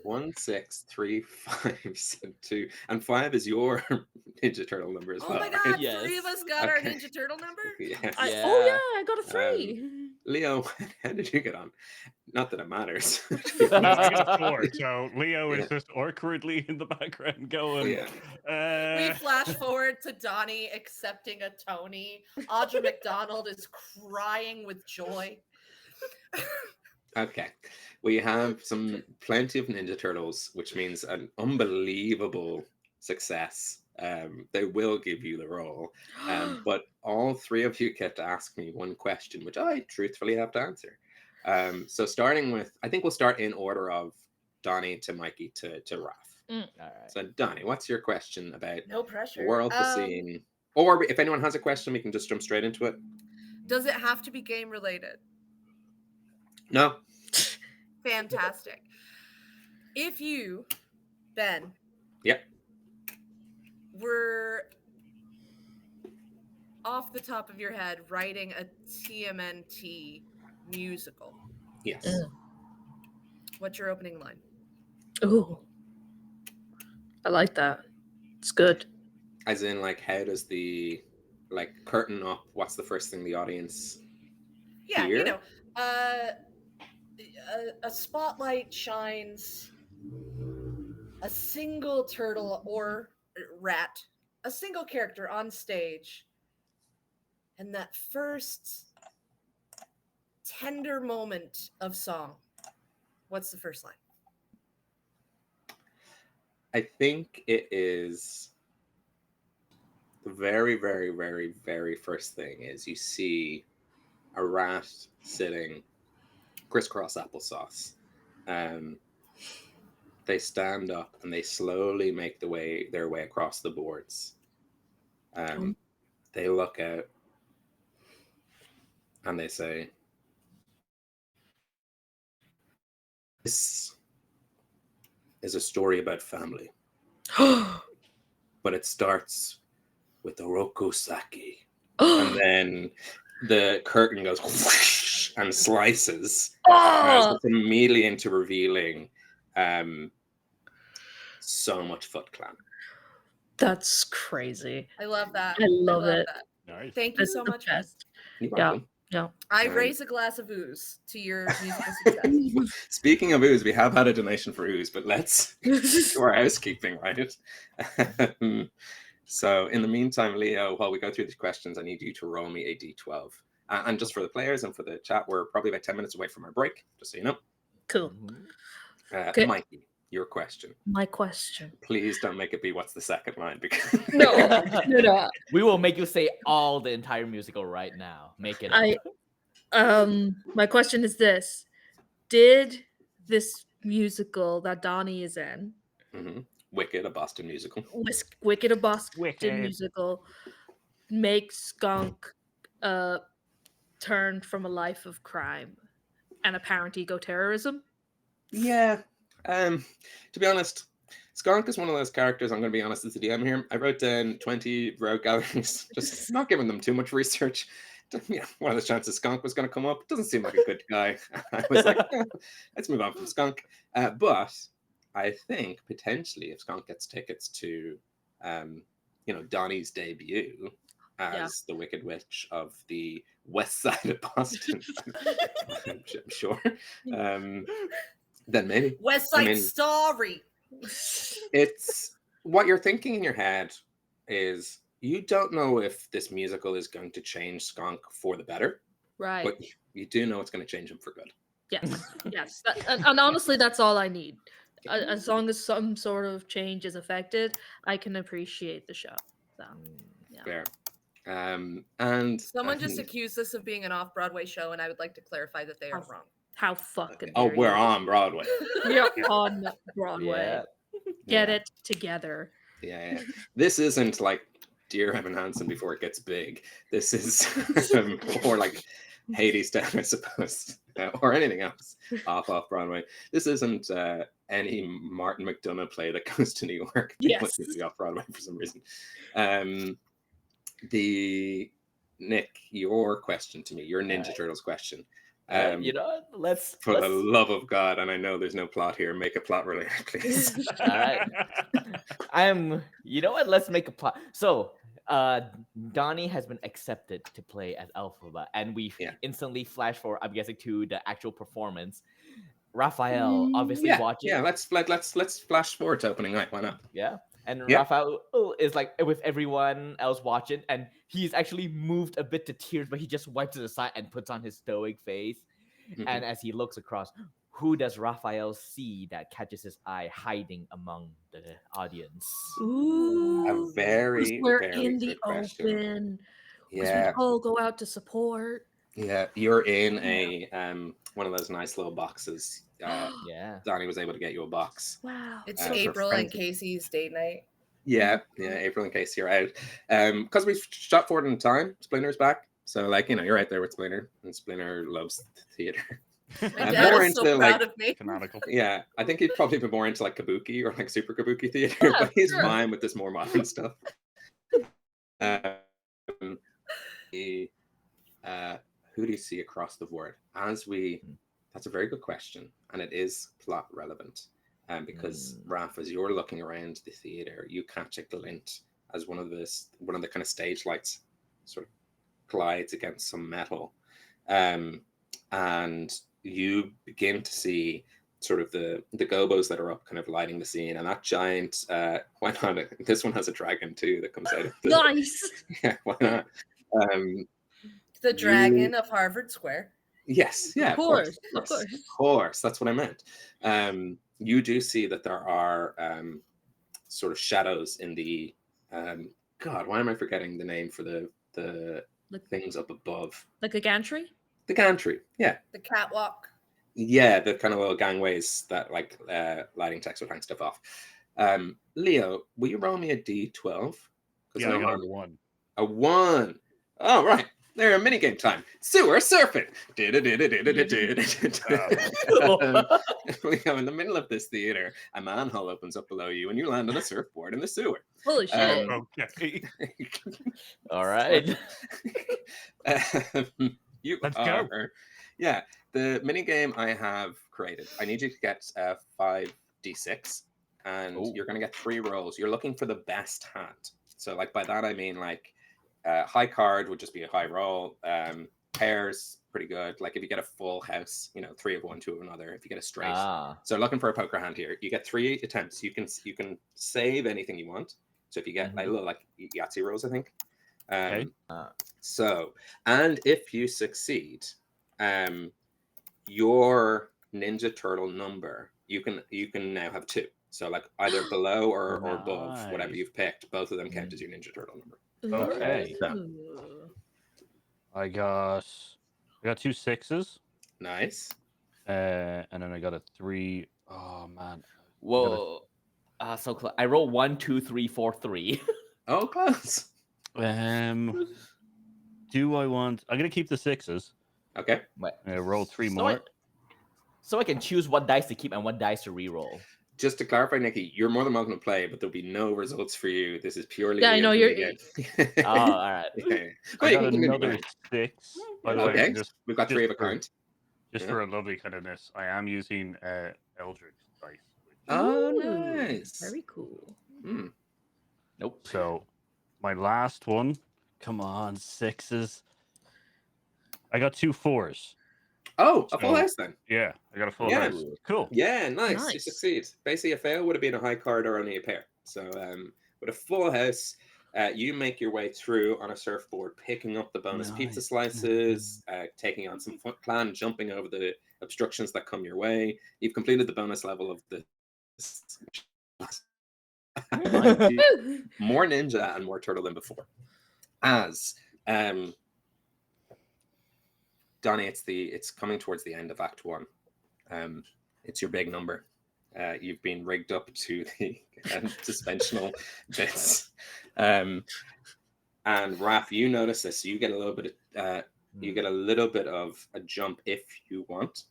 S1: 1, 6, 3, 5, 2, and 5 is your Ninja Turtle number as
S5: Oh
S1: well.
S5: my
S1: right?
S5: god,
S3: Yes.
S5: 3 of us got our
S1: Okay.
S5: Ninja Turtle number?
S1: Yes.
S3: Yeah.
S2: Oh yeah, I got a 3.
S1: Leo, how did you get on? Not that it matters.
S4: I got a 4, so Leo
S1: Yeah.
S4: is just awkwardly in the background going.
S1: Yeah.
S5: We flash forward to Donnie accepting a Tony. Audra McDonald is crying with joy.
S1: Okay. We have plenty of Ninja Turtles, which means an unbelievable success They will give you the role. But all three of you get to ask me one question, which I truthfully have to answer. So starting with, I think we'll start in order of Donnie to Mikey to Raph.
S3: All right.
S1: So Donnie, what's your question about
S5: No
S1: the
S5: pressure.
S1: world, the scene? Or if anyone has a question, we can just jump straight into it.
S5: Does it have to be game related?
S1: No.
S5: Fantastic. If you, Ben,
S1: Yep.
S5: were off the top of your head writing a TMNT musical,
S1: Yes.
S5: what's your opening line?
S2: Ooh, I like that. It's good.
S1: As in, like, how does the curtain up? What's the first thing the audience
S5: Yeah,
S1: hear?
S5: you know, a spotlight shines a single turtle or rat, a single character on stage, and that first tender moment of song. What's the first line?
S1: I think it is the very, very, very, very first thing is you see a rat sitting crisscross applesauce. They stand up and they slowly make their way across the boards. They look out and they say, "This is a story about family, but it starts with the Rokosaki." And then the curtain goes whoosh and slices, from immediately into revealing so much Foot Clan.
S2: That's crazy.
S5: I love that.
S2: I love it.
S5: that.
S4: Nice.
S5: Thank you
S2: That's
S5: so
S2: the
S5: much, Ben.
S2: best.
S1: You're
S2: Yeah.
S1: welcome.
S2: Yeah.
S5: I raise a glass of ooze to your musical success.
S1: Speaking of ooze, we have had a donation for ooze, but let's do our housekeeping, right? So in the meantime, Leo, while we go through these questions, I need you to roll me a d12. And just for the players and for the chat, we're probably about 10 minutes away from our break, just so you know.
S2: Cool.
S3: Mhm.
S1: Mikey, your question.
S2: My question.
S1: Please don't make it be what's the second line, because
S2: No.
S3: We will make you say all the entire musical right now. Make it up.
S2: My question is this: did this musical that Donnie is in,
S1: Mhm. Wicked, a Boston musical.
S2: Wicked a Boston
S4: Wicked.
S2: musical, make Skunk turn from a life of crime and apparent eco-terrorism?
S1: Yeah. To be honest, Skunk is one of those characters, I'm going to be honest as the DM here. I wrote down 20 rogue galleries, just not giving them too much research. One of the chances Skunk was going to come up. Doesn't seem like a good guy. I was like, let's move on from Skunk. But I think potentially if Skunk gets tickets to, Donnie's debut as the Wicked Witch of the west side of Boston, I'm sure. Then maybe.
S5: West Side Story.
S1: It's what you're thinking in your head is you don't know if this musical is going to change Skunk for the better,
S2: Right.
S1: but you do know it's going to change him for good.
S2: Yes. And honestly, that's all I need. As long as some sort of change is affected, I can appreciate the show. So, yeah.
S1: Fair. And
S5: Someone just accused us of being an off-Broadway show, and I would like to clarify that they are wrong.
S2: How fucking
S1: oh,
S2: dare
S1: we're
S2: you.
S1: on Broadway.
S2: We're on Broadway.
S3: Yeah.
S2: Get
S1: Yeah.
S2: it together.
S1: Yeah. This isn't like Dear Evan Hansen before it gets big. This is more like Hades Down, I suppose, or anything else off Broadway. This isn't any Martin McDonough play that goes to New York.
S2: Yes.
S1: Off Broadway for some reason. Nick, your question to me, your Ninja Turtles question.
S3: You know what? Let's
S1: For the love of God, and I know there's no plot here, make a plot related, please.
S3: all right. You know what? Let's make a plot. So, Donnie has been accepted to play as Alphaba, and we instantly flash forward, I'm guessing, to the actual performance. Raphael, obviously watching.
S1: Yeah, let's flash forward to opening night. Why not?
S3: Yeah. And Raphael is like with everyone else watching, and he's actually moved a bit to tears, but he just wipes it aside and puts on his stoic face.
S1: Mhm.
S3: And as he looks across, who does Raphael see that catches his eye hiding among the audience?
S2: Ooh. Ooh,
S1: very,
S2: we're
S1: very
S2: in the
S1: good question.
S2: open. Because we
S1: Yeah,
S2: all go out to support.
S1: yeah. You're in a one of those nice little boxes.
S3: Yeah.
S1: Donnie was able to get you a box.
S2: Wow.
S5: It's
S1: for
S5: April and
S1: friends.
S5: Casey's date night.
S1: Yeah, April, in case you're out. Because we've shot forward in time, Splinter's back. So, like, you're right there with Splinter, and Splinter loves theater.
S5: My dad
S1: more
S5: is so
S1: into,
S5: proud
S1: like,
S5: of me.
S4: Canonical.
S1: Yeah, I think he'd probably be more into, like, kabuki or, like, super kabuki theater,
S2: Yeah,
S1: but he's
S2: sure.
S1: fine with this more modern stuff. Who do you see across the board? That's a very good question, and it is plot relevant. Because Raph, as you're looking around the theater, you catch a glint as one of the kind of stage lights sort of glides against some metal, and you begin to see sort of the gobos that are up, kind of lighting the scene, and that giant. Why not? This one has a dragon too that comes out of the.
S2: Nice.
S1: Yeah, why not?
S5: The dragon of Harvard Square.
S1: Yes, yeah,
S2: Of course.
S1: Of course, that's what I meant. You do see that there are sort of shadows in the God, why am I forgetting the name for the
S2: Like-
S1: things up above?
S2: Like a gantry?
S1: The gantry, yeah.
S5: The catwalk.
S1: Yeah, the kind of little gangways that like lighting techs would hang stuff off. Leo, will you roll me a D12?
S4: Yeah, I got a 1.
S1: A 1. Oh, right. They're in minigame time. Sewer surfing. Leo, in the middle of this theater, a manhole opens up below you, and you land on a surfboard in the sewer.
S2: Holy shit.
S4: Okay.
S3: All right.
S4: Let's go.
S1: Yeah, the minigame I have created. I need you to get 5d6, and you're going to get 3 rolls. You're looking for the best hand. So, like, by that I mean, like, high card would just be a high roll. Pairs, pretty good. Like, if you get a full house, 3 of one, 2 of another. If you get a straight, so looking for a poker hand here. You get 3 attempts. You can save anything you want. So if you get like little like Yahtzee rolls, I think.
S4: Okay.
S1: So, and if you succeed, your Ninja Turtle number, you can now have 2. So like either below or above whatever
S4: Nice.
S1: you've picked. Both of them count as your Ninja Turtle number.
S4: Okay.
S2: Ooh.
S4: I got 2 6s.
S1: Nice.
S4: And then I got a 3. Oh man.
S3: Whoa. So close. I roll 1, 2, 3, 4, 3.
S1: Oh, close.
S4: Do I want? I'm gonna keep the 6s.
S1: Okay.
S4: Roll 3 more.
S3: So I can choose what dice to keep and what dice to reroll.
S1: Just to clarify, Nikki, you're more than welcome to play, but there'll be no results for you. This is purely.
S2: Yeah, I know, you're-
S1: game.
S3: Oh, all right.
S1: Yeah.
S4: I got
S1: you can
S4: another 6. By the way,
S1: Okay.
S4: just
S1: We've got 3 of a
S4: for-
S1: kind.
S4: Just for a lovely kindness, I am using Eldritch dice.
S1: Oh,
S2: Ooh,
S1: nice.
S2: Very cool.
S3: Nope.
S4: So my last one, come on, 6s. I got 2 4s.
S1: Oh, a full
S4: So-
S1: house then.
S4: Yeah, I got a full
S1: Yeah.
S4: house. Cool.
S1: Yeah, nice. You
S2: Nice.
S1: succeed. Basically, a fail would have been a high card or only a pair. So, with a full house, you make your way through on a surfboard, picking up the bonus pizza
S4: Nice.
S1: slices, taking on some foot plan, jumping over the obstructions that come your way. You've completed the bonus level of the more ninja and more turtle than before. As Donnie, it's coming towards the end of Act 1. It's your big number. You've been rigged up to the suspensional bits. And Raph, you notice this. You get a little bit of a jump if you want,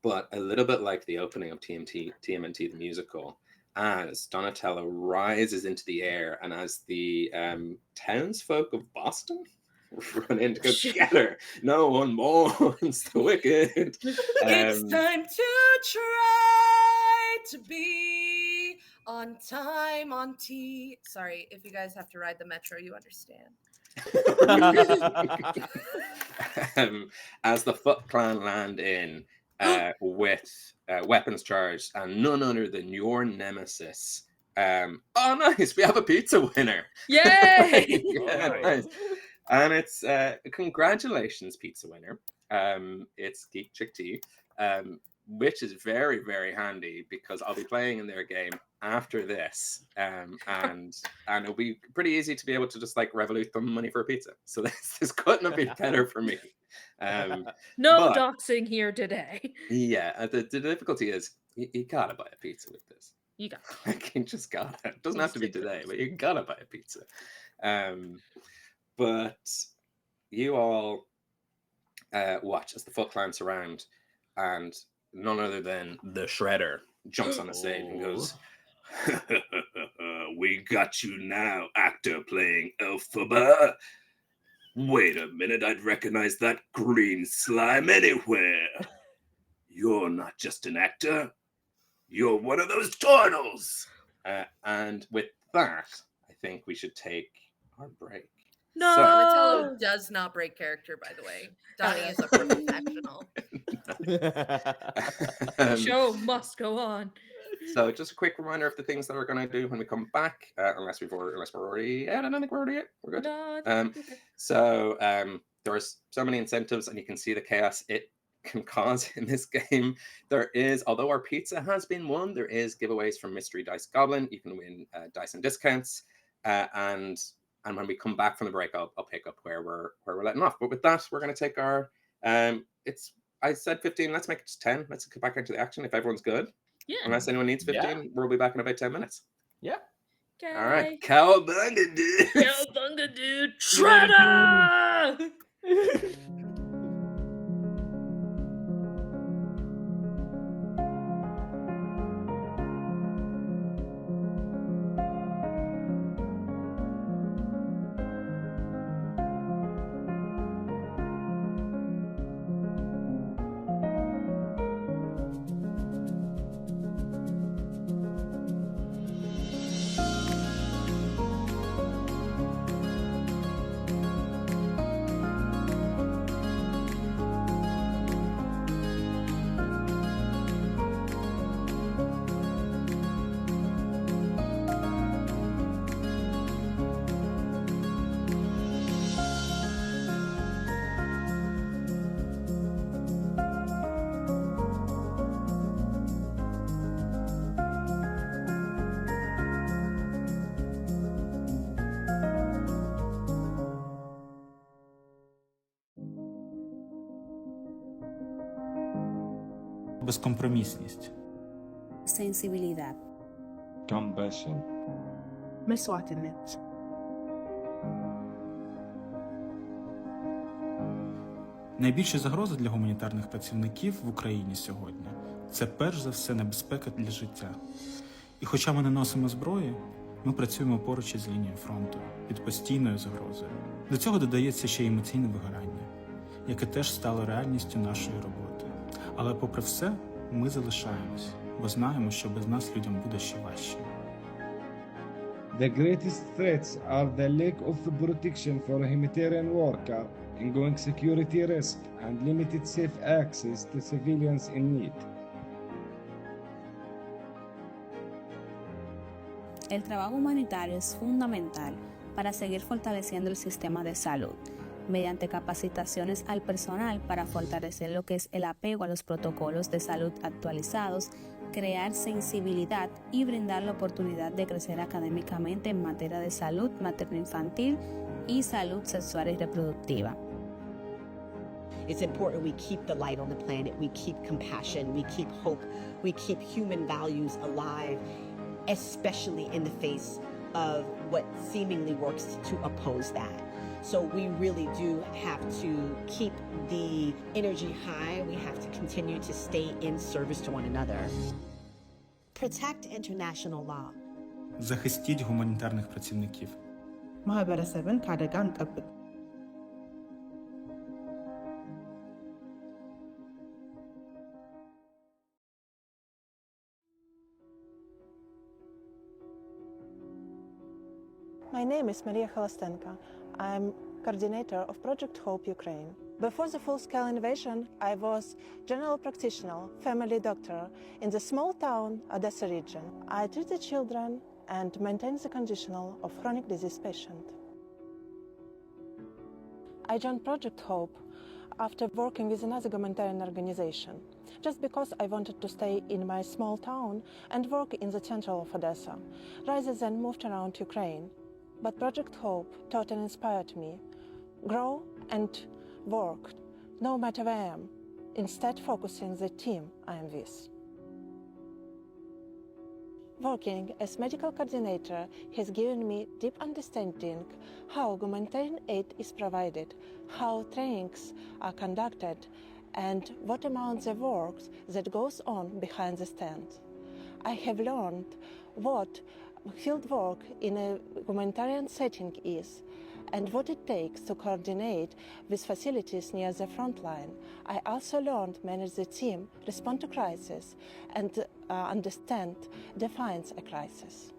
S1: but a little bit like the opening of TMNT the musical, as Donatello rises into the air, and as the townsfolk of Boston run in to go get her. No one mourns the wicked.
S5: It's time to try to be on time on T. Sorry, if you guys have to ride the metro, you understand.
S1: As the Foot Clan land in with weapons charged, and none other than your nemesis. Oh, nice! We have a pizza winner.
S2: Yay!
S1: Yeah, nice. And it's congratulations, pizza winner. It's Geek Chick Tea. which is very, very handy because I'll be playing in their game after this, and it'll be pretty easy to be able to just like Revolut them money for a pizza. So this couldn't have been better for me.
S2: No
S1: but-
S2: doxing here today.
S1: Yeah, the difficulty is you gotta buy a pizza with this.
S2: You got
S1: Like you just gotta. It doesn't have to be
S2: Instant
S1: today,
S2: cookies.
S1: but you gotta buy a pizza. But you all watch as the Foot Clan surround, and none other than the Shredder jumps on the stage and goes, "We got you now, actor playing Elphaba. Wait a minute, I'd recognize that green slime anywhere. You're not just an actor, you're one of those turtles." And with that, I think we should take our break.
S2: No.
S5: Donatello does not break character, by the way. Donnie is a professional.
S2: The show must go on.
S1: So just a quick reminder of the things that we're going to do when we come back, unless we're already out. I don't think we're already out. We're good.
S2: No,
S1: So there's so many incentives, and you can see the chaos it can cause in this game. There is, although our pizza has been won, there is giveaways from Mystery Dice Goblin. You can win dice and discounts, and when we come back from the break, I'll pick up where we're letting off. But with that, we're going to take our I said 15. Let's make it just 10. Let's get back into the action if everyone's good.
S2: yeah.
S1: Unless anyone needs 15,
S3: Yeah.
S1: we'll be back in about 10 minutes.
S3: Yeah.
S2: Okay.
S1: All right, cowabunga, dude.
S2: Cowabunga, dude. Shredder!
S6: Безкомпромісність.
S7: Sensibilidad.
S8: Compassion.
S9: مسواطنة.
S6: Найбільша загроза для гуманітарних працівників в Україні сьогодні – це перш за все небезпека для життя. І хоча ми не носимо зброї, ми працюємо поруч із лінією фронту, під постійною загрозою. До цього додається ще й емоційне вигорання, яке теж стало реальністю нашої роботи. Але попри все, ми залишаємось, бо знаємо, що без нас людям буде ще важче.
S8: The greatest threats are the lack of protection for a humanitarian worker, ongoing security risk, and limited safe access to civilians in need.
S7: El trabajo humanitario es fundamental para seguir fortaleciendo el sistema de salud, mediante capacitaciones al personal para fortalecer lo que es el apego a los protocolos de salud actualizados, crear sensibilidad y brindar la oportunidad de crecer académicamente en materia de salud materno-infantil y salud sexual y reproductiva.
S10: It's important we keep the light on the planet, we keep compassion, we keep hope, we keep human values alive, especially in the face of what seemingly works to oppose that. So we really do have to keep the energy high. We have to continue to stay in service to one another. Protect international law.
S6: Захистіть гуманітарних працівників.
S9: ማህበረሰብን ከአደጋ እንጠብቅ።
S11: My name is Maria Holostenka. I'm coordinator of Project Hope Ukraine. Before the full-scale invasion, I was general practitioner, family doctor in the small town Odessa region. I treated children and maintained the condition of chronic disease patient. I joined Project Hope after working with another humanitarian organization, just because I wanted to stay in my small town and work in the center of Odessa, rather than moved around Ukraine. But Project Hope taught and inspired me. Grow and work, no matter where I am, instead focusing the team I am with. Working as medical coordinator has given me deep understanding how humanitarian aid is provided, how trainings are conducted, and what amounts of work that goes on behind the stand. I have learned what field work in a humanitarian setting is and what it takes to coordinate with facilities near the front line. I also learned manage the team, respond to crisis, and understand defines a crisis.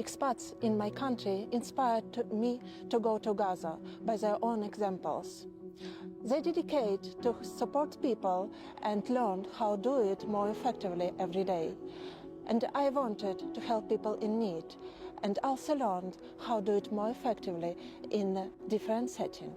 S11: Expats in my country inspired me to go to Gaza by their own examples. They dedicate to support people and learn how to do it more effectively every day. And I wanted to help people in need and also learned how to do it more effectively in a different setting.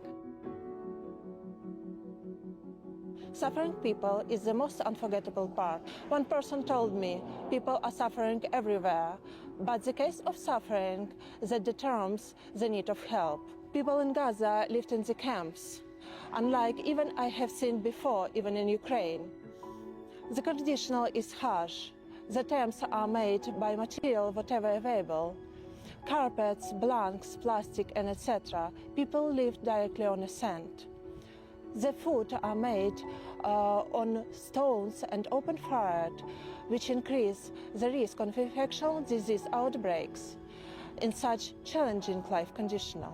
S11: Suffering people is the most unforgettable part. One person told me people are suffering everywhere, but the case of suffering that determines the need of help. People in Gaza lived in the camps, unlike even I have seen before, even in Ukraine. The conditional is harsh. The terms are made by material whatever available. Carpets, blanks, plastic, and etc. People live directly on the sand. The food are made on stones and open fired, which increase the risk of infectious disease outbreaks in such challenging life conditions.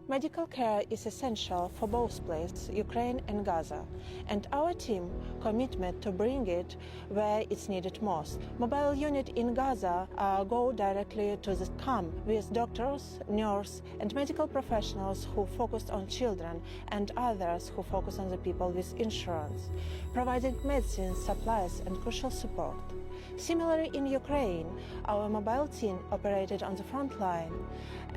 S11: Medical care is essential for both places, Ukraine and Gaza, and our team commitment to bring it where it's needed most. Mobile unit in Gaza go directly to the camp with doctors, nurses, and medical professionals who focus on children and others who focus on the people with insurance, providing medicine, supplies, and crucial support. Similarly, in Ukraine, our mobile team operated on the front line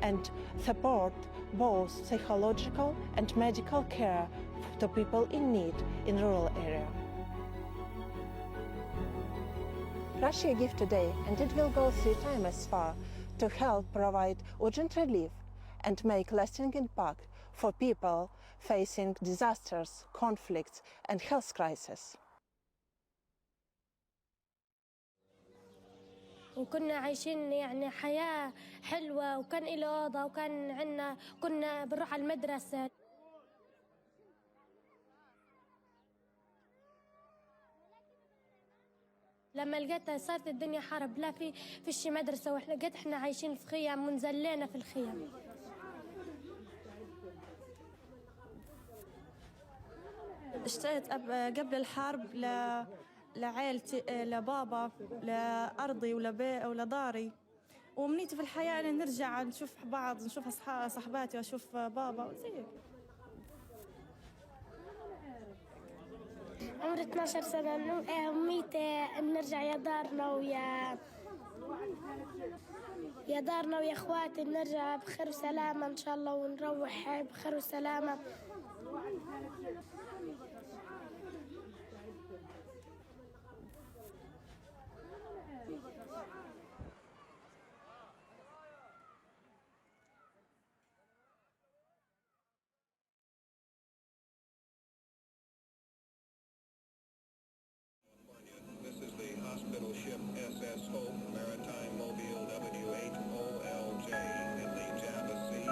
S11: and support both psychological and medical care to people in need in rural area. Russia gives today, and it will go 3 times as far to help provide urgent relief and make lasting impact for people facing disasters, conflicts, and health crises.
S12: وكنا عايشين يعني حياة حلوة وكان إلي أوضة وكان عنا كنا بنروح على المدرسة. لما لقيتها صارت الدنيا حرب لا فيش مدرسة واحنا لقيت احنا عايشين في خيام ونزلينا في الخيام.
S13: اشتقت قبل الحرب لعائلتي لبابا لأرضي ولداري ومنيتي في الحياة أن نرجع نشوف بعض نشوف صحباتي وأشوف بابا وزي
S12: عمري 12 سنة أمنيتي أن نرجع يا دارنا ويا أخواتي نرجع بخير وسلامة إن شاء الله ونروح بخير وسلامة.
S14: This is the hospital ship SS Hope, Maritime Mobile W8OLJ in the Java Sea.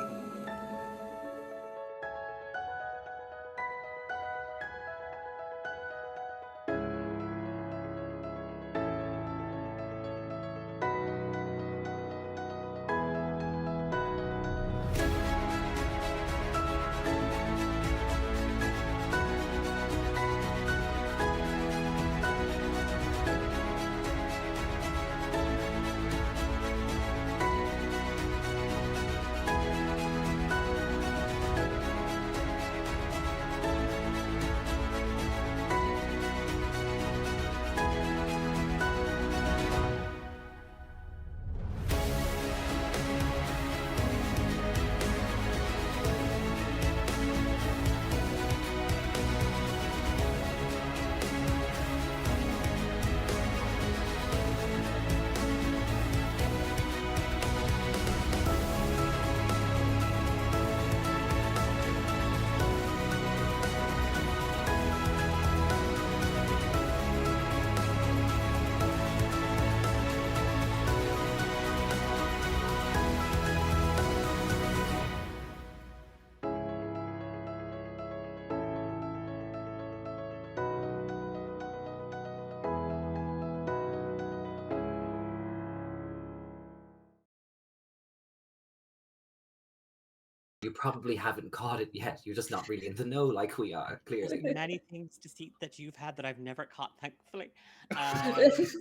S15: You probably haven't caught it yet. You're just not really in the know like we are,
S16: There's
S15: clearly.
S16: many things deceit that you've had that I've never caught, thankfully. As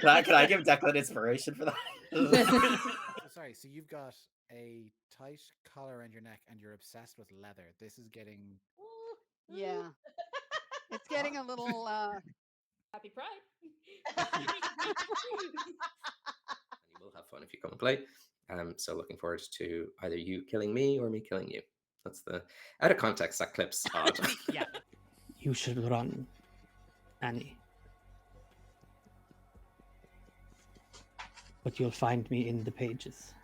S17: Can I give Declan inspiration for that?
S18: So sorry, so you've got a tight collar around your neck and you're obsessed with leather. This is getting
S19: Yeah. It's getting a little
S2: Happy Pride.
S1: You will have fun if you come and play. So looking forward to either you killing me or me killing you. That's the out of context that clip's odd.
S16: Yeah. You should run, Annie. But you'll find me in the pages.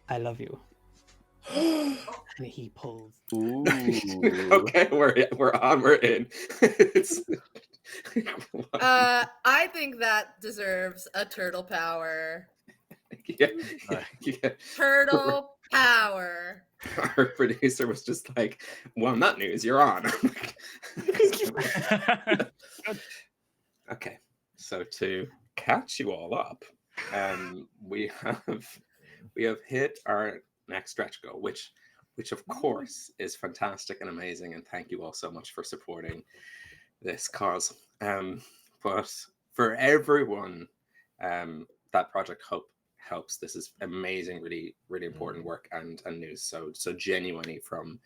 S16: I love you. And he pulls.
S1: Ooh. Okay, we're on. We're in.
S5: I think that deserves a turtle power.
S1: Yeah.
S5: Turtle power.
S1: Our producer was just like, well, on that news, you're on. Okay, so to catch you all up, we have hit our next stretch goal, which of course is fantastic and amazing, and thank you all so much for supporting this cause. But for everyone that Project Hope helps, this is amazing, really, really important work and news. So genuinely from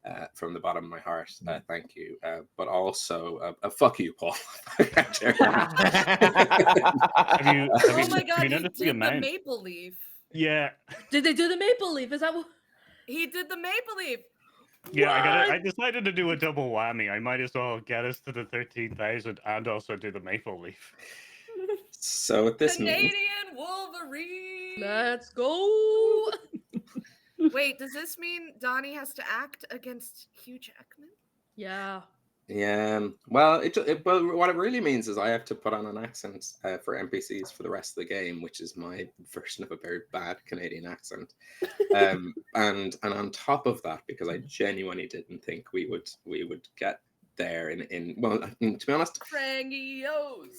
S1: the bottom of my heart, thank you. But also, fuck you, Paul.
S5: Oh my god, he did the maple leaf.
S4: Yeah.
S2: Did they do the maple leaf? Is that what?
S5: He did the maple leaf.
S4: Yeah, I decided to do a double whammy. I might as well get us to the 13,000 and also do the maple leaf.
S1: So what this means?
S5: Canadian Wolverine.
S2: Let's go.
S5: Wait, does this mean Donnie has to act against Hugh Jackman?
S2: Yeah.
S1: Yeah. Well, but what it really means is I have to put on an accent for NPCs for the rest of the game, which is my version of a very bad Canadian accent. And on top of that, because I genuinely didn't think we would get there in well, to be honest,
S5: Crangios.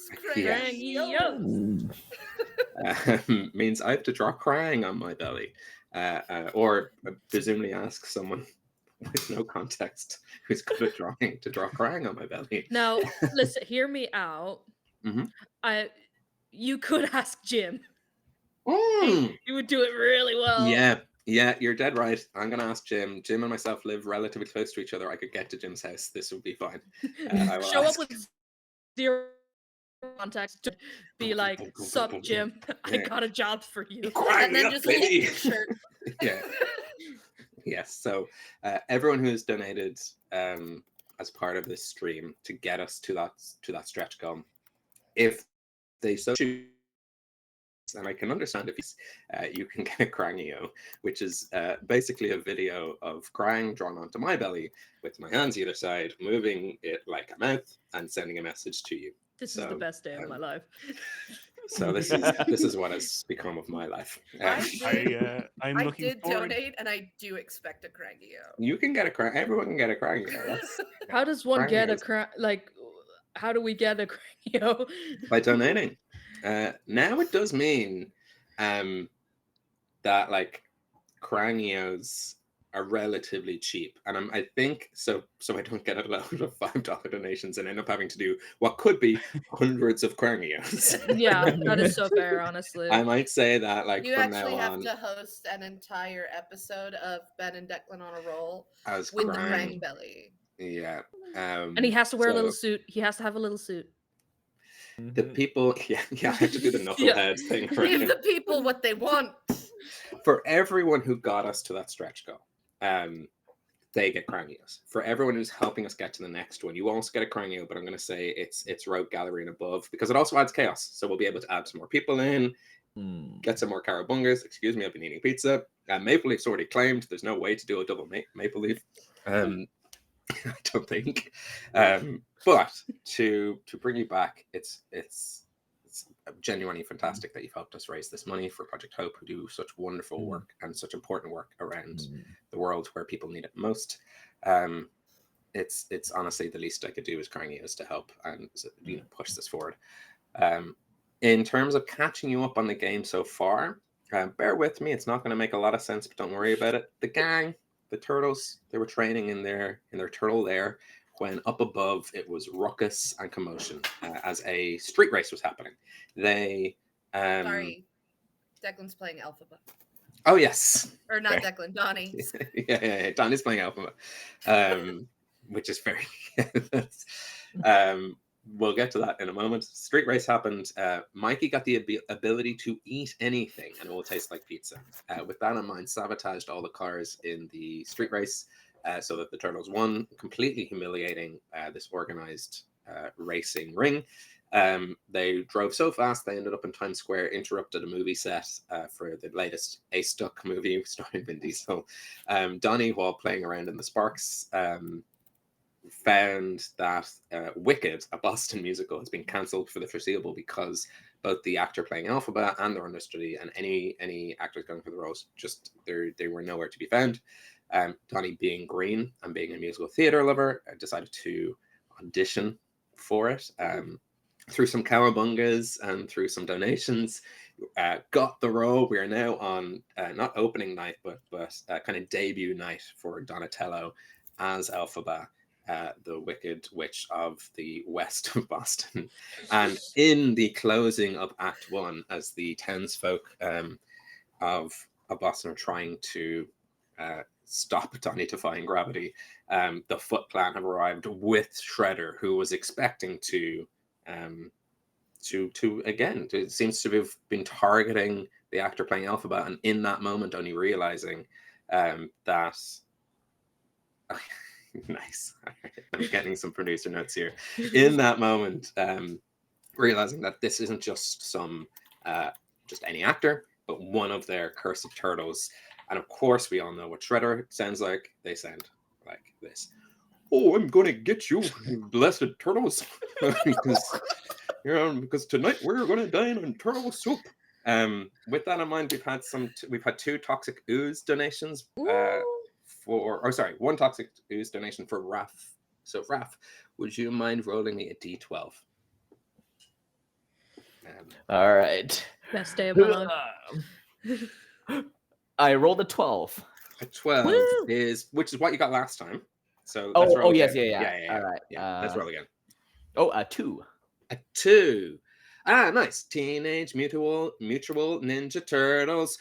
S1: means I have to draw crying on my belly, or presumably ask someone with no context who's good at drawing to draw crying on my belly.
S2: Now, listen, hear me out. You could ask Jim. He would do it really well.
S1: Yeah, you're dead right. I'm gonna ask Jim. Jim and myself live relatively close to each other. I could get to Jim's house. This would be fine. I will
S2: Show
S1: ask.
S2: up with zero context. Be like, "Sup, Jim? I got a job for you."
S5: And then just lick your shirt.
S1: Yeah. Yes. So everyone who has donated as part of this stream to get us to that stretch goal, if they so choose, and I can understand if you can get a Crangio, which is basically a video of crying drawn onto my belly with my hands either side, moving it like a mouth and sending a message to you.
S2: This is the best day of my life.
S1: So this is what has become of my life.
S4: I'm looking
S5: did
S4: forward.
S5: donate, and I do expect a Crangio.
S1: You can get a Crangio. Everyone can get a Crangio.
S2: How does one get a like? How do we get a Crangio?
S1: By donating. Now it does mean that like Crangios are relatively cheap, and I think so I don't get a load of $5 donations and end up having to do what could be hundreds of Crangios.
S2: Yeah, that is so fair, honestly.
S1: I might say that like
S5: You
S1: from
S5: actually
S1: now
S5: have
S1: on
S5: to host an entire episode of Ben and Declan on a roll
S1: as
S5: with the
S1: Krang
S5: Krang belly.
S1: Yeah.
S2: And he has to wear a little suit. He has to have a little suit.
S1: The people, yeah, I have to do the knucklehead thing. For
S5: Give the people what they want.
S1: For everyone who got us to that stretch goal, they get Crangios. For everyone who's helping us get to the next one, you also get a Crangio, but I'm going to say it's Rogue Gallery and above, because it also adds chaos. So we'll be able to add some more people in, get some more Carabungas. Excuse me, I've been eating pizza. Maple Leaf's already claimed. There's no way to do a double Maple Leaf. I don't think. But to bring you back, it's genuinely fantastic that you've helped us raise this money for Project Hope, who do such wonderful work and such important work around the world where people need it most. It's honestly the least I could do as Crangy is to help and push this forward. In terms of catching you up on the game so far, bear with me. It's not going to make a lot of sense, but don't worry about it. The gang, the turtles, they were training in their turtle lair when up above it was ruckus and commotion as a street race was happening. They
S5: Sorry, Declan's playing Alphaba.
S1: Oh yes.
S5: Or not
S1: Fair.
S5: Declan, Donnie.
S1: yeah. Donnie's playing Alphaba, which is very. We'll get to that in a moment. Street race happened. Mikey got the ability to eat anything and it will taste like pizza. With that in mind, sabotaged all the cars in the street race so that the turtles won, completely humiliating this organized racing ring. They drove so fast they ended up in Times Square, interrupted a movie set for the latest Ace Duck movie starring Vin Diesel. Donnie, while playing around in the Sparks, found that Wicked, a Boston musical, has been cancelled for the foreseeable because both the actor playing Alphaba and their understudy and any actors going for the roles, just they were nowhere to be found. Donnie, being green and being a musical theatre lover, decided to audition for it. Through some cowabungas and through some donations, got the role. We are now on not opening night, but kind of debut night for Donatello as Alphaba, the Wicked Witch of the west of Boston. And in the closing of Act 1, as the townsfolk of Boston are trying to stop Donnie defying gravity, the Foot Clan have arrived with Shredder, who was expecting to again, it seems to have been targeting the actor playing Alphaba, and in that moment only realizing that nice. I'm getting some producer notes here. In that moment, realizing that this isn't just just any actor, but one of their cursed turtles. And of course, we all know what Shredder sounds like. They sound like this. Oh, I'm going to get you, you blessed turtles. because tonight we're going to dine on turtle soup. With that in mind, we've had two toxic ooze donations one toxic ooze donation for Raph. So Raph, would you mind rolling me a D12?
S3: All right.
S2: Best day of my life.
S3: I rolled a 12.
S1: A 12 which is what you got last time. So
S3: Oh,
S1: let's roll
S3: yes,
S1: again.
S3: yeah. All right.
S1: Let's roll again.
S3: Oh, a 2.
S1: A 2. Ah, nice. Teenage Mutual Ninja Turtles.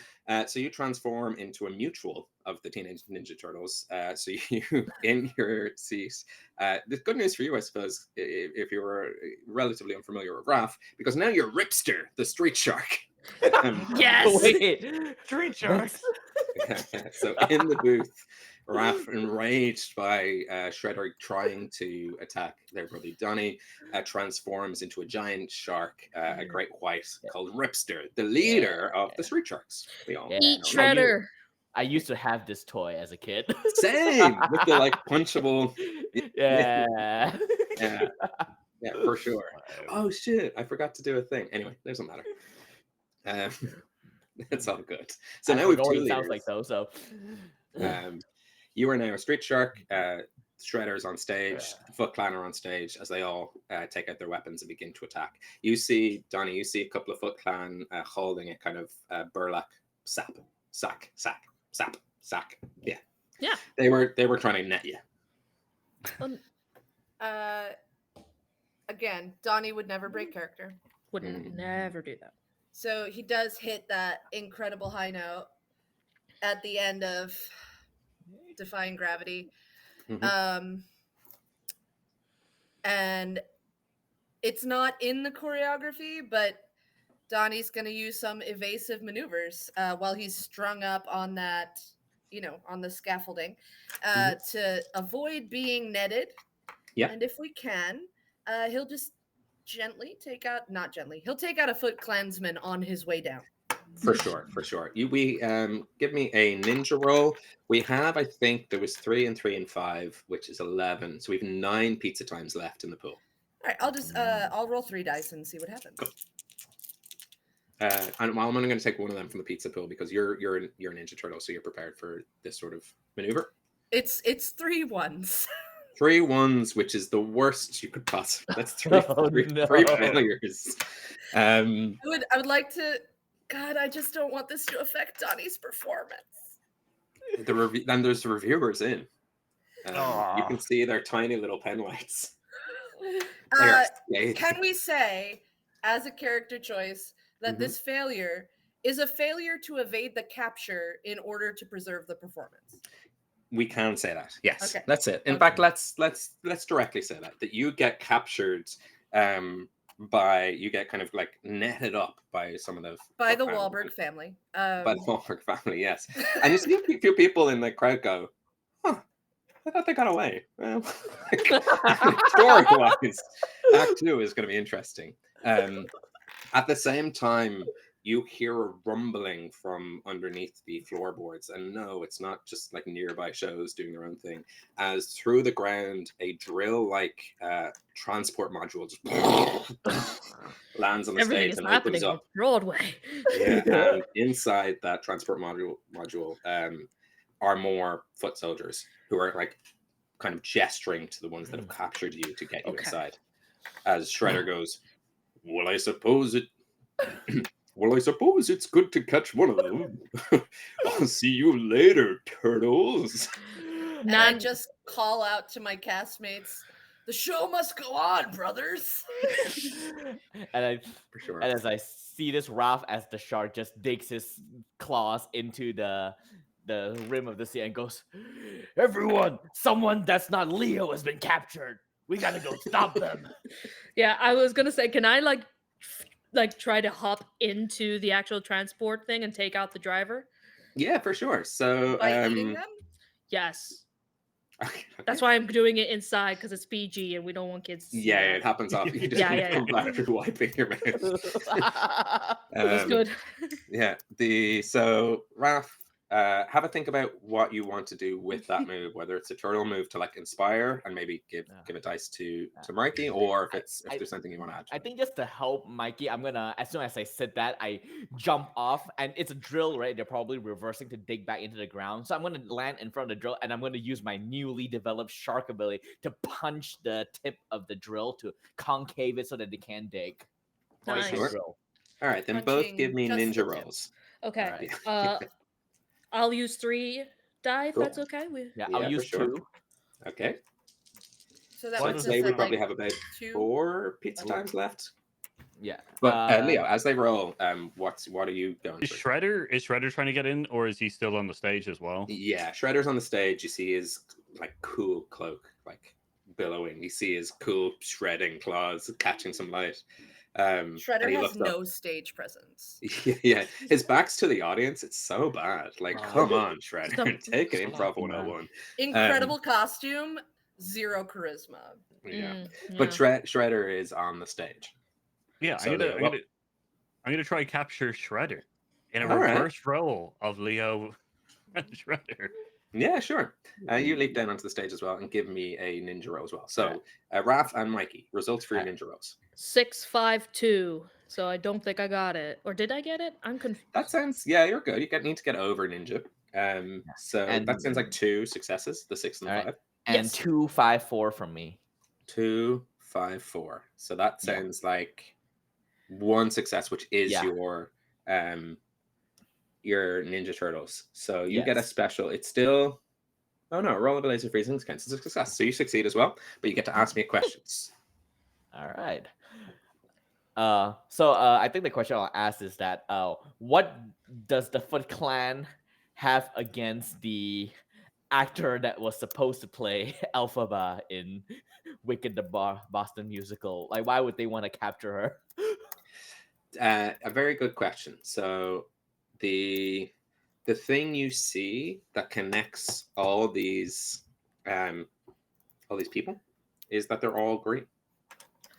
S1: So you transform into a mutual of the Teenage Ninja Turtles. So you, in your seat, the good news for you, I suppose, if you were relatively unfamiliar with Raph, because now you're Ripster, the street shark.
S2: Yes!
S3: Wait.
S4: Street shark.
S1: So in the booth, Raph, enraged by Shredder trying to attack their brother Donnie, transforms into a giant shark, a great white called Ripster, the leader of the Street Sharks. We all
S2: Eat
S1: know.
S2: Shredder.
S3: I used to have this toy as a kid.
S1: Same with the punchable.
S3: Yeah.
S1: Yeah, for sure. Oh shit! I forgot to do a thing. Anyway, doesn't matter. It's all good. So now we've two leaders.
S3: Sounds like though. So.
S1: You are now a street shark. Shredder's on stage. The Foot Clan are on stage as they all take out their weapons and begin to attack. You see, Donnie, a couple of Foot Clan holding a kind of burlap sack. Yeah.
S2: Yeah.
S1: They were trying to net you.
S5: Again, Donnie would never break character.
S2: Would never do that.
S5: So he does hit that incredible high note at the end of Defying Gravity. And it's not in the choreography, but Donnie's going to use some evasive maneuvers while he's strung up on that, on the scaffolding to avoid being netted.
S1: Yeah.
S5: And if we can, he'll just he'll take out a Foot Clansman on his way down.
S1: For sure. We give me a ninja roll. We have, I think, there was 3 and 3 and 5, which is 11. So we have 9 pizza times left in the pool.
S5: All right, I'll just I'll roll 3 dice and see what happens.
S1: Cool. And I'm only going to take one of them from the pizza pool because you're a Ninja Turtle, so you're prepared for this sort of maneuver.
S5: It's 3 ones.
S1: 3 ones, which is the worst you could possibly. That's three failures.
S5: I would like to. God, I just don't want this to affect Donnie's performance.
S1: Then there's the reviewers in. You can see their tiny little pen lights.
S5: Can we say, as a character choice, that this failure is a failure to evade the capture in order to preserve the performance?
S1: We can say that. Yes,
S5: Okay.
S1: that's it. In fact, let's directly say that you get captured you get kind of like netted up by some of the
S5: Wahlberg family.
S1: By the Wahlberg family, yes. And you see a few people in the crowd go, "Huh, I thought they got away." Well, story-wise, Act 2 is going to be interesting. At the same time, you hear a rumbling from underneath the floorboards, and no, it's not just like nearby shows doing their own thing. As through the ground, a drill-like transport module just lands on the
S2: Everything
S1: stage
S2: is
S1: and
S2: happening
S1: opens
S2: on
S1: up.
S2: Broadway.
S1: Yeah, and inside that transport module are more foot soldiers who are like kind of gesturing to the ones that have captured you to get you inside. As Shredder goes, "Well, I suppose it's good to catch one of them. I'll see you later, turtles."
S5: And I just call out to my castmates, "The show must go on, brothers."
S3: And
S1: For sure.
S3: And as I see this, Raph, as the shark just digs his claws into the rim of the sea and goes, "Everyone, someone that's not Leo has been captured. We gotta go stop them."
S2: Yeah, I was gonna say, can I like try to hop into the actual transport thing and take out the driver?
S1: Yeah, for sure. So
S5: by eating them?
S2: Yes.
S1: Okay.
S2: That's why I'm doing it inside, because it's PG and we don't want kids to see
S1: Yeah,
S2: that.
S1: it happens off. You just come back through wiping your mouth.
S2: That's good.
S1: Yeah. So Raph, have a think about what you want to do with that move, whether it's a turtle move to like inspire and maybe give a dice to Mikey, or if there's something you want to add.
S3: I think just to help Mikey, I'm gonna, as soon as I said that, I jump off, and it's a drill, right? They're probably reversing to dig back into the ground. So I'm gonna land in front of the drill, and I'm gonna use my newly developed shark ability to punch the tip of the drill to concave it so that they can dig.
S2: Nice.
S1: Sure. All right, then both give me ninja rolls.
S2: Okay. I'll use 3 die if that's okay.
S3: I'll use 2.
S1: Okay.
S5: So that
S1: I'd say we probably have about 4 pizza times left.
S3: Yeah.
S1: But Leo, as they roll, what are you going
S4: Is
S1: for?
S4: Shredder trying to get in, or is he still on the stage as well?
S1: Yeah, Shredder's on the stage. You see his like cool cloak like billowing. You see his cool shredding claws catching some light.
S5: Shredder has no stage presence.
S1: Yeah, his back's to the audience. It's so bad. Like, come on, Shredder, take an improv 101.
S5: Incredible costume, 0 charisma.
S1: Yeah, but Shredder is on the stage.
S4: Yeah,
S1: So
S4: I'm gonna try capture Shredder in a
S1: All right.
S4: reverse role of Leo and Shredder.
S1: Yeah, sure. You leap down onto the stage as well and give me a ninja roll as well. So, Raph and Mikey, results for your ninja rolls.
S2: 6, 5, 2. So I don't think I got it. Or did I get it? I'm confused.
S1: That sounds, you're good. You need to get over ninja. So that sounds like 2 successes, the 6 and the 5.
S3: And 2, 5, 4 from me.
S1: 2, 5, 4. So that sounds like 1 success, which is your Ninja Turtles. So you get a special. It's still. Oh no! Roll a laser freezing counts as a success. So you succeed as well, but you get to ask me questions.
S3: All right. So I think the question I'll ask is that what does the Foot Clan have against the actor that was supposed to play Elphaba in Wicked the Boston musical? Like, why would they want to capture her?
S1: A very good question. So the thing you see that connects all these people is that they're all green.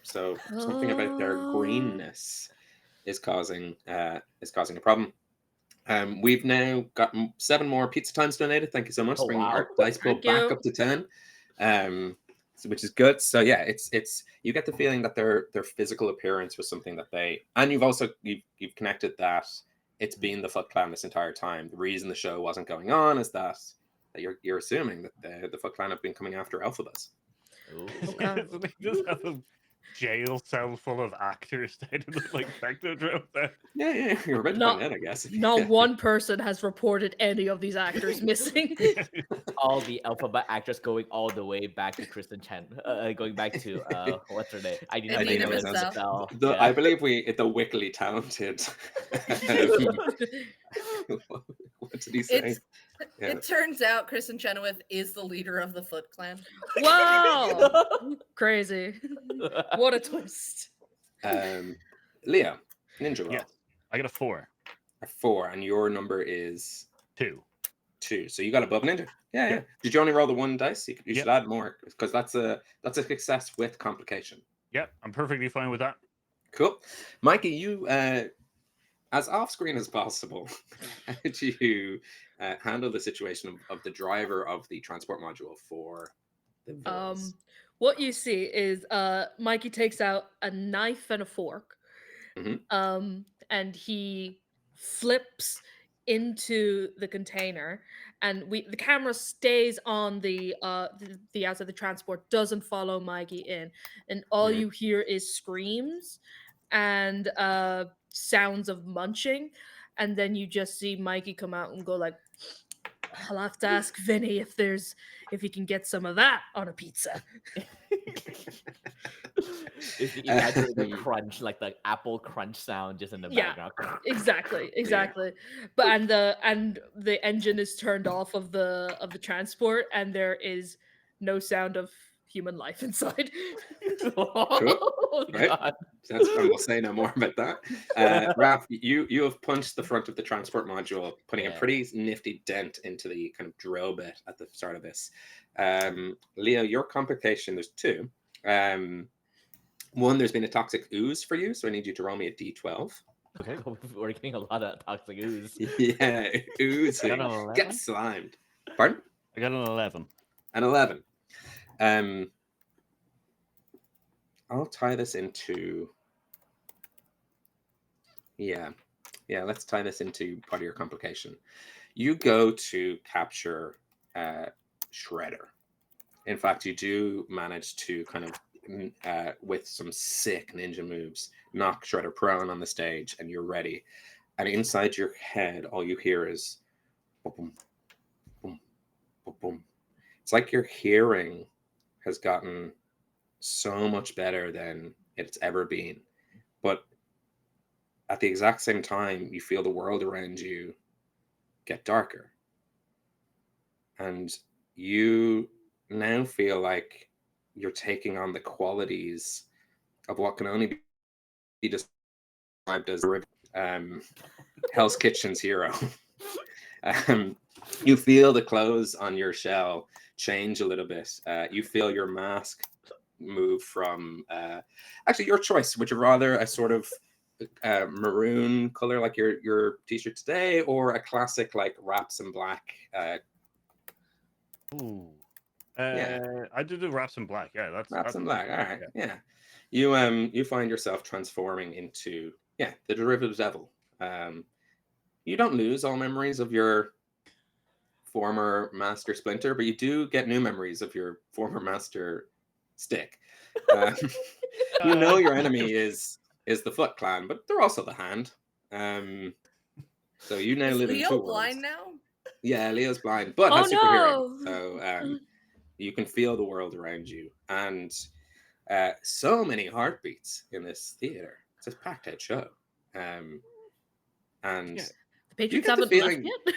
S1: So something about their greenness is causing a problem. We've now got 7 more pizza times donated. Thank you so much. Bringing our dice pool back up to 10, which is good. So yeah, it's you get the feeling that their physical appearance was something that they, and you've connected that it's been the Foot Clan this entire time. The reason the show wasn't going on is that you're assuming that the Foot Clan have been coming after Elphabas.
S2: Okay.
S4: So they just have a jail cell full of actors down in the like Technodrome there.
S1: Yeah, you're about to
S2: Not-
S1: find out, I guess.
S2: Not one person has reported any of these actors missing.
S3: All the alphabet actors going all the way back to Kristen Chen, going back to what's her name? I didn't
S5: Idina
S3: know
S5: Menzel.
S3: Menzel.
S1: The, I believe the wickedly talented. What did he say? Yeah.
S5: It turns out Kristen Chenoweth is the leader of the Foot Clan.
S2: Wow, crazy! What a twist.
S1: Leo, ninja roll.
S4: Yes, I got a 4.
S1: A 4, and your number is
S4: 2.
S1: 2. So you got above ninja. Yeah. Did you only roll the 1 dice? You should add more because that's a success with complication.
S4: Yep, I'm perfectly fine with that.
S1: Cool, Mikey. You as off screen as possible. How do you handle the situation of the driver of the transport module for the villains?
S2: What you see is Mikey takes out a knife and a fork. And he flips into the container, and the camera stays on the outside. The transport doesn't follow Mikey in, and all you hear is screams and sounds of munching, and then you just see Mikey come out and go like, I'll have to ask Vinny if he can get some of that on a pizza.
S3: If you imagine the crunch, like the apple crunch sound just in the background.
S2: Exactly. But and the engine is turned off of the transport, and there is no sound of human life inside.
S3: Oh,
S1: right.
S3: God.
S1: We'll say no more about that. Raph, you have punched the front of the transport module, putting a pretty nifty dent into the kind of drill bit at the start of this. Leo, your complication, there's 2. 1, there's been a toxic ooze for you, so I need you to roll me a d12.
S3: Okay, we're getting a lot of toxic ooze.
S1: Yeah, oozing.
S3: I got an 11?
S1: Get slimed. Pardon?
S4: I got an 11.
S1: An 11. I'll tie this into. Yeah, let's tie this into part of your complication. You go to capture Shredder. In fact, you do manage to kind of, with some sick ninja moves, knock Shredder prone on the stage, and you're ready. And inside your head, all you hear is boom, boom, boom, boom. It's like your hearing has gotten so much better than it's ever been. But at the exact same time, you feel the world around you get darker. And you now feel like you're taking on the qualities of what can only be described as Hell's Kitchen's hero. You feel the clothes on your shell change a little bit. You feel your mask move from actually your choice. Would you rather a sort of maroon color like your t-shirt today, or a classic like wraps in black?
S4: I did the wraps in black. Yeah,
S1: Wraps in black. All right. Yeah. You find yourself transforming into the derivative devil. You don't lose all memories of your former master Splinter, but you do get new memories of your former master Stick. You know your enemy is the Foot Clan, but they're also the Hand. So you now
S5: Is
S1: live in
S5: Leo
S1: 2 worlds.
S5: blind now?
S1: Yeah, Leo's blind, but has super hearing. So you can feel the world around you, and so many heartbeats in this theater. It's a packed out show, and
S2: The Patriots haven't left yet.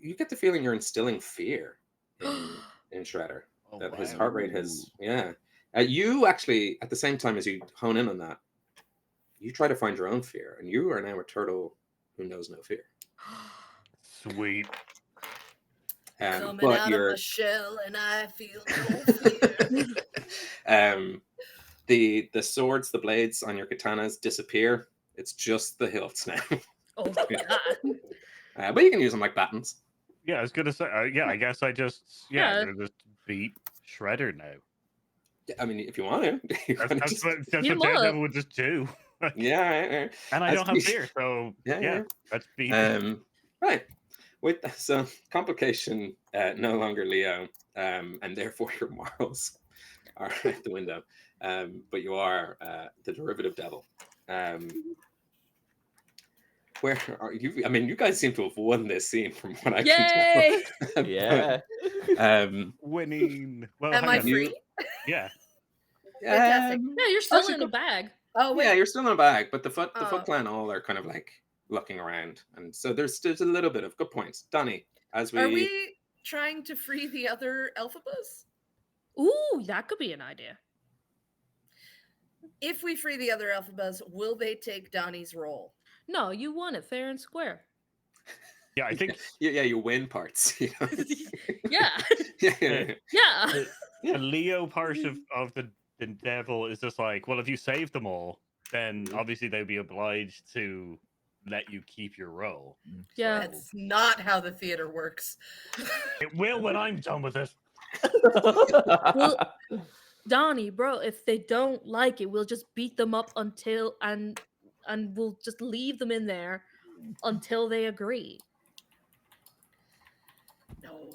S1: You get the feeling you're instilling fear in Shredder. That his heart rate has, you actually, at the same time as you hone in on that, you try to find your own fear, and you are now a turtle who knows no fear.
S4: Sweet.
S5: Coming out of a shell, and I feel no fear.
S1: The swords, the blades on your katanas disappear. It's just the hilts now.
S2: Oh my god!
S1: But you can use them like batons.
S4: Yeah, I was gonna say. I guess I just gonna just beat Shredder now.
S1: I mean, if you want to,
S4: that's what Daredevil would just do.
S1: Yeah.
S4: And I don't have fear, so let's beat.
S1: Right. with so complication no longer Leo, and therefore your morals are out the window. But you are the derivative devil. Where are you? I mean, you guys seem to have won this scene from what I
S2: Yay!
S1: can tell.
S3: Yeah.
S4: Winning. Well,
S5: Am
S4: hang
S5: I
S4: on.
S5: free?
S4: Yeah.
S5: Fantastic.
S2: Yeah, you're still
S1: Actually,
S2: in a bag.
S5: Oh wait.
S1: yeah, you're still in a bag, but the Foot
S5: Oh.
S1: Clan all are kind of like looking around, and so there's a little bit of good points. Donnie, as
S5: Are we trying to free the other Elphibas?
S2: Ooh, that could be an idea.
S5: If we free the other Elphibas, will they take Donnie's role?
S2: No, you won it fair and square.
S4: Yeah, I think.
S1: Yeah, you win parts. You know?
S2: Yeah.
S1: Yeah.
S4: The Leo part of the devil is just like, well, if you save them all, then obviously they'd be obliged to let you keep your role.
S2: Yeah.
S5: That's not how the theater works.
S4: It will when I'm done with it.
S2: Well, Donnie, bro, if they don't like it, we'll just beat them up until and we'll just leave them in there until they agree.
S5: No.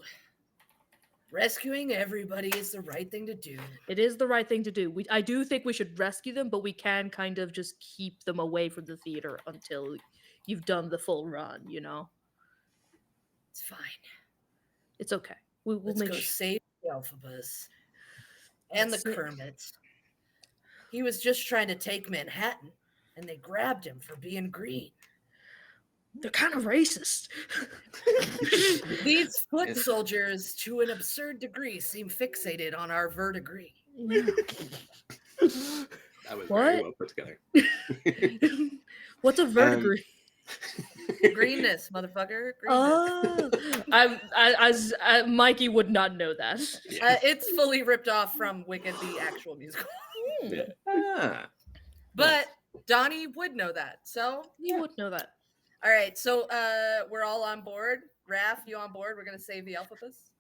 S5: Rescuing everybody is the right thing to do.
S2: It is the right thing to do. I do think we should rescue them, but we can kind of just keep them away from the theater until you've done the full run, you know?
S5: It's fine.
S2: It's okay. We'll
S5: Let's
S2: make
S5: go save the Elphibas. And the Kermit. He was just trying to take Manhattan, and they grabbed him for being green.
S2: They're kind of racist.
S5: These foot soldiers, to an absurd degree, seem fixated on our verdigris.
S1: That was very well put together.
S2: What's a verdigris?
S5: Greenness, motherfucker.
S2: Greenness. Mikey would not know that.
S5: It's fully ripped off from Wicked, the actual musical. But Donnie would know that, so
S2: he would know that.
S5: All right, so we're all on board. Raph, you on board? We're gonna save the Elphibas.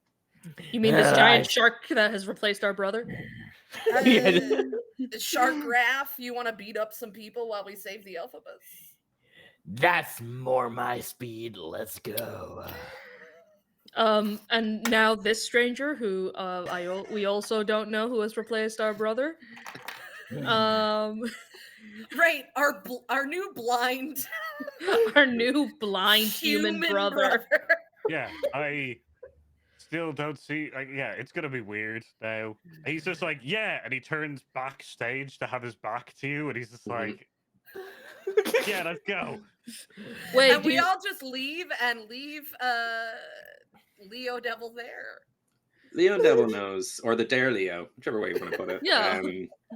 S2: You mean this giant shark that has replaced our brother?
S5: Shark Raph, you want to beat up some people while we save the Elphibas?
S3: That's more my speed. Let's go.
S2: And now this stranger who we also don't know who has replaced our brother.
S5: Right, our new blind
S2: human brother.
S4: Yeah, I still don't see. Like, yeah, it's gonna be weird now. He's just like, yeah, and he turns backstage to have his back to you, and he's just like, yeah, let's go.
S5: Wait, and we all just leave Leo Devil there.
S1: Leo Devil knows, or the Dare Leo, whichever way you want to put it.
S2: Yeah.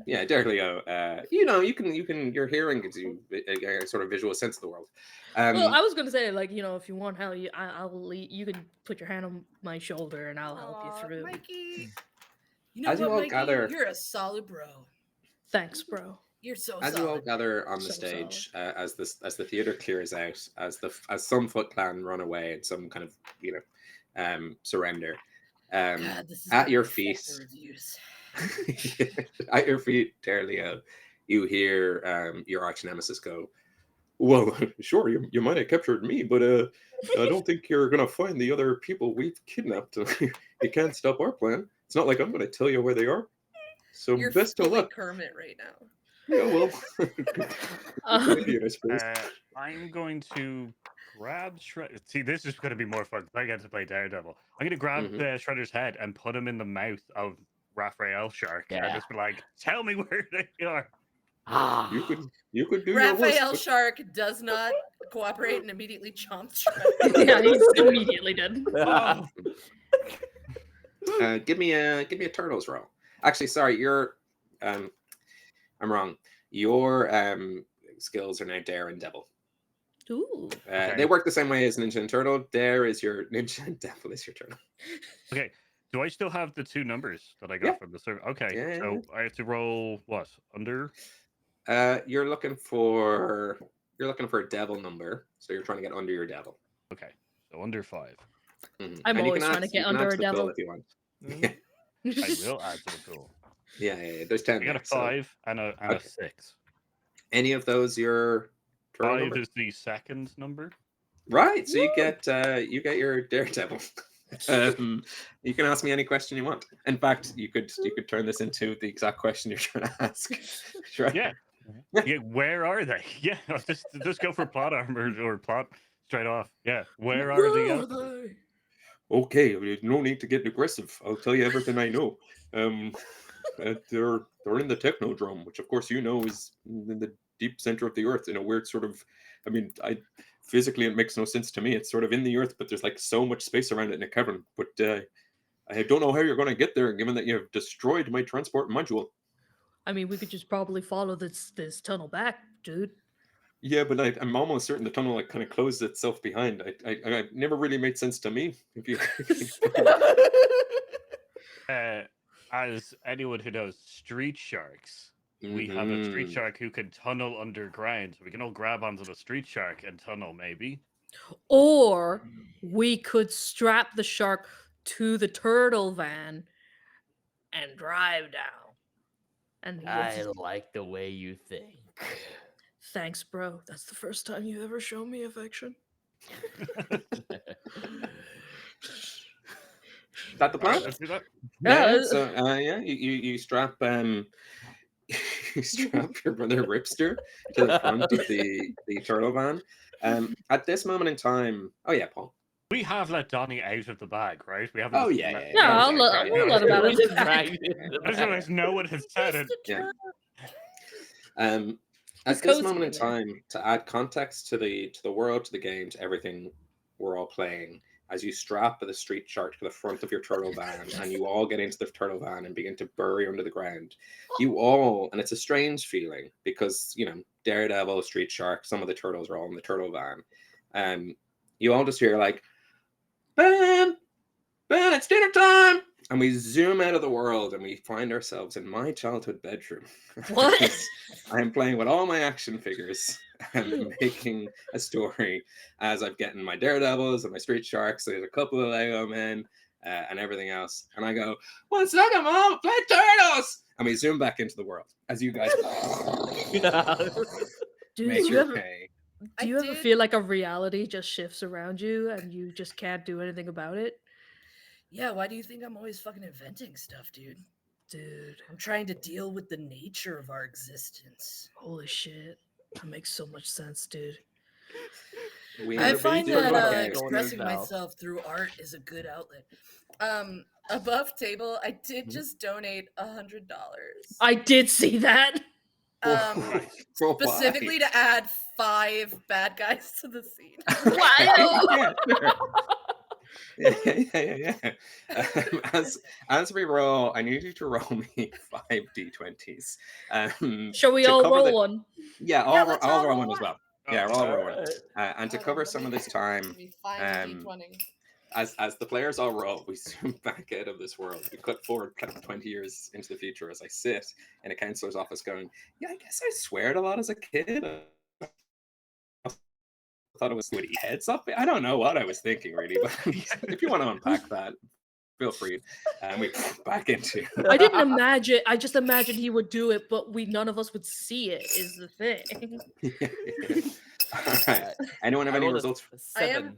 S1: Yeah, Dare Leo. You know, you can. Your hearing gives you a sort of visual sense of the world.
S2: Well, I was gonna say, like, you know, if you want help, you can put your hand on my shoulder and I'll help you through.
S5: Mikey, you know
S1: as
S5: what,
S1: you all
S5: Mikey?
S1: gather,
S5: You're a solid bro.
S2: Thanks, bro.
S5: You're so
S1: as
S5: solid.
S1: you all gather on the stage, as the theater clears out, as some Foot Clan run away and some kind of surrender.
S5: God, this is
S1: at your
S5: gonna
S1: feet,
S5: affect the reviews.
S1: at your feet, Dare Leo, you hear your arch nemesis go, "Well, sure, you might have captured me, but I don't think you're gonna find the other people we've kidnapped. You can't stop our plan. It's not like I'm gonna tell you where they are. So
S5: You're
S1: best of
S5: fully
S1: luck."
S5: Kermit right now.
S1: Yeah, well, I suppose.
S4: I'm going to grab Shredder. See, this is going to be more fun. I get to play Daredevil. I'm going to grab Shredder's head and put him in the mouth of Raphael Shark and just be like, "Tell me where they are."
S1: You could do
S5: Raphael
S1: your
S5: Shark does not cooperate and immediately chomps Shredder.
S2: Yeah, he's immediately dead.
S1: Give me a turtles roll. Actually, sorry, you're I'm wrong. Your skills are now Dare and Devil.
S2: Ooh.
S1: They work the same way as Ninja and Turtle. Dare is your Ninja and Devil is your Turtle.
S4: Okay. Do I still have the two numbers that I got from the server? Okay. So I have to roll what? Under?
S1: You're looking for a devil number, so you're trying to get under your devil.
S4: Okay. So under 5.
S2: I'm always trying to get under a devil
S1: if you want.
S4: I will add to the pool.
S1: Yeah. There's 10.
S4: I got a 5 and a 6.
S1: Any of those your turtle
S4: 5
S1: number?
S4: is the second number.
S1: Right. So you get your Daredevil. You can ask me any question you want. In fact, you could turn this into the exact question you're trying to ask. Sure.
S4: Yeah. Yeah. Where are they? Yeah. Just go for plot armor or plot straight off. Yeah. Where are the outfits?
S1: Okay, there's no need to get aggressive. I'll tell you everything I know. They're in the Technodrome, which of course you know is in the deep center of the Earth in a weird sort of. I mean, physically it makes no sense to me. It's sort of in the Earth, but there's like so much space around it in a cavern. But I don't know how you're going to get there, given that you have destroyed my transport module.
S2: I mean, we could just probably follow this tunnel back, dude.
S1: Yeah, but I'm almost certain the tunnel like kind of closed itself behind. I never really made sense to me. If you
S4: As anyone who knows street sharks, we have a street shark who can tunnel underground. We can all grab onto the street shark and tunnel, maybe.
S2: Or we could strap the shark to the turtle van and drive down. And
S3: I like the way you think.
S2: Thanks, bro. That's the first time you ever shown me affection.
S1: Is that the plan?
S4: Let's do that.
S1: Yeah. So you strap you strap your brother Ripster to the front of the turtle van. At this moment in time, oh yeah, Paul.
S4: We have let Donnie out of the bag, right? We haven't.
S1: Oh
S4: just
S1: yeah,
S4: let-
S1: yeah.
S2: I'll let him out of the bag.
S4: I just realized no one has said it.
S1: Yeah. At this moment in time, to add context to the world, to the game, to everything we're all playing, as you strap the street shark to the front of your turtle van and you all get into the turtle van and begin to bury under the ground, you all, and it's a strange feeling because, you know, Daredevil, street shark, some of the turtles are all in the turtle van. You all just hear like, Ben, it's dinner time! And we zoom out of the world and we find ourselves in my childhood bedroom.
S2: What?
S1: I am playing with all my action figures and making a story as I'm getting my Daredevils and my Street Sharks. There's a couple of Lego men and everything else. And I go, 1 second, Mom, play Turtles! And we zoom back into the world as you guys
S2: Dude,
S1: make
S2: do
S1: your
S2: you
S1: pay.
S2: ever feel like a reality just shifts around you and you just can't do anything about it?
S5: Yeah, why do you think I'm always fucking inventing stuff, dude?
S2: Dude,
S5: I'm trying to deal with the nature of our existence.
S2: Holy shit. That makes so much sense, dude.
S5: I find that
S3: Going
S5: expressing
S3: yourself.
S5: myself through art is a good outlet. Above table, I did just donate $100.
S2: I did see that.
S5: Specifically to add 5 bad guys to the scene.
S1: Yeah, sure. Yeah. As we roll, I need you to roll me 5 d20s.
S2: Shall we
S1: to
S2: all
S1: cover
S2: roll
S1: the-
S2: one?
S1: Yeah,
S5: let's
S1: I'll
S5: all
S1: roll
S5: roll
S1: one as
S5: one.
S1: well. Yeah, I'll roll one.
S4: Alright.
S1: And to cover some of this time, as the players all roll, we zoom back out of this world. We cut forward kind of 20 years into the future as I sit in a counselor's office going, yeah, I guess I sweared a lot as a kid. I thought it was would eat heads up. I don't know what I was thinking really, but if you want to unpack that, feel free. We back into.
S2: I didn't imagine. I just imagined he would do it, but none of us would see it. Is the thing.
S1: All right. Anyone have any results?
S5: I am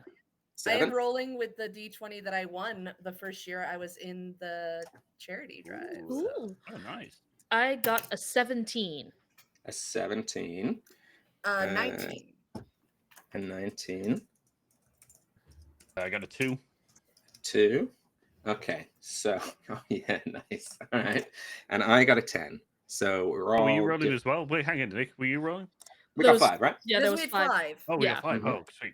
S1: 7?
S5: rolling with the D20 that I won the first year I was in the charity drive.
S2: Ooh.
S4: Oh, nice.
S2: I got a 17.
S1: A 17.
S5: 19.
S1: A 19.
S4: I got a 2.
S1: 2. Okay, so yeah, nice. All right, and I got a 10. So we're all.
S4: Were you rolling as well? Wait, hang on, Nick. Were you rolling?
S1: We got 5, right?
S2: Yeah, there was 5.
S4: Oh, we got 5.
S1: Mhm.
S4: Oh, sweet.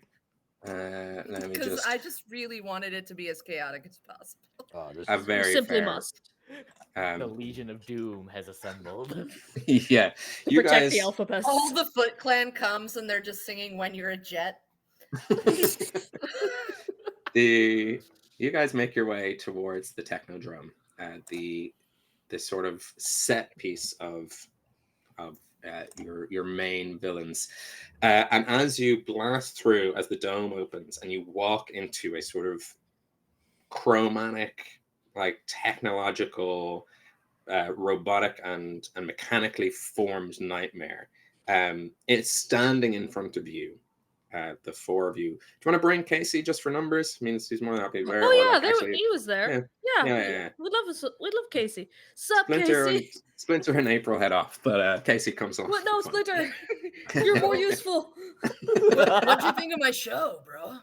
S1: Let me
S5: Because
S1: just.
S5: I just really wanted it to be as chaotic as possible.
S4: Oh, this
S1: A very
S2: simply
S1: fair.
S2: must.
S3: The Legion of Doom has assembled.
S1: Yeah,
S2: To
S1: you
S2: protect
S1: guys.
S2: the alphabet.
S5: All the Foot Clan comes and they're just singing "When You're a Jet."
S1: You guys make your way towards the Technodrome, the sort of set piece of your main villains, and as you blast through, as the dome opens, and you walk into a sort of chromatic, like technological, robotic and mechanically formed nightmare. It's standing in front of you, the four of you. Do you want to bring Casey just for numbers? I mean, he's more than happy there.
S2: Oh
S1: or,
S2: yeah,
S1: like,
S2: there
S1: actually,
S2: he was there. Yeah. We'd love Casey. Sup, Casey?
S1: Splinter and April head off, but Casey comes along.
S2: What? No, Splinter. You're more useful.
S5: What'd you think of my show, bro?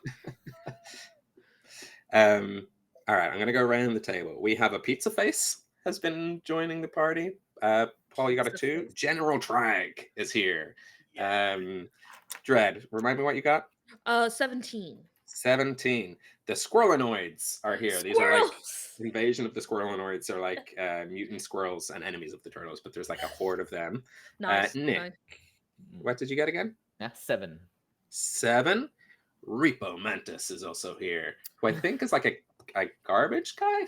S1: All right, I'm gonna go around the table. We have a Pizza Face has been joining the party. Paul, you got a 2. General Trag is here. Dread, remind me what you got?
S2: 17.
S1: 17. The Squirrelinoids are here. These are like invasion of the Squirrelinoids are like mutant squirrels and enemies of the turtles, but there's like a horde of them.
S2: Nice.
S1: Nick, what did you get again?
S3: 7.
S1: 7. Repo Mantis is also here, who I think is like a garbage guy,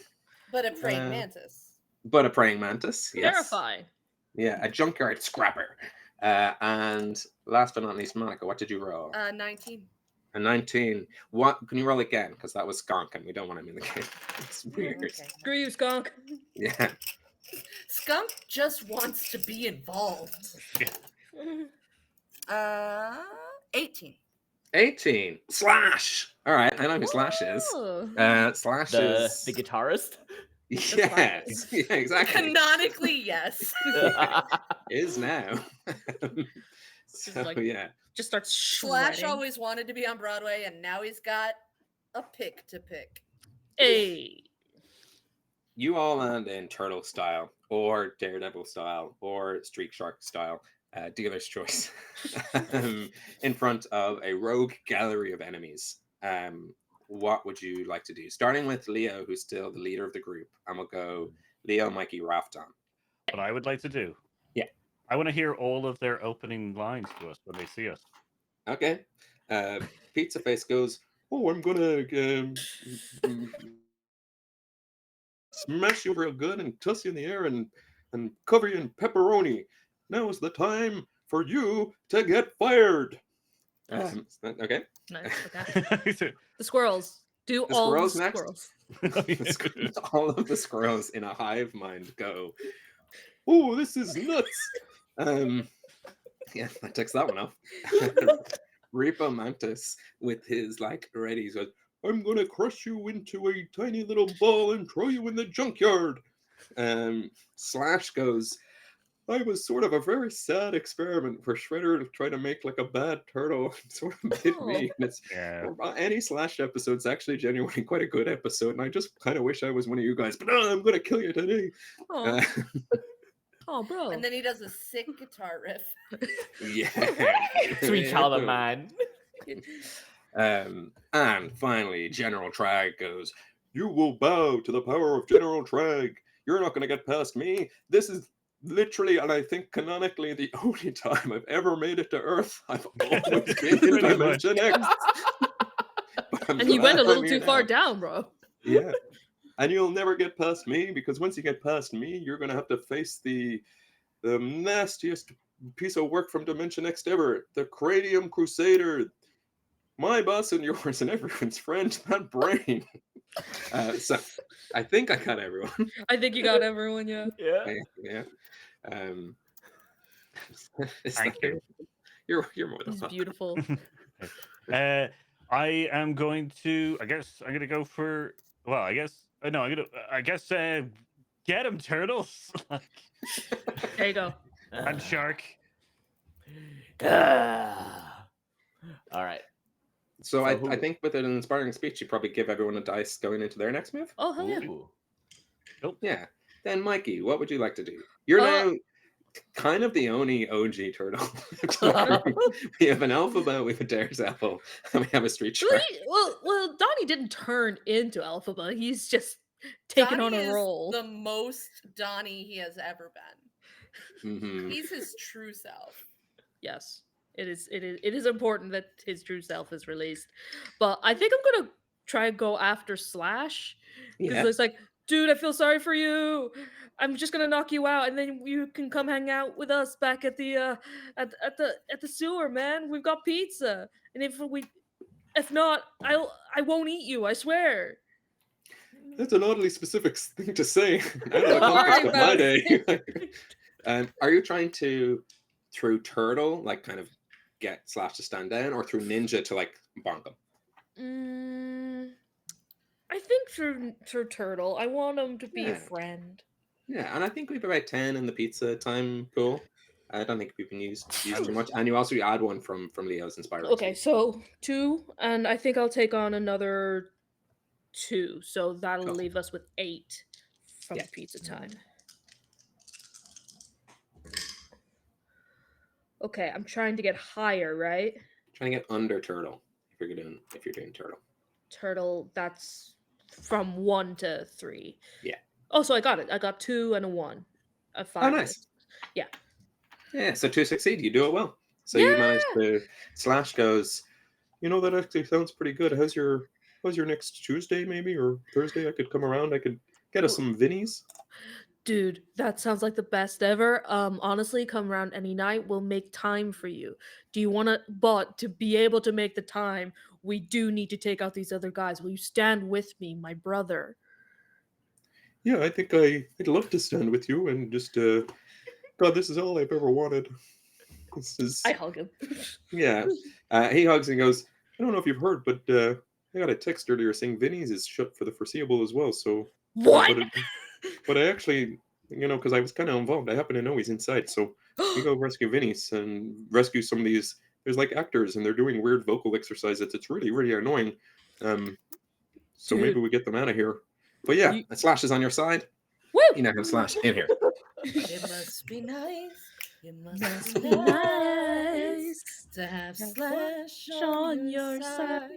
S5: but a praying mantis.
S1: But a praying mantis, yes.
S2: Terrifying.
S1: Yeah, a junkyard scrapper. And last but not least, Monica, what did you roll?
S5: 19.
S1: A 19. What can you roll again? Because that was Skunk, and we don't want him in the game. It's weird.
S5: Okay.
S2: Screw you, Skunk.
S1: Yeah.
S5: Skunk just wants to be involved. 18.
S1: 18. Slash. All right, I know who Slash is. Slash is
S3: the guitarist.
S1: Yes. Yeah, exactly.
S5: Canonically, yes.
S1: Is now. So
S2: like,
S1: yeah.
S2: Just starts
S5: Slash
S2: shredding.
S5: always wanted to be on Broadway, and now he's got a pick to pick.
S2: Hey.
S1: You all land in Turtle style, or Daredevil style, or Streak Shark style. Dealer's choice. In front of a rogue gallery of enemies. What would you like to do? Starting with Leo, who's still the leader of the group, and we'll go Leo, Mikey, Rafton.
S4: What I would like to do?
S1: Yeah.
S4: I want to hear all of their opening lines to us when they see us.
S1: Okay. Pizza Face goes, "Oh, I'm gonna smash you real good and toss you in the air and cover you in pepperoni. Now is the time for you to get fired." Okay.
S2: Nice. Okay. The squirrels. Do
S1: The
S2: all
S1: squirrels
S2: the
S1: next?
S2: squirrels.
S1: All of the squirrels in a hive mind go, "Oh, this is nuts." Yeah, that takes that one off. Repo Mantis with his like ready goes, "I'm gonna crush you into a tiny little ball and throw you in the junkyard." Slash goes, "I was sort of a very sad experiment for Shredder to try to make like a bad turtle. Sort of bit me. And it's any Slash episode's actually genuinely quite a good episode, and I just kind of wish I was one of you guys. But I'm gonna kill you today."
S2: Oh, bro.
S5: And then he does a sick guitar riff.
S1: Yeah.
S3: Sweet child of mine.
S1: And finally, General Trag goes, "You will bow to the power of General Trag. You're not going to get past me. This is literally, and I think canonically, the only time I've ever made it to Earth. I've always been in Dimension X."
S2: And you went a little too far down, bro.
S1: Yeah. "And you'll never get past me, because once you get past me, you're going to have to face the nastiest piece of work from Dimension X ever, the Cranium Crusader. My boss and yours and everyone's friend, that brain." So I think I got everyone.
S2: I think you got everyone, yeah.
S1: Yeah.
S4: Thank you.
S1: You're more than
S2: He's
S1: welcome.
S2: beautiful.
S4: I am going to. I guess I'm gonna go for. Well, I guess. No, I'm gonna. I guess. Get him, turtles.
S2: There you go.
S4: And shark.
S3: All right.
S1: So I think with an inspiring speech, you probably give everyone a dice going into their next move.
S2: Oh, hell yeah.
S4: Nope.
S1: Yeah. Then, Mikey, what would you like to do? You're now kind of the only OG turtle. We have an Alphaba, we have a Daredevil, and we have a Street Shark.
S2: Well, Donnie didn't turn into Alphaba. He's just taken
S5: Donnie
S2: on a
S5: is
S2: role.
S5: the most Donnie he has ever been.
S1: Mm-hmm.
S5: He's his true self.
S2: Yes. It is important that his true self is released. But I think I'm gonna try and go after Slash. Because
S1: Yeah.
S2: it's like, dude, I feel sorry for you. I'm just gonna knock you out, and then you can come hang out with us back at the at the sewer, man. We've got pizza. And if not, I won't eat you, I swear.
S1: That's an oddly specific thing to say. I
S2: Don't
S1: don't
S2: worry
S1: know, my
S2: about
S1: day. Are you trying to, through turtle, like kind of get Slash to stand down, or through Ninja to like bonk him?
S2: I think through Turtle. I want him to be a
S1: Yeah.
S2: friend.
S1: Yeah, and I think we have about 10 in the pizza time pool. I don't think we've been used too much. And you also add one from Leo's Inspiring.
S2: Okay, so 2, and I think I'll take on another 2, so that'll
S1: Cool.
S2: leave us with 8 from
S1: Yeah.
S2: the pizza time. Okay, I'm trying to get higher, right?
S1: Trying to get under Turtle if you're doing Turtle.
S2: Turtle, that's from 1 to 3.
S1: Yeah.
S2: Oh, so I got it. I got 2 and a 1. A 5.
S1: Oh,
S2: and a
S1: nice.
S2: 6. Yeah.
S1: Yeah, so 2 succeed. You do it well. So you manage to. Slash goes, that actually sounds pretty good. How's your next Tuesday maybe, or Thursday? I could come around. I could get us some Vinnies.
S2: Dude, that sounds like the best ever. Honestly, come around any night. We'll make time for you. Do you want to? But to be able to make the time, we do need to take out these other guys. Will you stand with me, my brother?
S1: Yeah, I think I'd love to stand with you and just. God, this is all I've ever wanted. This is.
S2: I hug him.
S1: Yeah. He hugs and goes, I don't know if you've heard, but I got a text earlier saying Vinny's is shut for the foreseeable as well. So.
S2: What?
S1: But I actually, because I was kind of involved, I happen to know he's inside. So we go rescue Vinny's and rescue some of these. There's like actors and they're doing weird vocal exercises. It's really, really annoying. So
S2: Dude.
S1: maybe we get them out of here. But yeah, Slash is on your side.
S2: Woo!
S1: You now have Slash in here.
S5: It must be nice. It must be nice to have Slash on your side.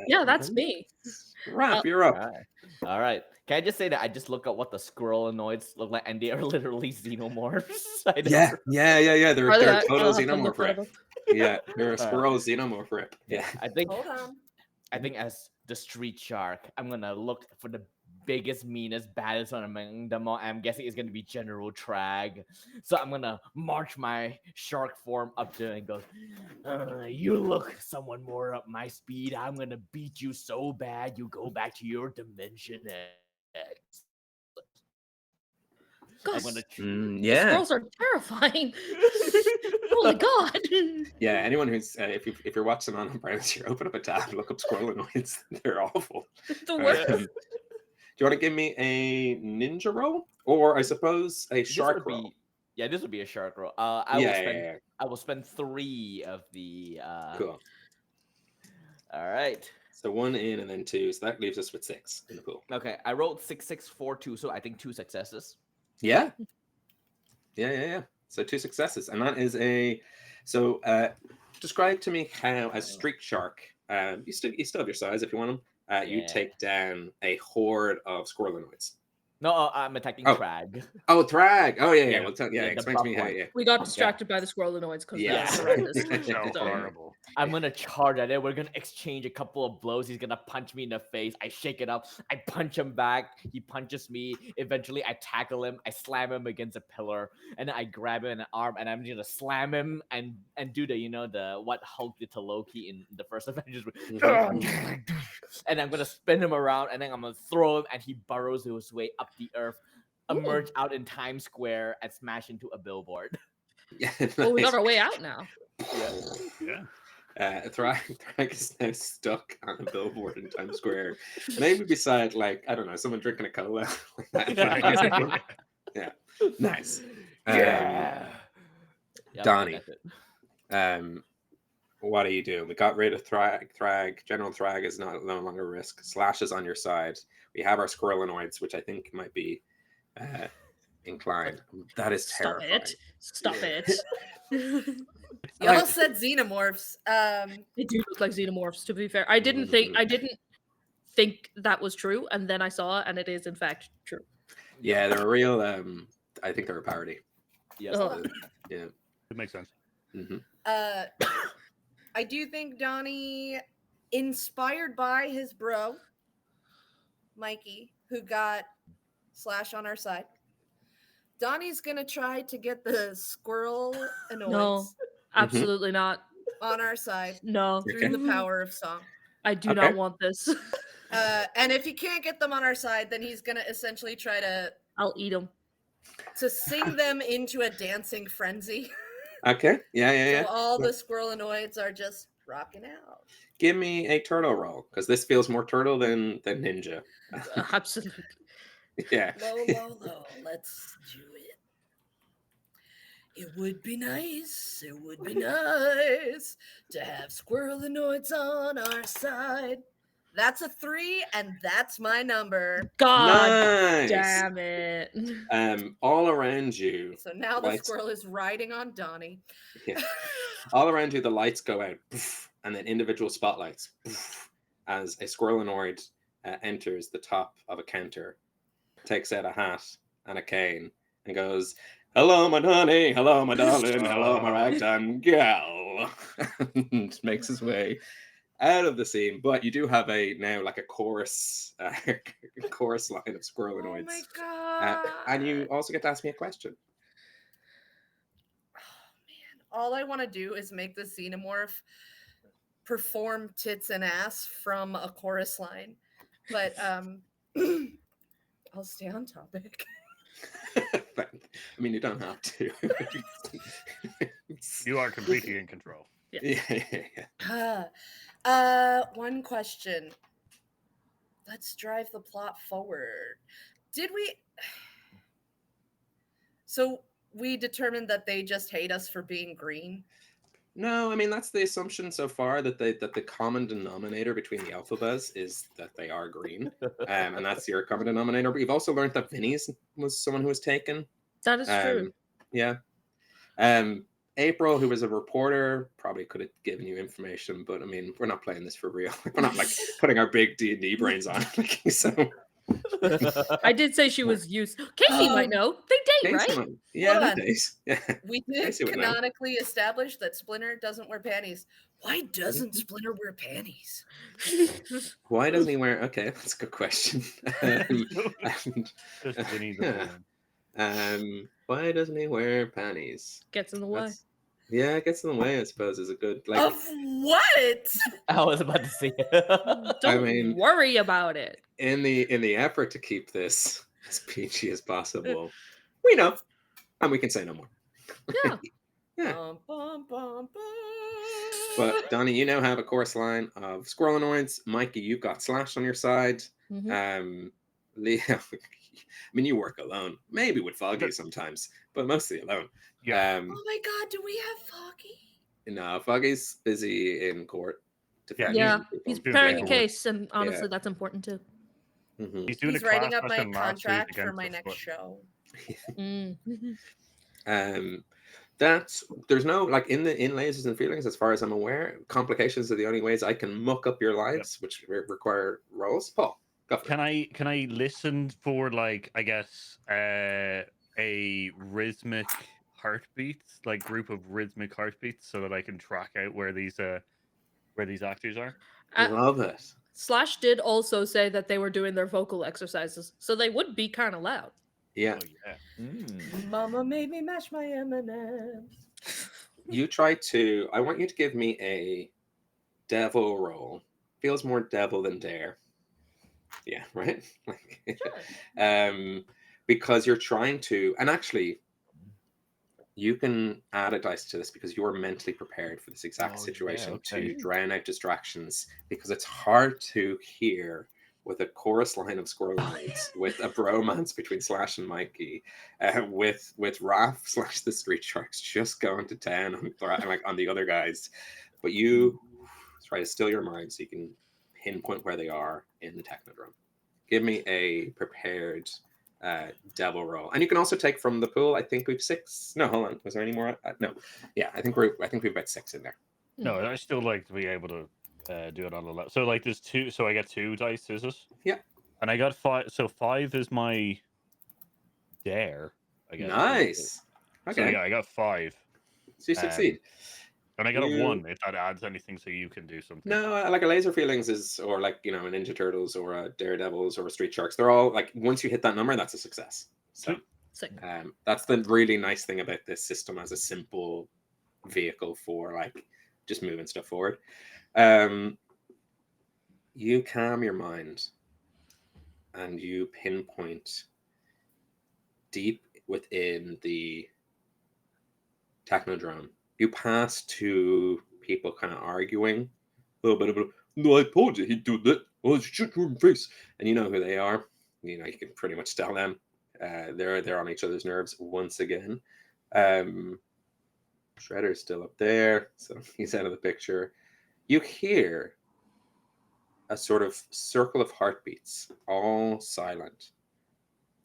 S2: Yeah, that's me.
S1: Raph, you're up.
S3: All right. Can I just say that I just look at what the squirrel-anoids look like, and they are literally xenomorphs.
S1: Yeah. They're total xenomorph
S2: rip.
S1: rip. Yeah, they're a squirrel xenomorph rip. Yeah.
S3: I think.
S5: Hold on.
S3: I think as the street shark, I'm gonna look for the biggest, meanest, baddest one among them all. I'm guessing it's gonna be General Trag. So I'm gonna march my shark form up to him and go, you look someone more up my speed. I'm gonna beat you so bad you go back to your dimension X.
S2: Gosh,
S1: yeah.
S2: Squirrels are terrifying. Oh my god.
S1: Yeah, anyone who's if you're watching on Browns, you open up a tab, look up squirrel-anoids. They're awful.
S2: The worst.
S1: Do you want to give me a ninja roll, or I suppose a shark roll?
S3: Yeah, this would be a shark roll.
S1: I
S3: will spend 3 of the.
S1: Cool.
S3: All right.
S1: So 1 in and then 2, so that leaves us with 6 in the pool.
S3: Okay, I rolled 6, 6, 4, 2, so I think 2 successes.
S1: Yeah. So 2 successes, and that is a. So describe to me how a street shark. You still have your size if you want them. You take down a horde of squirrel-anoids.
S3: No, I'm attacking Thrag.
S1: Oh, Thrag. Oh, yeah. Well,
S3: Yeah,
S1: explain to me how.
S3: one.
S1: Yeah.
S2: We got distracted by the squirrel-anoids because that's horrendous.
S4: So horrible.
S3: I'm gonna charge at it. We're gonna exchange a couple of blows. He's gonna punch me in the face. I shake it up. I punch him back. He punches me. Eventually, I tackle him. I slam him against a pillar, and then I grab him in the arm, and I'm gonna slam him and do the what Hulk did to Loki in the first Avengers. And I'm gonna spin him around, and then I'm gonna throw him, and he burrows his way up the earth, emerge out in Times Square, and smash into a billboard.
S1: Yeah.
S2: Well, we got our way out now.
S4: Yeah.
S1: Thrag is now stuck on a billboard in Times Square. Maybe beside, like, I don't know, someone drinking a cola. Yeah. Nice. Donnie. What do you do? We got rid of Thrag. General Thrag is no longer a risk. Slash is on your side. We have our squirrel-anoids, which I think might be inclined. That is terrifying.
S2: Stop it.
S5: Y'all said xenomorphs.
S2: They do look like xenomorphs, to be fair. I didn't think that was true, and then I saw it, and it is in fact true.
S1: Yeah, they're a real. I think they're a parody.
S3: Yes.
S1: Yeah.
S4: It makes sense.
S1: Mm-hmm.
S5: I do think Donnie, inspired by his bro, Mikey, who got Slash on our side, Donnie's gonna try to get the squirrel-anoids.
S2: No, absolutely not.
S5: On our side.
S2: No.
S5: Through the power of song.
S2: I do not want this.
S5: And if he can't get them on our side, then he's gonna essentially try to.
S2: I'll eat them.
S5: to sing them into a dancing frenzy.
S1: Okay. Yeah.
S5: So all the squirrelinoids are just rocking out.
S1: Give me a turtle roll, because this feels more turtle than ninja.
S2: Absolutely.
S1: Yeah.
S5: Low. Let's do it. It would be nice to have squirrelinoids on our side. That's a 3, and that's my number.
S2: God
S1: Nice.
S2: damn it.
S1: All around you.
S5: So now the
S1: lights-
S5: squirrel is riding on Donnie.
S1: Yeah. All around you, the lights go out, and then individual spotlights as a squirrelinoid enters the top of a counter, takes out a hat and a cane, and goes, "Hello, my honey. Hello, my darling. Hello, my ragtime gal," and makes his way out of the scene. But you do have a chorus, chorus line of squirrelinoids.
S5: Oh my god!
S1: And you also get to ask me a question.
S5: All I want to do is make the xenomorph perform tits and ass from a chorus line, but I'll stay on topic.
S1: I mean, you don't have to.
S4: You are completely in control.
S1: Yeah.
S5: One question. Let's drive the plot forward. Did we? So we determined that they just hate us for being green.
S1: No, I mean that's the assumption so far, that the common denominator between the alphabets is that they are green, and that's your common denominator. But you've also learned that Vinny's was someone who was taken.
S2: That is true.
S1: Yeah. April, who was a reporter, probably could have given you information, but I mean, we're not playing this for real. We're not like putting our big D&D brains on. So
S2: I did say she was used. Casey might know. They date,
S1: Casey
S2: right?
S1: might- yeah,
S5: Hold
S1: they
S5: on.
S1: date. Yeah.
S5: We did
S1: Casey would know.
S5: canonically establish that Splinter doesn't wear panties. Why doesn't Splinter wear panties?
S1: Why doesn't he wear? Okay, that's a good question. Why doesn't he wear panties?
S2: Gets in the way.
S1: Yeah, it gets in the way, I suppose, is a good
S5: Of what?
S3: I was about to say.
S2: Don't worry about it.
S1: In the effort to keep this as PG as possible, we know, and we can say no more.
S2: Yeah.
S1: Yeah.
S5: Bum, bum, bum, bum.
S1: But Donnie, you now have a chorus line of squirrelinoids. Mikey, you've got Slash on your side. Leo, I mean, you work alone, maybe with Foggy sometimes, but mostly alone.
S5: Oh my god, do we have Foggy?
S1: No, Foggy's busy in court.
S2: Yeah, he's preparing a case, and honestly,
S1: Yeah.
S2: that's important too.
S1: Mhm.
S4: He's doing
S5: He's
S4: a
S5: writing
S4: class
S5: up my
S4: session last week
S5: contract for
S4: against
S5: my
S4: the
S5: next
S4: Split.
S5: show.
S1: There's no like in Lasers and Feelings, as far as I'm aware, complications are the only ways I can muck up your lives, which require rolls. Paul, go for it.
S4: Can I listen for like, I guess, a rhythmic heartbeats, like group of rhythmic heartbeats, so that I can track out where these actors are?
S1: Love it.
S2: Slash did also say that they were doing their vocal exercises, so they would be kind of loud.
S1: Yeah.
S5: Mama made me mash my M&Ms.
S1: You I want you to give me a devil roll. Feels more devil than dare. Yeah, right? Because you're trying to, and actually, you can add a dice to this because you are mentally prepared for this exact situation to drown out distractions, because it's hard to hear with a chorus line of squirrelinoids, with a bromance between Slash and Mikey, with Raph / the Street Sharks just going to town on the other guys. But you try to still your mind so you can pinpoint where they are in the Technodrome. Give me a prepared devil roll, and you can also take from the pool. I think we've 6. No, hold on. Was there any more? No. Yeah, I think we've about 6 in there.
S4: No, I still like to be able to do it on the left. So like there's 2, so I get 2 dice, is it?
S1: Yeah.
S4: And I got 5. So 5 is my dare, I guess.
S1: Nice.
S4: So
S1: Okay.
S4: yeah, I got 5.
S1: So you succeed.
S4: And I got a 1 if that adds anything, so you can do something.
S1: No, like a Laser Feelings is, or like, a Ninja Turtles or a Daredevils or a Street Sharks. They're all like, once you hit that number, that's a success. So that's the really nice thing about this system as a simple vehicle for like just moving stuff forward. You calm your mind and you pinpoint deep within the Technodrome, you pass two people kind of arguing a little bit about, no, I told you he'd do that. Well, shut your face. And you know who they are. You know, you can pretty much tell them. They're on each other's nerves once again. Shredder's still up there, so he's out of the picture. You hear a sort of circle of heartbeats, all silent,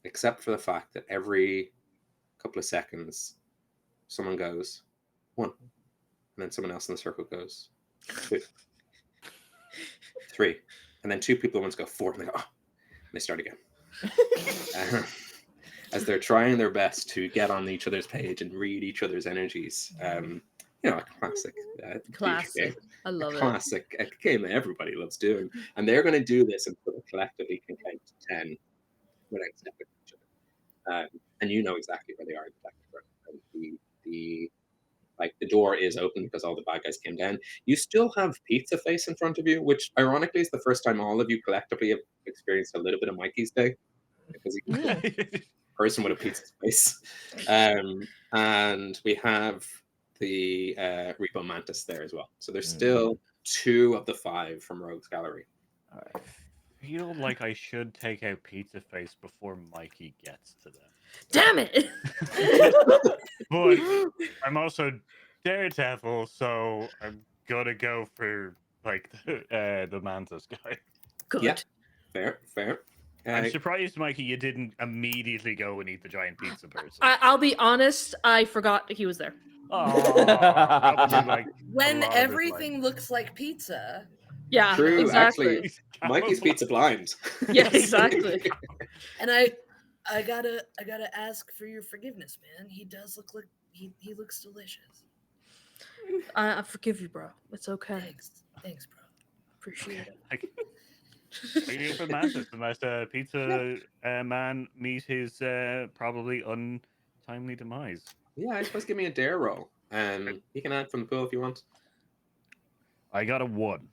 S1: except for the fact that every couple of seconds, someone goes, 1, and then someone else in the circle goes, 2, 3, and then 2 people at once go 4, and they go, oh, and they start again. As they're trying their best to get on each other's page and read each other's energies. You know, a classic.
S2: Classic. I love
S1: a classic, a game that everybody loves doing. And they're going to do this until they collectively can count to 10 without stepping on each other. And you know exactly where they are in the Technodrome. The door is open because all the bad guys came down. You still have Pizza Face in front of you, which ironically is the first time all of you collectively have experienced a little bit of Mikey's day. Because he's person with a pizza face. And we have the Repo Mantis there as well. So there's still 2 of the 5 from Rogue's Gallery.
S4: I feel like I should take out Pizza Face before Mikey gets to them.
S2: Damn it!
S4: But I'm also Daredevil, so I'm gonna go for like the Mantis guy.
S2: Good.
S1: Yeah, fair.
S4: I'm surprised, Mikey, you didn't immediately go and eat the giant pizza person.
S2: I'll be honest, I forgot he was there.
S4: Like
S5: when everything looks like pizza.
S2: Yeah,
S1: true.
S2: exactly.
S1: Actually, Mikey's pizza blind.
S2: Yeah, exactly.
S5: And I gotta ask for your forgiveness, man. He does look like he looks delicious.
S2: I forgive you, bro. It's okay.
S5: Thanks, bro.
S2: Appreciate it.
S4: Waiting for Mantis, unless Pizza Man meet his probably untimely demise.
S1: Yeah, I suppose give me a dare roll. You can add from the pool if you want.
S4: I got a 1.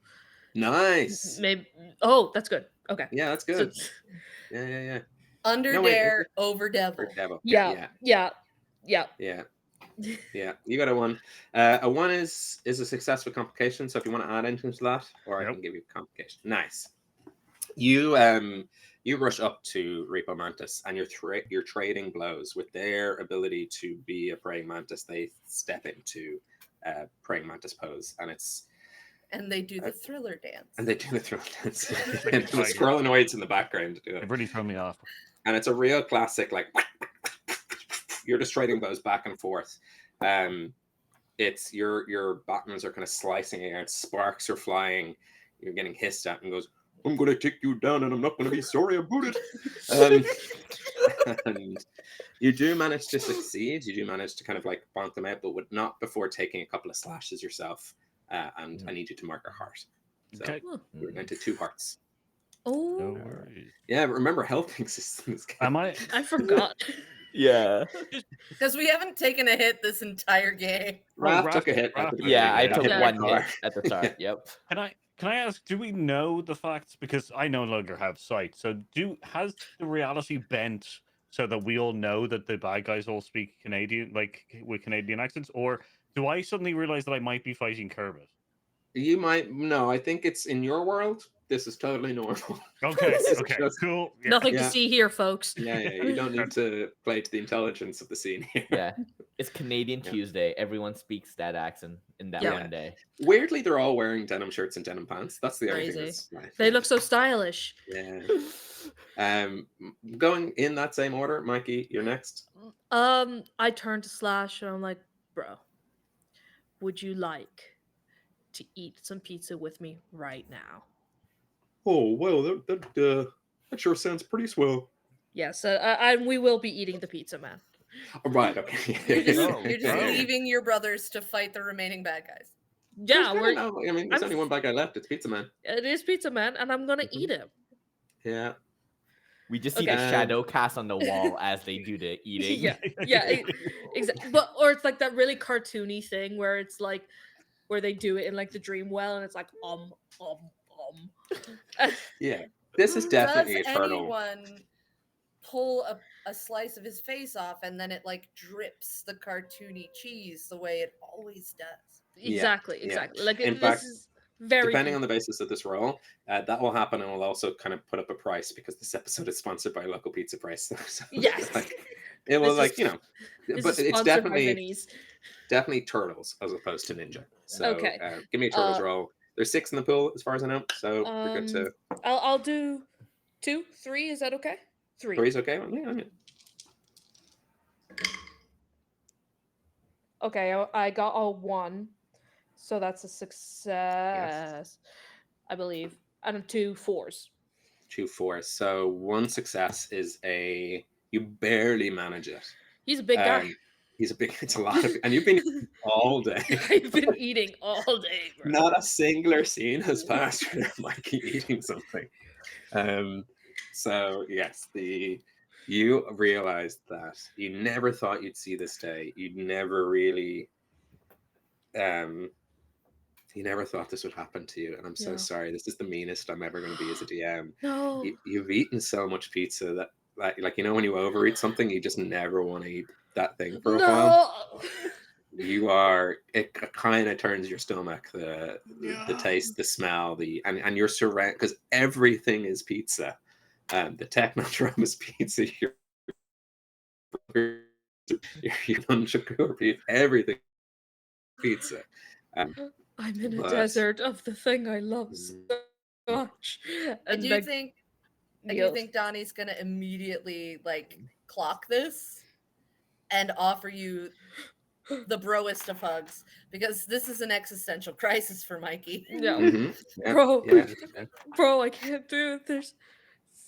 S1: Nice.
S2: Maybe. Oh, that's good. Okay.
S1: Yeah, that's good.
S2: So,
S1: Yeah.
S5: Under dare, over devil.
S2: Yeah.
S1: Yeah, you got a 1. A 1 is a successful complication. So if you want to add anything to that, or I can give you a complication. Nice. You rush up to Repo Mantis, and you're trading blows with their ability to be a praying mantis. They step into praying mantis pose,
S5: and they do the thriller dance.
S1: And the squirrelinoids in the background do it.
S4: It really threw me off.
S1: And it's a real classic, like you're just trading blows back and forth. It's your buttons are kind of slicing out, sparks are flying, you're getting hissed at, and goes, I'm going to take you down and I'm not going to be sorry about it. And you do manage to succeed. You do manage to kind of like bonk them out, but not before taking a couple of slashes yourself. And I need you to mark a heart. So we're going to 2 hearts.
S2: Oh.
S4: No worries.
S1: Yeah, but remember helping systems.
S2: I forgot.
S3: Yeah.
S5: Because we haven't taken a hit this entire game.
S1: Raph took a hit.
S3: Yeah, I took 1 hit at the start. Yep.
S4: Can I ask, do we know the facts? Because I no longer have sight. So has the reality bent so that we all know that the bad guys all speak Canadian, like with Canadian accents? Or do I suddenly realize that I might be fighting Kermit?
S1: You might. No, I think it's in your world. This is totally normal.
S4: Okay, cool.
S2: Yeah. Nothing to see here, folks.
S1: Yeah, you don't need to play to the intelligence of the scene here.
S3: Yeah, it's Canadian Tuesday. Everyone speaks that accent in that one day.
S1: Weirdly, they're all wearing denim shirts and denim pants. That's the only thing. That's
S2: they look so stylish.
S1: Yeah. Going in that same order, Mikey, you're next.
S2: I turn to Slash and I'm like, bro, would you like to eat some pizza with me right now?
S1: Oh, well, that sure sounds pretty swell.
S2: Yes, and we will be eating the pizza, man.
S1: Right, okay.
S5: You're just leaving your brothers to fight the remaining bad guys.
S2: Yeah,
S1: there's only one bad guy left. It's Pizza Man.
S2: It is Pizza Man, and I'm gonna eat him.
S1: Yeah.
S3: We just see the shadow cast on the wall as they do the eating.
S2: Yeah, exactly. But or it's like that really cartoony thing where it's like where they do it in like the dream well, and it's like
S1: Yeah, this is definitely
S5: Does
S1: eternal.
S5: anyone pull a slice of his face off, and then it like drips the cartoony cheese the way it always does.
S2: Exactly.
S1: Yeah.
S2: Like
S1: In
S2: this
S1: fact,
S2: is very
S1: depending on the
S2: pizza.
S1: basis of this roll, that will happen, and we'll also kind of put up a price because this episode is sponsored by local pizza price. So
S2: Yes.
S1: like, it will
S2: This is-
S1: but
S2: is
S1: it's
S2: sponsored by
S1: definitely turtles as opposed to ninja. So
S2: Okay.
S1: give me a turtles roll. There's 6 in the pool as far as I know, so we're good to.
S2: I'll do 2, 3. Is that okay? 3.
S1: 3's okay. Yeah.
S2: Okay, I got a 1, so that's a success, I believe. And 2 4s.
S1: 2 4s. So 1 success is you barely manage it.
S2: He's a big guy.
S1: It's a lot of, and you've been eating all day.
S2: I've been eating all day, bro.
S1: Not a singular scene has passed without Mikey eating something. So yes, you realized that you never thought you'd see this day. You'd never really you never thought this would happen to you, and I'm so sorry. This is the meanest I'm ever going to be as a DM.
S2: No.
S1: You've eaten so much pizza that like when you overeat something, you just never want to eat that thing for a while. It kind of turns your stomach, the taste, the smell, and you're surrounded because everything is pizza. The Technodrome is pizza. Your Nunchaku beef, everything pizza.
S2: I'm in a desert of the thing I love so much.
S5: I do think Donnie's gonna immediately like clock this and offer you the broest of hugs, because this is an existential crisis for Mikey.
S2: Yeah. Bro, I can't do it.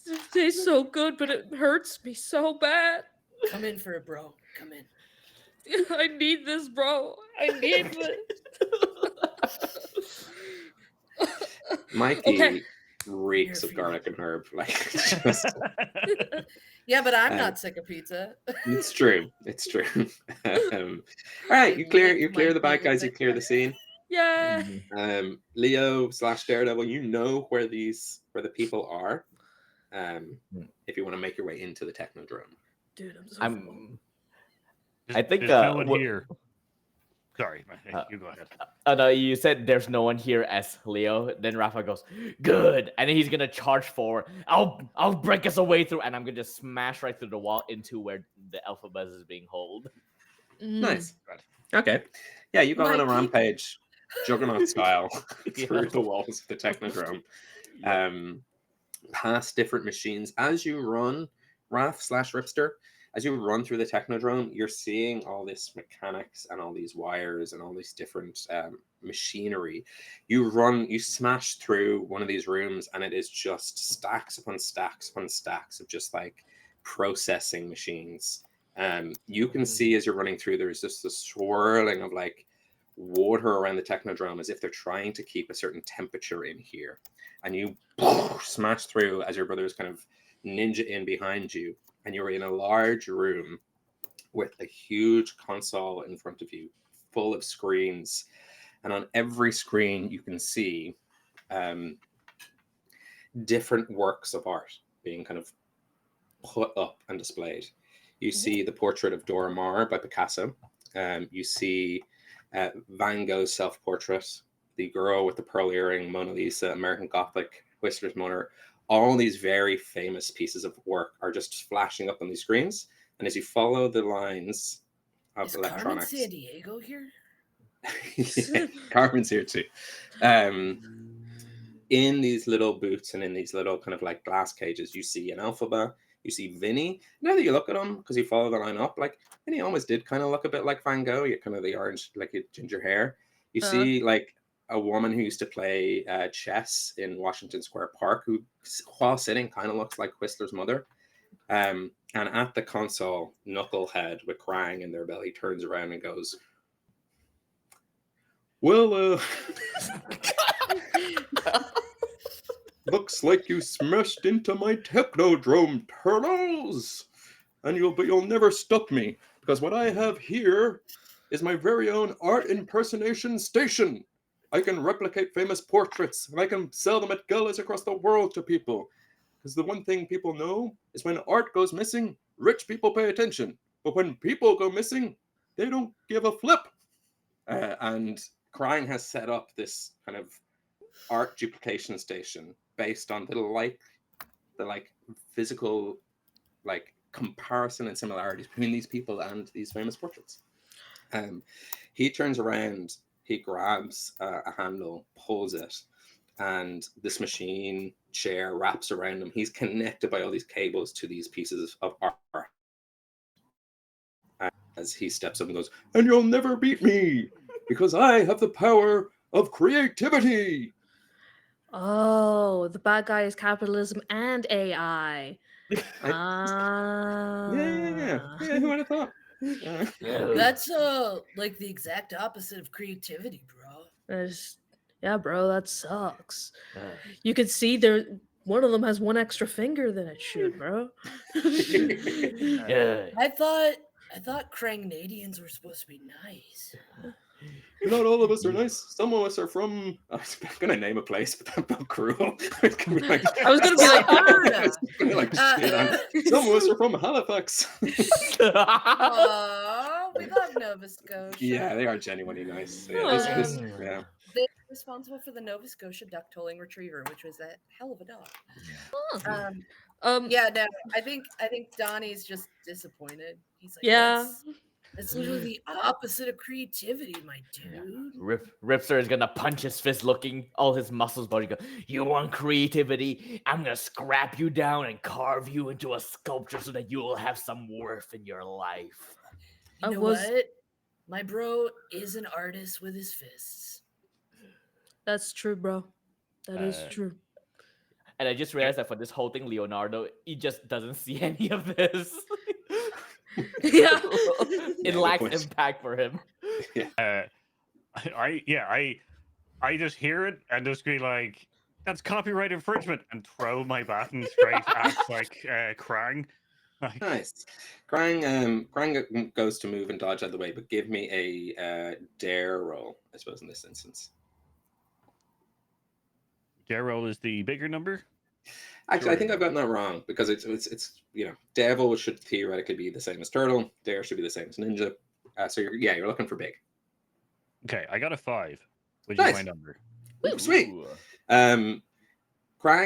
S2: It tastes so good, but it hurts me so bad.
S5: Come in for it, bro. Come in.
S2: I need this, bro. I need this.
S1: Mikey reeks of garlic and herb. Like,
S5: yeah, but I'm not sick of pizza.
S1: It's true. All right, you clear the bad guys. You clear the scene.
S2: Yeah.
S1: Leo / Daredevil, you know where the people are. If you want to make your way into the Technodrome.
S2: Dude, I'm so
S3: I think
S4: there's no one here. Sorry, you go ahead.
S3: No, you said there's no one here as Leo. Then Rafa goes, good, and then he's gonna charge forward. I'll break us a way through, and I'm gonna just smash right through the wall into where the alpha buzz is being held.
S1: Nice. Okay. Yeah, you go on a rampage, Juggernaut style, through the walls of the Technodrome, past different machines. As you run, Raph / Ripster, as you run through the Technodrome, you're seeing all this mechanics and all these wires and all these different machinery. You smash through one of these rooms, and it is just stacks upon stacks upon stacks of just like processing machines. You can see as you're running through, there's just the swirling of like water around the Technodrome as if they're trying to keep a certain temperature in here. And you smash through as your brother's kind of ninja in behind you. And you're in a large room with a huge console in front of you, full of screens. And on every screen, you can see different works of art being kind of put up and displayed. You see the portrait of Dora Maar by Picasso. You see Van Gogh's self-portrait, the girl with the pearl earring, Mona Lisa, American Gothic, Whistler's Mother. All these very famous pieces of work are just flashing up on these screens. And as you follow the lines of electronics...
S5: Carmen Sandiego here?
S1: Yeah, Carmen's here too. In these little booths and in these little kind of like glass cages, you see an Elphaba, you see Vinny. Now that you look at him, because you follow the line up, like Vinny almost did kind of look a bit like Van Gogh. You kind of the orange, like ginger hair. You see like a woman who used to play chess in Washington Square Park, who, while sitting, kind of looks like Whistler's mother. And at the console, Knucklehead with crying in their belly turns around and goes, "Well, looks like you smashed into my Technodrome, turtles, and you'll never stop me, because what I have here is my very own art impersonation station. I can replicate famous portraits, and I can sell them at galas across the world to people. Because the one thing people know is when art goes missing, rich people pay attention. But when people go missing, they don't give a flip. And Krang has set up this kind of art duplication station based on the physical comparison and similarities between these people and these famous portraits. He turns around, he grabs a handle, pulls it, and this machine chair wraps around him. He's connected by all these cables to these pieces of art. As he steps up and goes, "And you'll never beat me, because I have the power of creativity."
S2: Oh, the bad guy is capitalism and AI.
S1: Yeah. Who would have thought?
S5: That's like the exact opposite of creativity, bro.
S2: Yeah, bro, that sucks. You can see there one of them has one extra finger than it should, bro.
S5: I thought Krangnadians were supposed to be nice.
S1: Not all of us are nice. Some of us are from. I was gonna name a place, but that felt cruel. I was gonna be like, shit on. Some of us are from Halifax.
S5: Aww, we love Nova Scotia.
S1: Yeah, they are genuinely nice. Yeah, yeah.
S5: They're responsible for the Nova Scotia duck tolling retriever, which was a hell of a dog. Yeah, no, I think Donnie's just disappointed. He's like,
S2: yeah.
S5: That's literally the opposite of creativity, my dude.
S3: Ripster is gonna punch his fist, looking all his muscles, body go. You want creativity? I'm gonna scrap you down and carve you into a sculpture so that you will have some worth in your life.
S5: You know what? My bro is an artist with his fists.
S2: That's true, bro. That is true.
S3: And I just realized that for this whole thing, Leonardo, he just doesn't see any of this.
S2: Yeah.
S3: It lacks impact for him.
S4: I just hear it and just be like, that's copyright infringement, and throw my baton straight at Krang.
S1: Nice. Krang goes to move and dodge out of the way, but give me a dare roll, I suppose, in this instance.
S4: Dare roll is the bigger number?
S1: Actually, I think I've gotten that wrong, because it's devil should theoretically be the same as turtle. Dare should be the same as ninja. So you're looking for big.
S4: Okay, I got a 5, which
S1: Nice.
S4: is my number.
S1: Ooh, sweet. Krang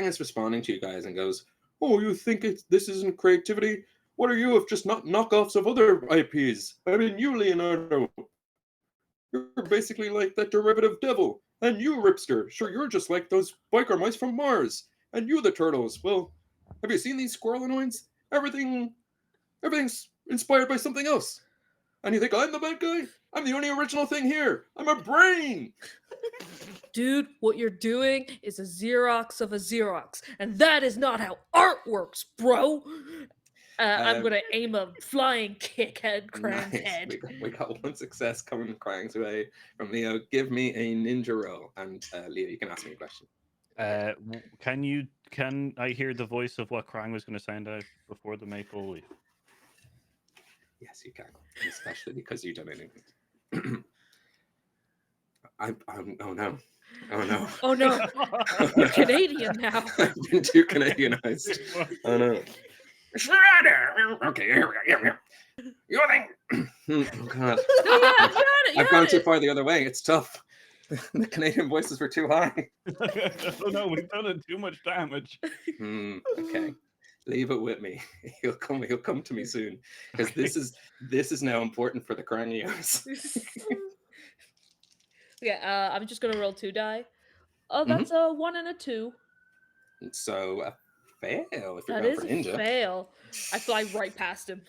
S1: is responding to you guys and goes, "Oh, you think this isn't creativity? What are you if just not knockoffs of other IPs? I mean, you, Leonardo, you're basically like that derivative devil. And you, Ripster, sure, you're just like those biker mice from Mars. And you, the turtles, well, have you seen these squirrelanoids? Everything's inspired by something else. And you think I'm the bad guy? I'm the only original thing here. I'm a brain."
S2: Dude, what you're doing is a Xerox of a Xerox, and that is not how art works, bro. I'm gonna aim a flying kick at Krang's head.
S1: We got one success coming Krang's way from Leo. Give me a ninja roll, and Leo, you can ask me a question.
S4: Can I hear the voice of what Krang was going to sound out before the maple leaf?
S1: Yes, you can, especially because you don't anything. Oh no.
S2: Oh no, you're Canadian now.
S1: I've been too Canadianized. Oh no. Okay, here we go. Your thing. Oh god. I've gone too far the other way. It's tough. The Canadian voices were too high.
S4: Oh no, we've done too much damage.
S1: Okay. Leave it with me. He'll come to me soon. Because this is now important for the Kranios.
S2: Yeah, I'm just gonna roll 2 die. Oh, that's a 1 and a 2.
S1: So a fail if you're
S2: That
S1: going
S2: is
S1: for
S2: a
S1: ninja.
S2: fail. I fly right past him.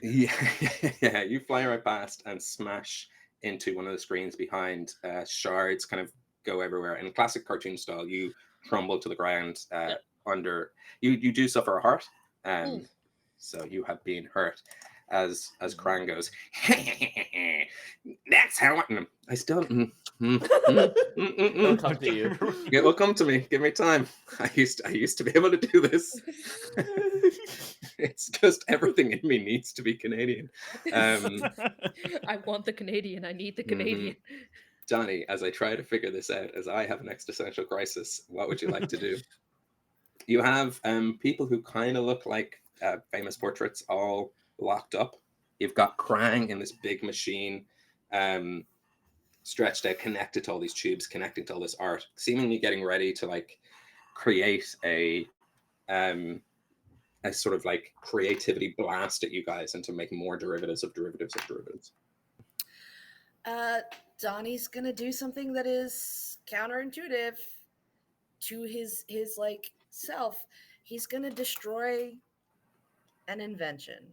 S1: Yeah, you fly right past and smash into one of the screens behind. Shards kind of go everywhere. In classic cartoon style, you crumble to the ground under. You do suffer a heart, so you have been hurt. As Krang goes, that's how I still
S3: Don't come to you.
S1: Yeah, well, come to me. Give me time. I used to be able to do this. It's just everything in me needs to be Canadian.
S2: I want the Canadian. I need the Canadian.
S1: Johnny, as I try to figure this out, as I have an existential crisis, what would you like to do? You have people who kind of look like famous portraits all locked up. You've got Krang in this big machine, stretched out, connected to all these tubes, connecting to all this art, seemingly getting ready to like create a sort of like creativity blast at you guys and to make more derivatives of derivatives of derivatives.
S5: Donnie's gonna do something that is counterintuitive to his like self. He's gonna destroy an invention.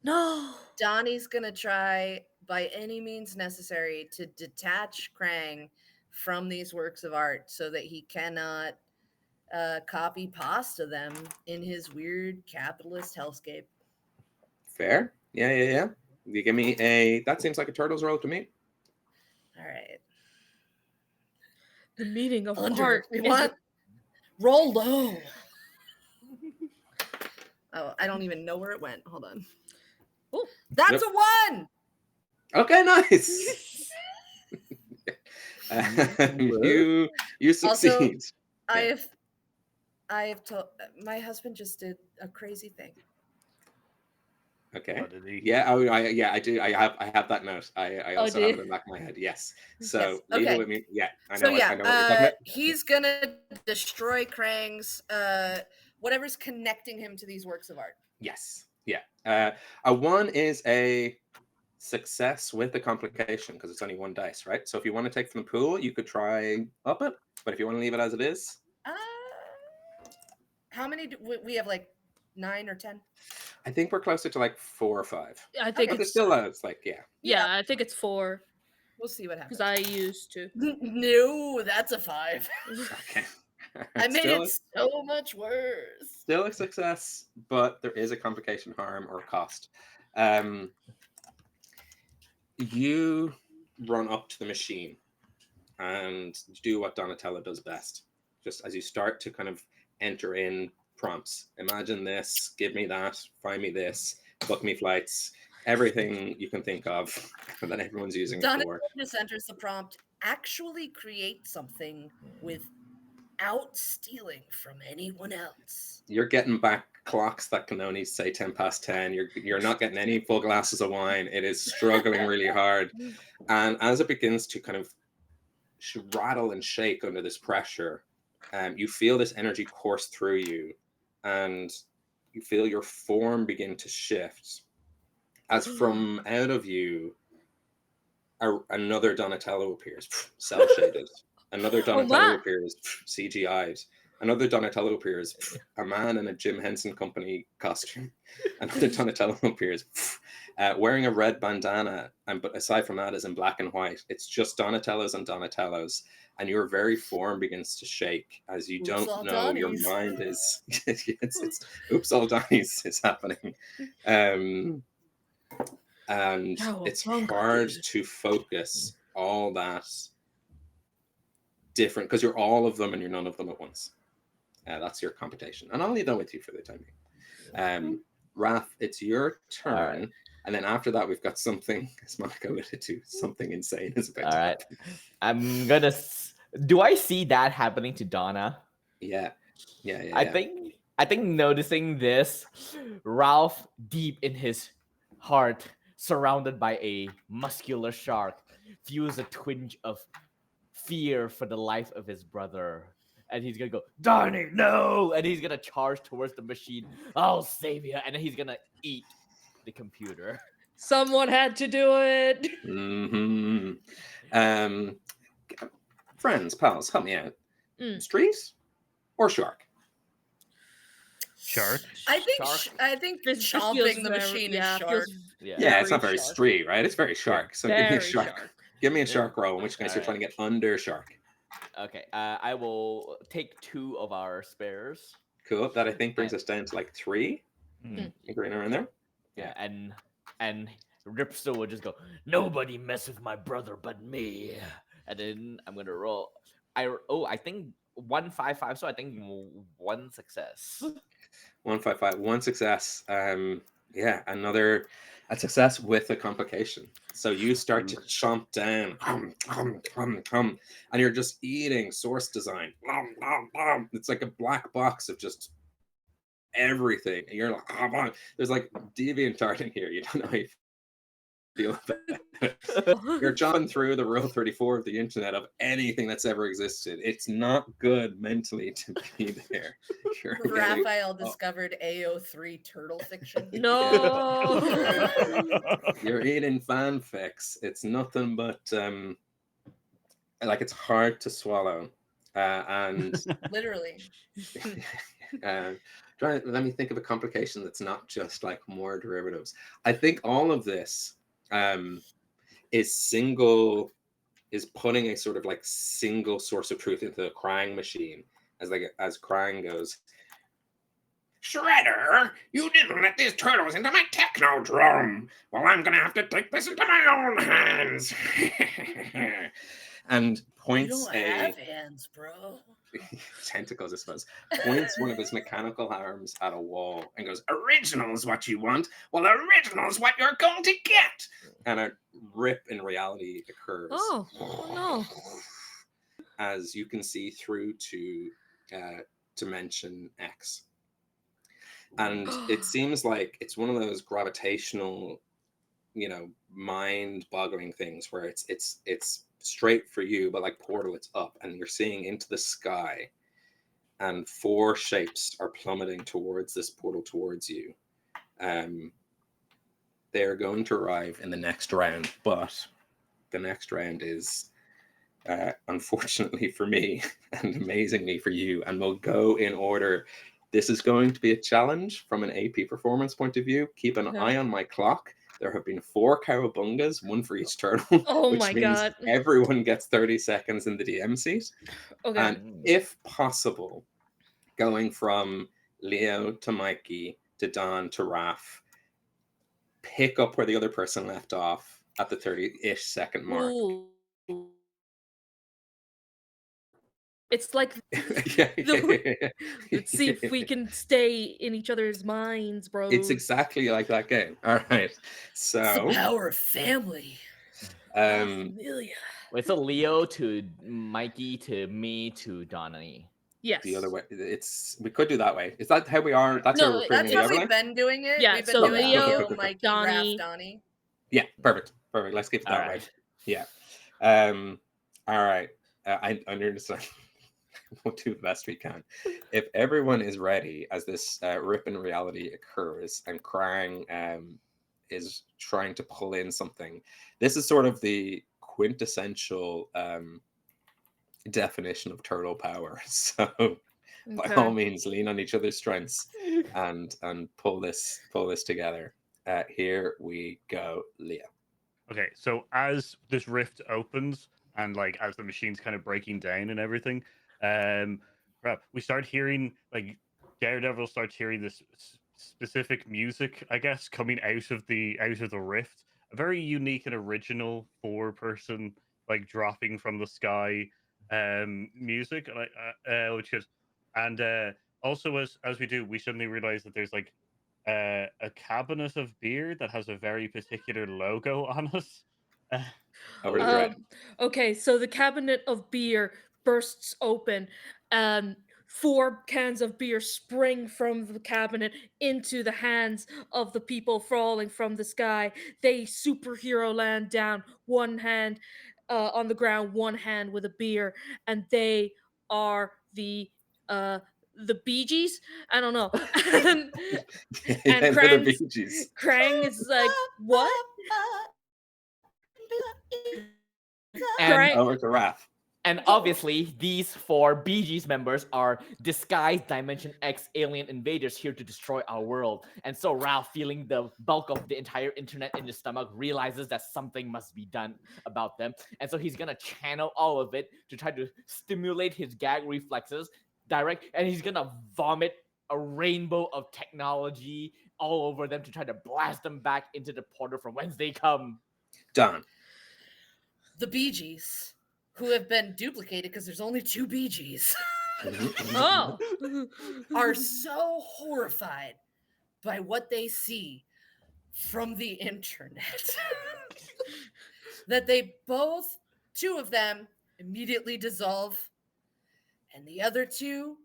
S2: No.
S5: Donnie's gonna try by any means necessary to detach Krang from these works of art so that he cannot copy pasta them in his weird capitalist hellscape.
S1: Fair. Yeah. You give me that seems like a turtle's roll to me.
S5: All right.
S2: The meaning of
S5: Under.
S2: art.
S5: We want roll low. Oh, I don't even know where it went. Hold on.
S2: Oh,
S5: that's a 1.
S1: Okay, nice. You succeed.
S5: Also, I have told my husband just did a crazy thing.
S1: Okay. Yeah. Oh, I do. I have that note. I also have it in the back of my head. Yes. So
S5: Yes.
S1: leave
S5: Okay.
S1: it with me. Yeah. I know.
S5: So yeah,
S1: I know what you're talking about.
S5: he's gonna destroy Krang's whatever's connecting him to these works of art.
S1: Yes. Yeah. A 1 is a success with a complication because it's only 1 dice, right? So if you want to take from the pool, you could try up it. But if you want to leave it as it is,
S5: how many do we have? Like 9 or 10?
S1: I think we're closer to like 4 or 5.
S2: I think
S1: but
S2: it's
S1: still it's like
S2: Yeah, I think it's 4.
S5: We'll see what happens.
S2: Because I used to.
S5: No, that's a 5.
S1: Okay.
S5: I made
S1: Still
S5: it so much worse.
S1: Still a success, but there is a complication, harm, or cost. You run up to the machine and do what Donatello does best. Just as you start to kind of enter in prompts. Imagine this, give me that, find me this, book me flights, everything you can think of that everyone's using it
S5: Donatello
S1: for.
S5: just enters the prompt, actually create something without stealing from anyone else.
S1: You're getting back clocks that can only say 10 past 10. You're not getting any full glasses of wine. It is struggling really hard. And as it begins to kind of rattle and shake under this pressure, you feel this energy course through you, and you feel your form begin to shift. As from out of you, another Donatello appears, cel-shaded. Another Donatello appears, CGI'd. Another Donatello appears, a man in a Jim Henson Company costume. Another Donatello appears, wearing a red bandana, but aside from that is in black and white. It's just Donatellos and Donatellos, and your very form begins to shake as you don't know. Your mind is it's oops, all Donnies is happening, and it's hard to focus all that different because you're all of them and you're none of them at once. That's your computation, and I'll leave that with you for the time being. Raph, it's your turn. Right. And then after that, we've got something, as Monica alluded to, something insane is about to happen.
S3: I'm gonna. Do I see that happening to Donna?
S1: Yeah.
S3: I think noticing this, Ralph, deep in his heart, surrounded by a muscular shark, feels a twinge of fear for the life of his brother. And he's gonna go, Donnie, no! And he's gonna charge towards the machine. I'll save you. And then he's gonna eat the computer.
S2: Someone had to do it.
S1: Mm-hmm. Friends, pals, help me out. Street or shark?
S4: Shark.
S5: I think chomping the machine is shark.
S1: Yeah, it's not very street, right? It's very shark. So give me a shark. Give me a shark roll, in which case you're trying to get under shark.
S3: Okay, I will take 2 of our spares.
S1: Cool. That I think brings us down to like 3. Agreeing around there.
S3: Yeah, and Ripster will just go, nobody mess with my brother but me. And then I'm gonna roll. I think 155. So I think 1 success.
S1: 155. 1 success. Yeah, another A success with a complication. So you start to chomp down, and you're just eating source design. It's like a black box of just everything. And you're like, there's like deviant in here. You don't know how you feel about it. You're jumping through the row 34 of the internet of anything that's ever existed. It's not good mentally to be there. You're getting-
S5: Raphael discovered AO3 turtle fiction.
S2: No.
S1: You're eating fanfics. It's nothing but like it's hard to swallow. And
S5: Literally.
S1: let me think of a complication that's not just like more derivatives. I think all of this is putting a sort of like single source of truth into the crying machine as crying goes, Shredder, you didn't let these turtles into my techno drum. Well, I'm gonna have to take this into my own hands. And points
S5: You don't have hands, bro.
S1: Tentacles, I suppose. Points one of his mechanical arms at a wall and goes, original's what you want? Well, original's what you're going to get. And a rip in reality occurs.
S2: Oh no.
S1: As you can see through to Dimension X. And it seems like it's one of those gravitational, mind-boggling things where it's straight for you, but like Portal, it's up, and you're seeing into the sky, and 4 shapes are plummeting towards this portal towards you. They're going to arrive in the next round, but the next round is unfortunately for me and amazingly for you, and we'll go in order. This is going to be a challenge from an AP performance point of view. Keep an eye on my clock. There have been 4 cowabungas, 1 for each turtle,
S2: Oh
S1: which
S2: my
S1: means
S2: God.
S1: everyone gets 30 seconds in the DM seat.
S2: Okay.
S1: And if possible, going from Leo to Mikey to Don to Raph, pick up where the other person left off at the 30-ish second mark.
S2: Ooh. It's like let's see if we can stay in each other's minds, bro.
S1: It's exactly like that game. All right. So
S5: It's the power of family.
S2: Familia.
S3: It's a Leo to Mikey to me to Donnie.
S2: Yes.
S1: The other way. We could do that way. Is that how we are? That's how we're
S5: That's
S1: creating
S5: how
S1: the
S5: we've
S1: overlay?
S5: been doing it.
S2: Yeah,
S5: We've been
S2: so
S5: doing
S2: Leo,
S5: Mikey,
S2: Donnie.
S5: Raph, Donnie.
S1: Yeah, perfect. Let's keep it that way. Yeah. All right. I understand. We'll do the best we can. If everyone is ready as this rip in reality occurs and Krang is trying to pull in something, this is sort of the quintessential definition of turtle power. So by all means, lean on each other's strengths and pull this together. Here we go, Leo.
S4: Okay, so as this rift opens and like as the machine's kind of breaking down and everything, we start hearing like Daredevil starts hearing this specific music, I guess, coming out of the rift. A very unique and original 4-person like dropping from the sky music, which is, and also as we do, we suddenly realize that there's like a cabinet of beer that has a very particular logo on it.
S2: Okay, so the cabinet of beer bursts open and 4 cans of beer spring from the cabinet into the hands of the people falling from the sky. They superhero land down, 1 hand on the ground, 1 hand with a beer, and they are the Bee Gees? I don't know. And Krang is like, what?
S3: And
S1: it's a Raph.
S3: And obviously, these 4 Bee Gees members are disguised Dimension X alien invaders here to destroy our world. And so Ralph, feeling the bulk of the entire internet in his stomach, realizes that something must be done about them. And so he's gonna channel all of it to try to stimulate his gag reflexes, and he's gonna vomit a rainbow of technology all over them to try to blast them back into the portal from whence they come.
S1: Done.
S5: The Bee Gees, who have been duplicated because there's only 2 Bee Gees, are so horrified by what they see from the internet that they both, two of them, immediately dissolve, and the other two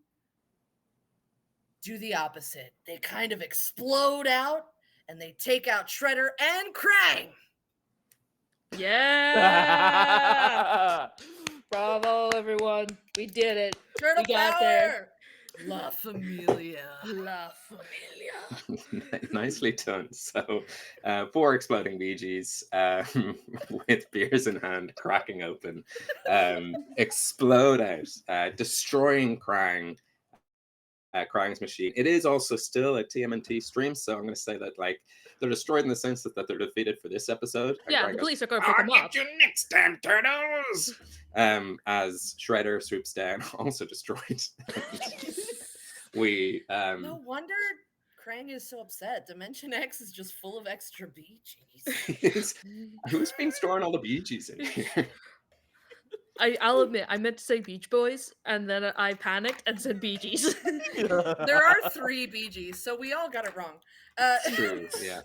S5: do the opposite. They kind of explode out, and they take out Shredder and Krang.
S2: Yeah! Bravo, everyone. We did it.
S5: Turtle
S2: we got
S5: power!
S2: there.
S5: La Familia.
S2: La Familia.
S1: Nicely done. So, 4 exploding Bee Gees with beers in hand, cracking open, explode out, destroying Krang. Krang's machine. It is also still a TMNT stream, so I'm going to say that like they're destroyed in the sense that they're defeated for this episode. And
S2: Yeah,
S1: Krang
S2: the
S1: goes,
S2: police are going to pick them
S1: "I'll
S2: up.
S1: get you next time, turtles!" As Shredder swoops down, also destroyed. We
S5: No wonder Krang is so upset. Dimension X is just full of extra Bee
S1: Gees. Who's been storing all the Bee Gees in here?
S2: I'll admit, I meant to say Beach Boys, and then I panicked and said Bee Gees.
S5: There are 3 Bee Gees, so we all got it wrong.
S1: True, yeah.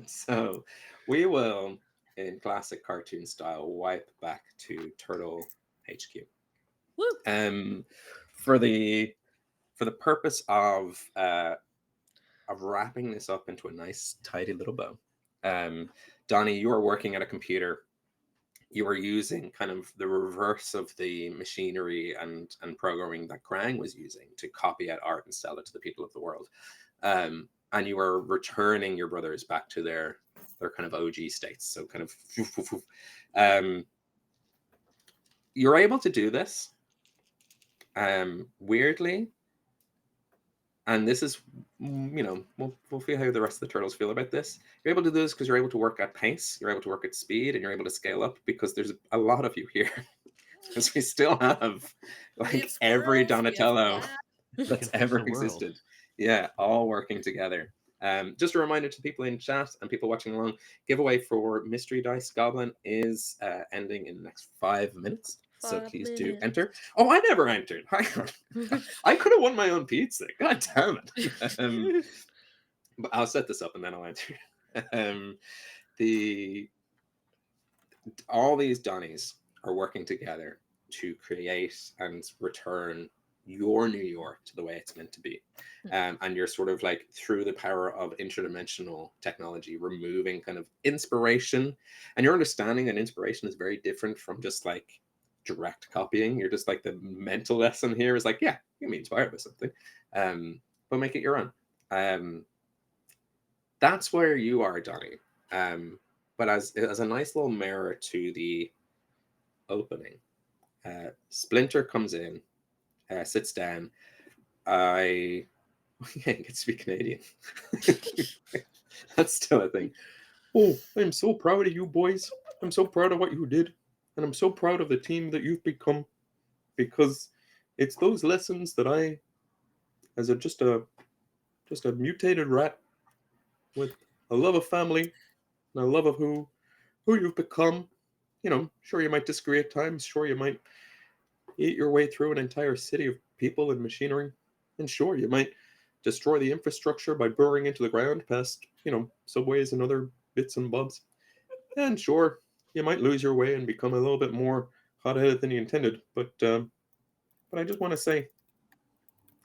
S1: So we will, in classic cartoon style, wipe back to Turtle HQ.
S2: Woo!
S1: For the purpose of wrapping this up into a nice, tidy little bow. Donnie, you are working at a computer. You are using kind of the reverse of the machinery and programming that Krang was using to copy out art and sell it to the people of the world. And you are returning your brothers back to their kind of OG states. So kind of you're able to do this. Weirdly, and this is, we'll see how the rest of the turtles feel about this. You're able to do this because you're able to work at pace, you're able to work at speed, and you're able to scale up because there's a lot of you here. Because we still have like every Donatello that's ever existed. Yeah, all working together. Just a reminder to people in chat and people watching along, giveaway for Mystery Dice Goblin is ending in the next 5 minutes. So please do enter. Oh, I never entered. Hang on. I could have won my own pizza. God damn it. But I'll set this up and then I'll enter. All these Donnies are working together to create and return your New York to the way it's meant to be. And you're sort of like, through the power of interdimensional technology, removing kind of inspiration. And your understanding that inspiration is very different from just like direct copying. You're just like, the mental lesson here is like, yeah, you can be inspired by something, but make it your own. That's where you are, Donnie. But as a nice little mirror to the opening, Splinter comes in, sits down. I get to speak Canadian. That's still a thing. Oh, I'm so proud of you boys. I'm so proud of what you did. And I'm so proud of the team that you've become, because it's those lessons that I, as just a mutated rat with a love of family and a love of who you've become. Sure, you might disagree at times. Sure, you might eat your way through an entire city of people and machinery. And sure, you might destroy the infrastructure by burrowing into the ground past, subways and other bits and bobs. And sure, you might lose your way and become a little bit more hot-headed than you intended. But I just want to say,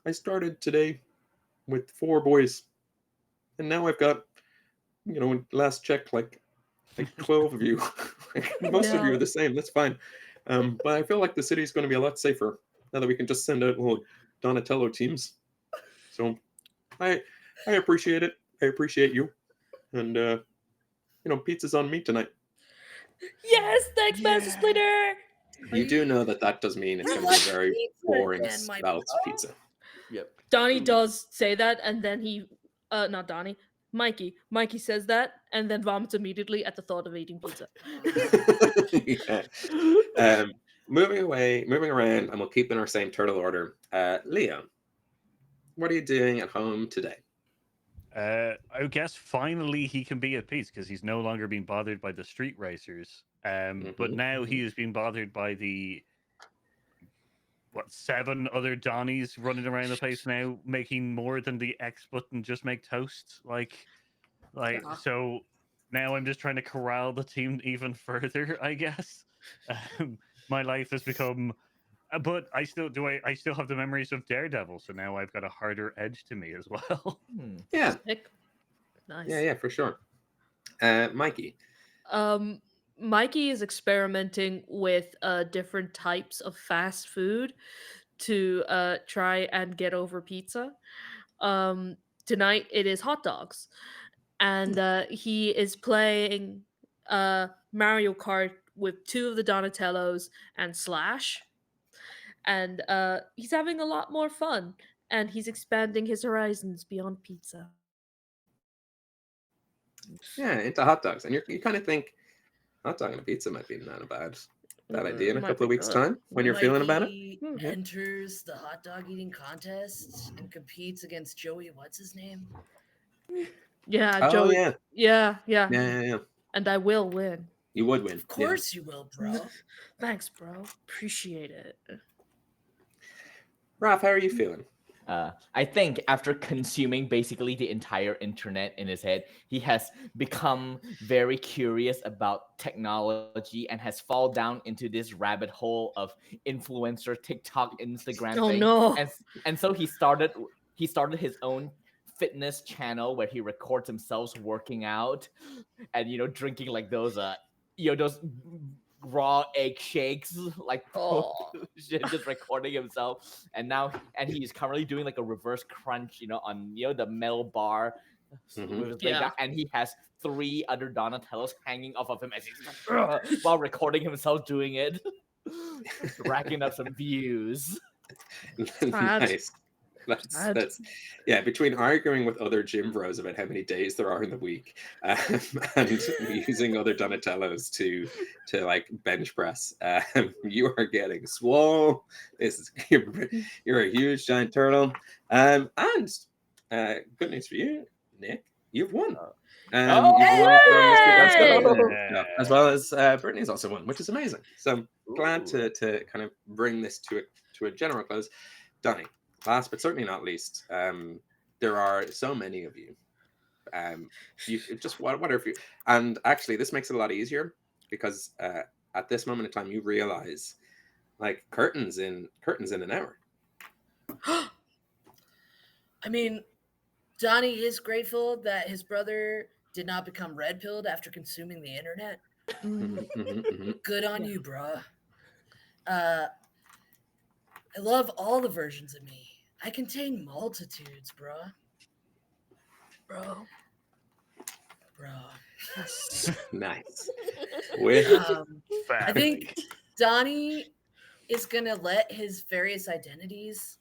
S1: I started today with 4 boys. And now I've got, last check, like 12 of you. Most of you are the same. That's fine. But I feel like the city's going to be a lot safer now that we can just send out little Donatello teams. So I appreciate it. I appreciate you. And, pizza's on me tonight.
S2: Yes, thanks, Master Splinter.
S1: You do know that does mean it's going to be very boring spelt pizza.
S3: Yep.
S2: Donnie does say that, and then he, not Donnie, Mikey says that, and then vomits immediately at the thought of eating pizza.
S1: Yeah. Moving around, and we'll keep in our same turtle order. Leo, what are you doing at home today?
S4: I guess finally he can be at peace because he's no longer being bothered by the street racers. But now he is being bothered by what 7 other Donnies running around the place now, making more than the X button just make toast. Like so now I'm just trying to corral the team even further, I guess. My life has become but I still have the memories of Daredevil, so now I've got a harder edge to me as well.
S1: Yeah.
S2: Sick. Nice.
S1: Yeah, for sure. Mikey.
S2: Mikey is experimenting with different types of fast food to try and get over pizza. Tonight it is hot dogs, and he is playing Mario Kart with 2 of the Donatellos and Slash, and he's having a lot more fun, and he's expanding his horizons beyond pizza.
S1: Yeah, into hot dogs, and you kind of think hot dog and a pizza might be not a bad idea in a
S2: might
S1: couple of
S2: be
S1: weeks'
S2: good.
S1: time when you're feeling about it.
S5: Mikey
S1: Yeah.
S5: enters the hot dog eating contest and competes against Joey. What's his name?
S2: Yeah,
S1: Oh,
S2: Joey.
S1: yeah.
S2: Yeah. And I will win.
S1: You would win.
S5: Of course you will, bro.
S2: Thanks, bro. Appreciate it.
S1: Raph, how are you feeling?
S3: I think after consuming basically the entire internet in his head, he has become very curious about technology and has fallen down into this rabbit hole of influencer, TikTok, Instagram
S2: Oh,
S3: thing.
S2: no.
S3: And so he started his own fitness channel where he records himself working out and drinking like those those raw egg shakes, like just recording himself, and he's currently doing like a reverse crunch, on the metal bar with his leg down, and he has 3 other Donatellos hanging off of him as he's while recording himself doing it, racking up some views.
S1: Nice. That's yeah. Between arguing with other gym bros about how many days there are in the week, and using other Donatellos to like bench press, you are getting swole. You're a huge giant turtle. And good news for you, Nick. You've won. You've won from Mr. as well as Brittany's also won, which is amazing. So I'm glad to kind of bring this to a general close. Donnie, last but certainly not least, there are so many of you. You just whatever you, and actually this makes it a lot easier because at this moment in time you realize like curtains in an hour.
S5: I mean, Donnie is grateful that his brother did not become red pilled after consuming the internet. Good on you, bruh. I love all the versions of me. I contain multitudes, bruh. Bro.
S1: Nice.
S5: I think Donnie is gonna let his various identities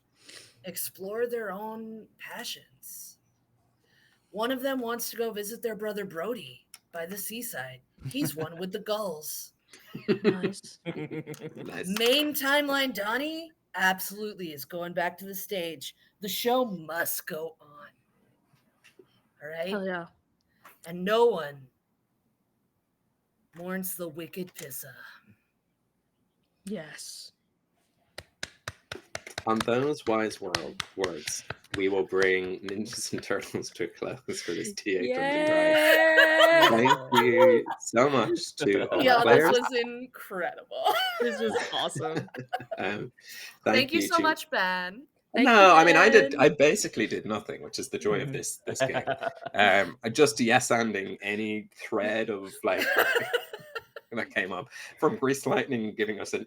S5: explore their own passions. One of them wants to go visit their brother Brody by the seaside. He's one with the gulls.
S2: Nice.
S5: Main timeline Donnie absolutely is going back to the stage. The show must go on. All right?
S2: Hell yeah.
S5: And no one mourns the wicked Pissa.
S2: Yes.
S1: On those wise words, we will bring Ninjas and Turtles to a close for this D8DungeonDrive. Thank you so much to all
S5: Yeah,
S1: our players.
S5: this was incredible.
S2: This was awesome.
S5: Thank you so
S1: to-
S5: much, Ben.
S1: I mean, I basically did nothing, which is the joy of this game. I just yes-anding any thread of like that came up, from Grease Lightning giving us a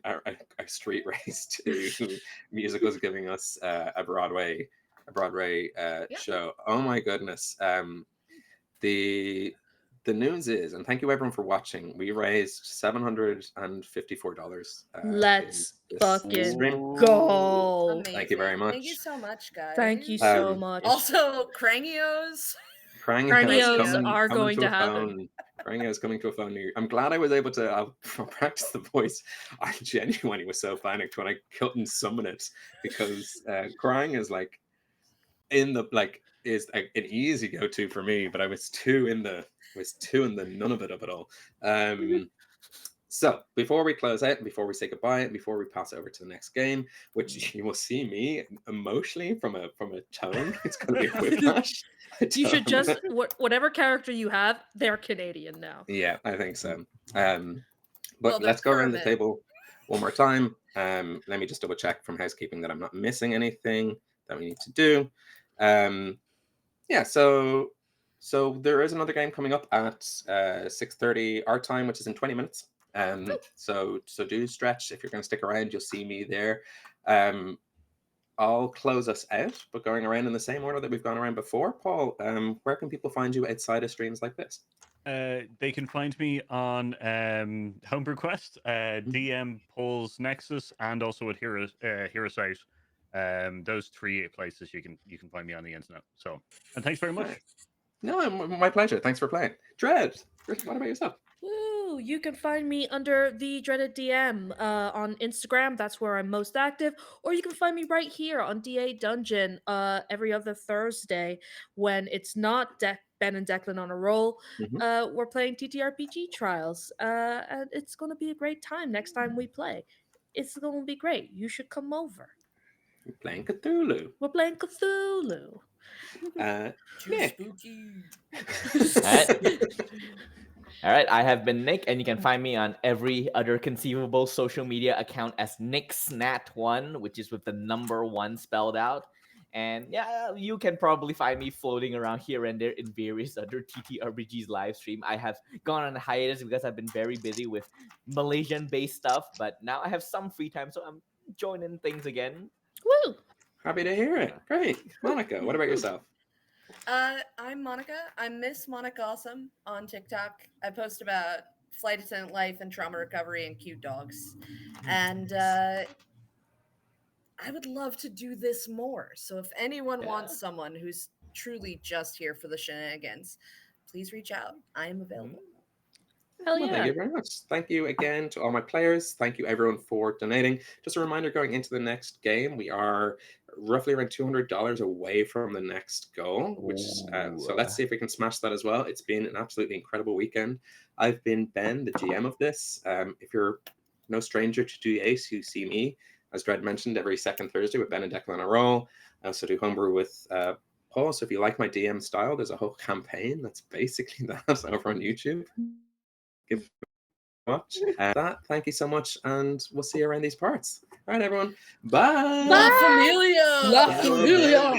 S1: street race to musicals giving us a Broadway show. Oh my goodness. The news is, and thank you everyone for watching, we raised $754.
S2: Let's fucking go.
S1: Thank you very much.
S5: Thank you so much, guys.
S2: Thank you so much.
S5: Also, Crangios.
S2: Crangios are going to happen.
S1: Crangios coming to a phone near you. I'm glad I was able to I'll practice the voice. I genuinely was so panicked when I couldn't summon it because crying is like is an easy go-to for me, but I was too in the none of it all. So before we close out, before we say goodbye, before we pass over to the next game, which you will see me emotionally from a tone, it's going to be a whiplash.
S2: You should just whatever character you have, they're Canadian now.
S1: Yeah, I think so.
S5: Well,
S1: But
S5: they're
S1: let's go around the
S5: Kermit.
S1: table one more time. Let me just double check from housekeeping that I'm not missing anything that we need to do. Yeah, so there is another game coming up at 6:30 our time, which is in 20 minutes. So do stretch. If you're going to stick around, you'll see me there. I'll close us out, but going around in the same order that we've gone around before. Paul, where can people find you outside of streams like this?
S4: They can find me on Homebrew Quest, DM Paul's Nexus, and also at Heroesite. Those 3 places you can find me on the internet. So, and thanks very much.
S1: No, my pleasure. Thanks for playing. Dread, what about yourself?
S2: Woo! You can find me under the Dreaded DM on Instagram. That's where I'm most active. Or you can find me right here on D8 Dungeon every other Thursday when it's not Ben and Declan on a roll. We're playing TTRPG Trials. And it's going to be a great time next time we play. It's going to be great. You should come over.
S1: We're playing Cthulhu.
S2: We're playing Cthulhu.
S1: Too
S15: spooky.
S3: All right, I have been Nick, and you can find me on every other conceivable social media account as NickSnat1, which is with the number 1 spelled out. And yeah, you can probably find me floating around here and there in various other TTRPGs live stream. I have gone on hiatus because I've been very busy with Malaysian-based stuff, but now I have some free time, so I'm joining things again.
S2: Woo!
S1: Happy to hear it. Great. Monica, what about yourself?
S5: I'm Monica. I'm Miss Monica Awesome on TikTok. I post about flight attendant life and trauma recovery and cute dogs. And I would love to do this more. So if anyone wants someone who's truly just here for the shenanigans, please reach out. I am available.
S2: Hell
S1: Well,
S2: yeah.
S1: thank you very much. Thank you again to all my players. Thank you everyone for donating. Just a reminder, going into the next game, we are roughly around $200 away from the next goal, which so let's see if we can smash that as well. It's been an absolutely incredible weekend. I've been Ben, the GM of this. If you're no stranger to D8, you see me, as Dread mentioned, every second Thursday with Ben and Declan on a roll. I also do homebrew with Paul. So if you like my DM style, there's a whole campaign that's basically that over on YouTube. Give much. Thank you so much, and we'll see you around these parts. All right, everyone. Bye.
S5: La Familia.
S2: La Familia.